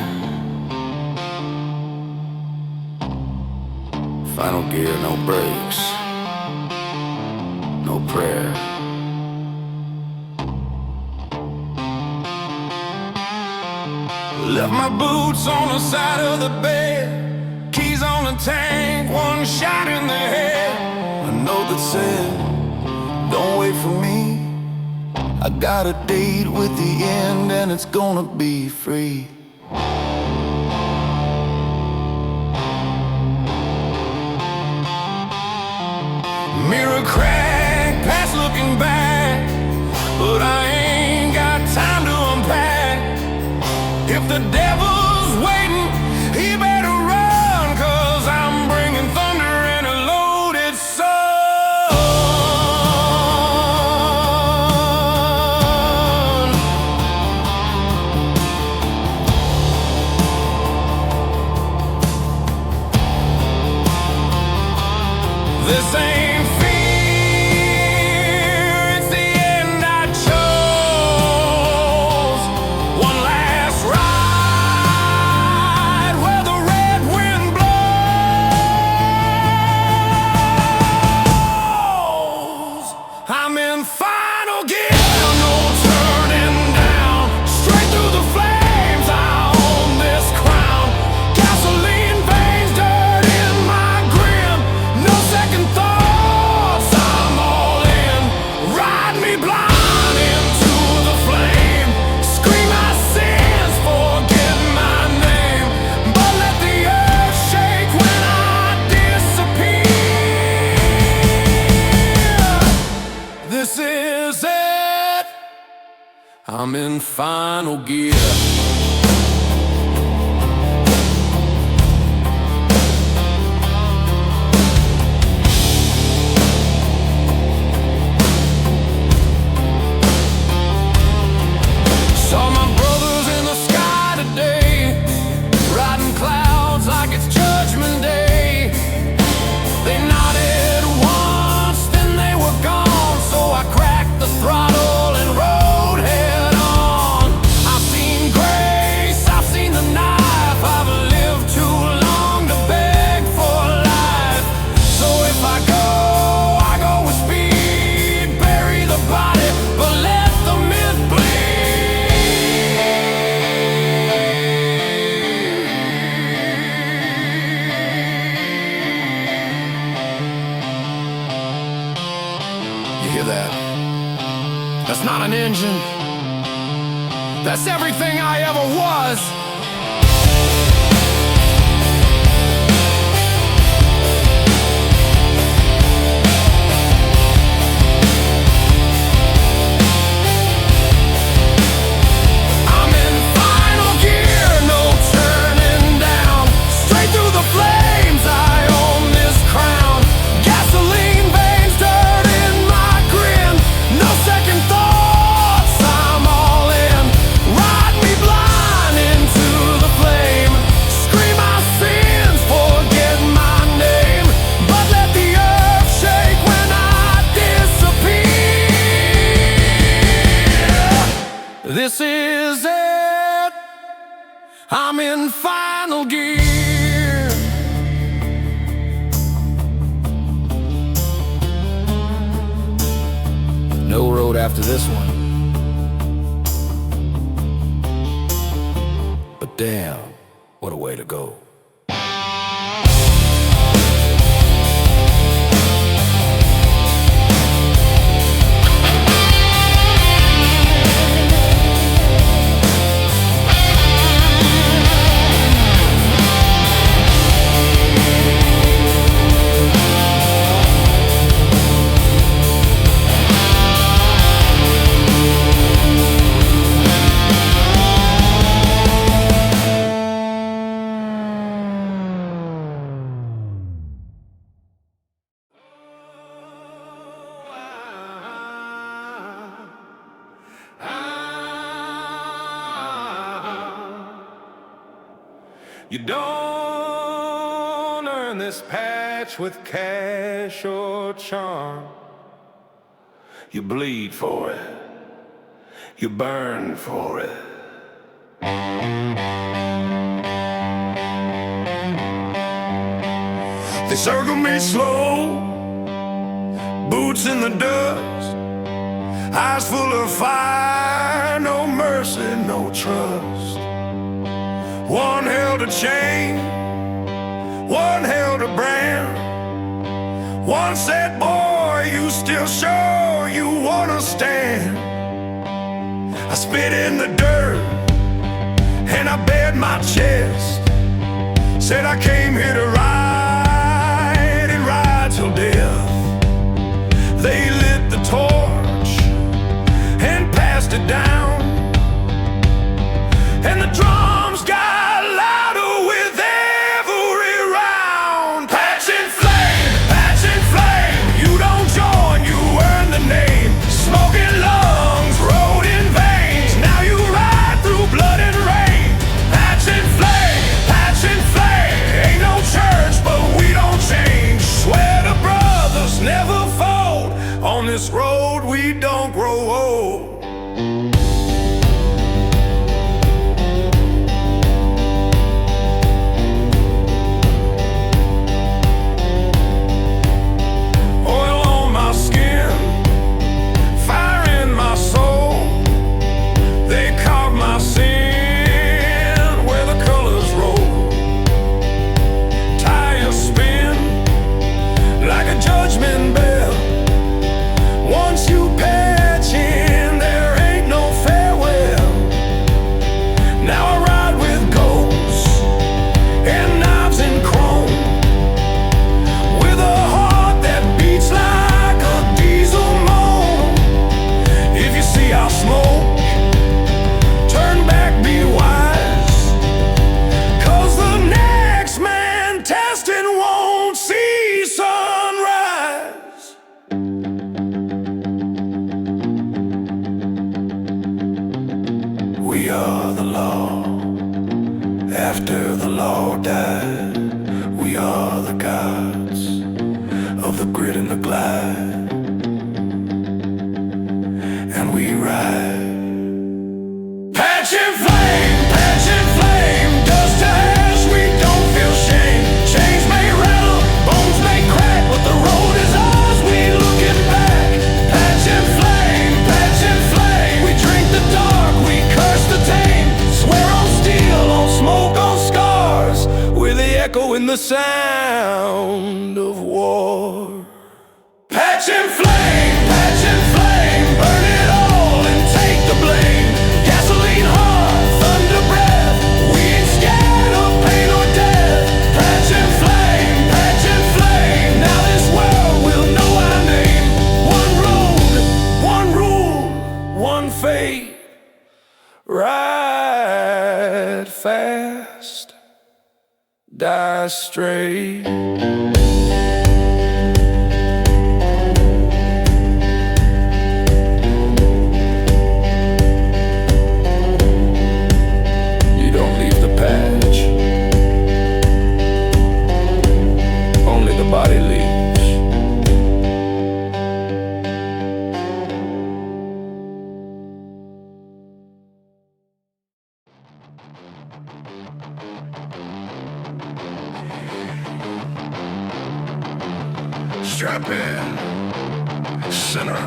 final gear, no brakes, no prayer. Left my boots on the side of the bed, keys on the tank, one shot in the head. A note that said, don't wait for me. I got a date with the end and it's gonna be free. Mirror crack, past looking back, but I ain't got time to unpack. If the devil's waiting, he better run, 'cause I'm bringing thunder and a loaded sun. This ain't fear, it's the end I chose. One last ride where the red wind blows. I'm in final gear, no turning down. Straight through the flames, I own this crown. Gasoline veins, dirt in my grin. No second thoughts, I'm all in. Ride me blind into the flame. Scream my sins, forget my name. But let the earth shake when I disappear. This is it. I'm in final gear. Saw my brothers in the sky today, riding clouds like it's Judgment Day. They nodded once, then they were gone, so I cracked the throttle and rode head on. I've seen grace, I've seen the knife. I've lived too long to beg for life. So if I go with speed. Bury the body, but let the myth You hear that? That's not an engine. That's everything I ever was. I'm in final gear, no turning down. Straight through the flames, I own this crown. Gasoline veins, dirt in my grin. No second thoughts, I'm all in. Ride me blind into the flame. Scream my sins, forget my name. But let the earth shake when I disappear. This is it. I'm in final gear. No road after this one. But damn, what a way to go. You don't earn this patch with cash or charm. You bleed for it. You burn for it. They circle me slow, boots in the dust, eyes full of fire, no mercy, no trust. One held a chain, one held a brand. One said, boy, you still sure you wanna stand? I spit in the dirt and I bared my chest. Said I came here to ride and ride till death. They lit the torch and passed it down, and the drums got louder with every round. Patch and flame, you don't join, you earn the name. Smoking lungs, road in veins, now you ride through blood and rain. Patch and flame, ain't no church, but we don't change. Swear to brothers never fold, on this road we don't grow old. We are the law. After the law died, we are the gods of the grit and the glide, and we ride. Patch and flame, dust to ash, we don't feel shame. Chains may rattle, bones may crack, but the road is ours, we looking back. Patch and flame, we drink the dark, we curse the tame. Swear on steel, on smoke, on scars, we're the echo in the sound of war. Patch and flame, burn it all and take the blame. Gasoline heart, thunder breath, we ain't scared of pain or death. Patch and flame, now this world will know our name. One road, one rule, one fate. Ride fast, die straight. You don't leave the patch, only the body leaves. Strap in, sinner.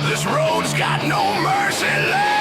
This road's got no mercy left.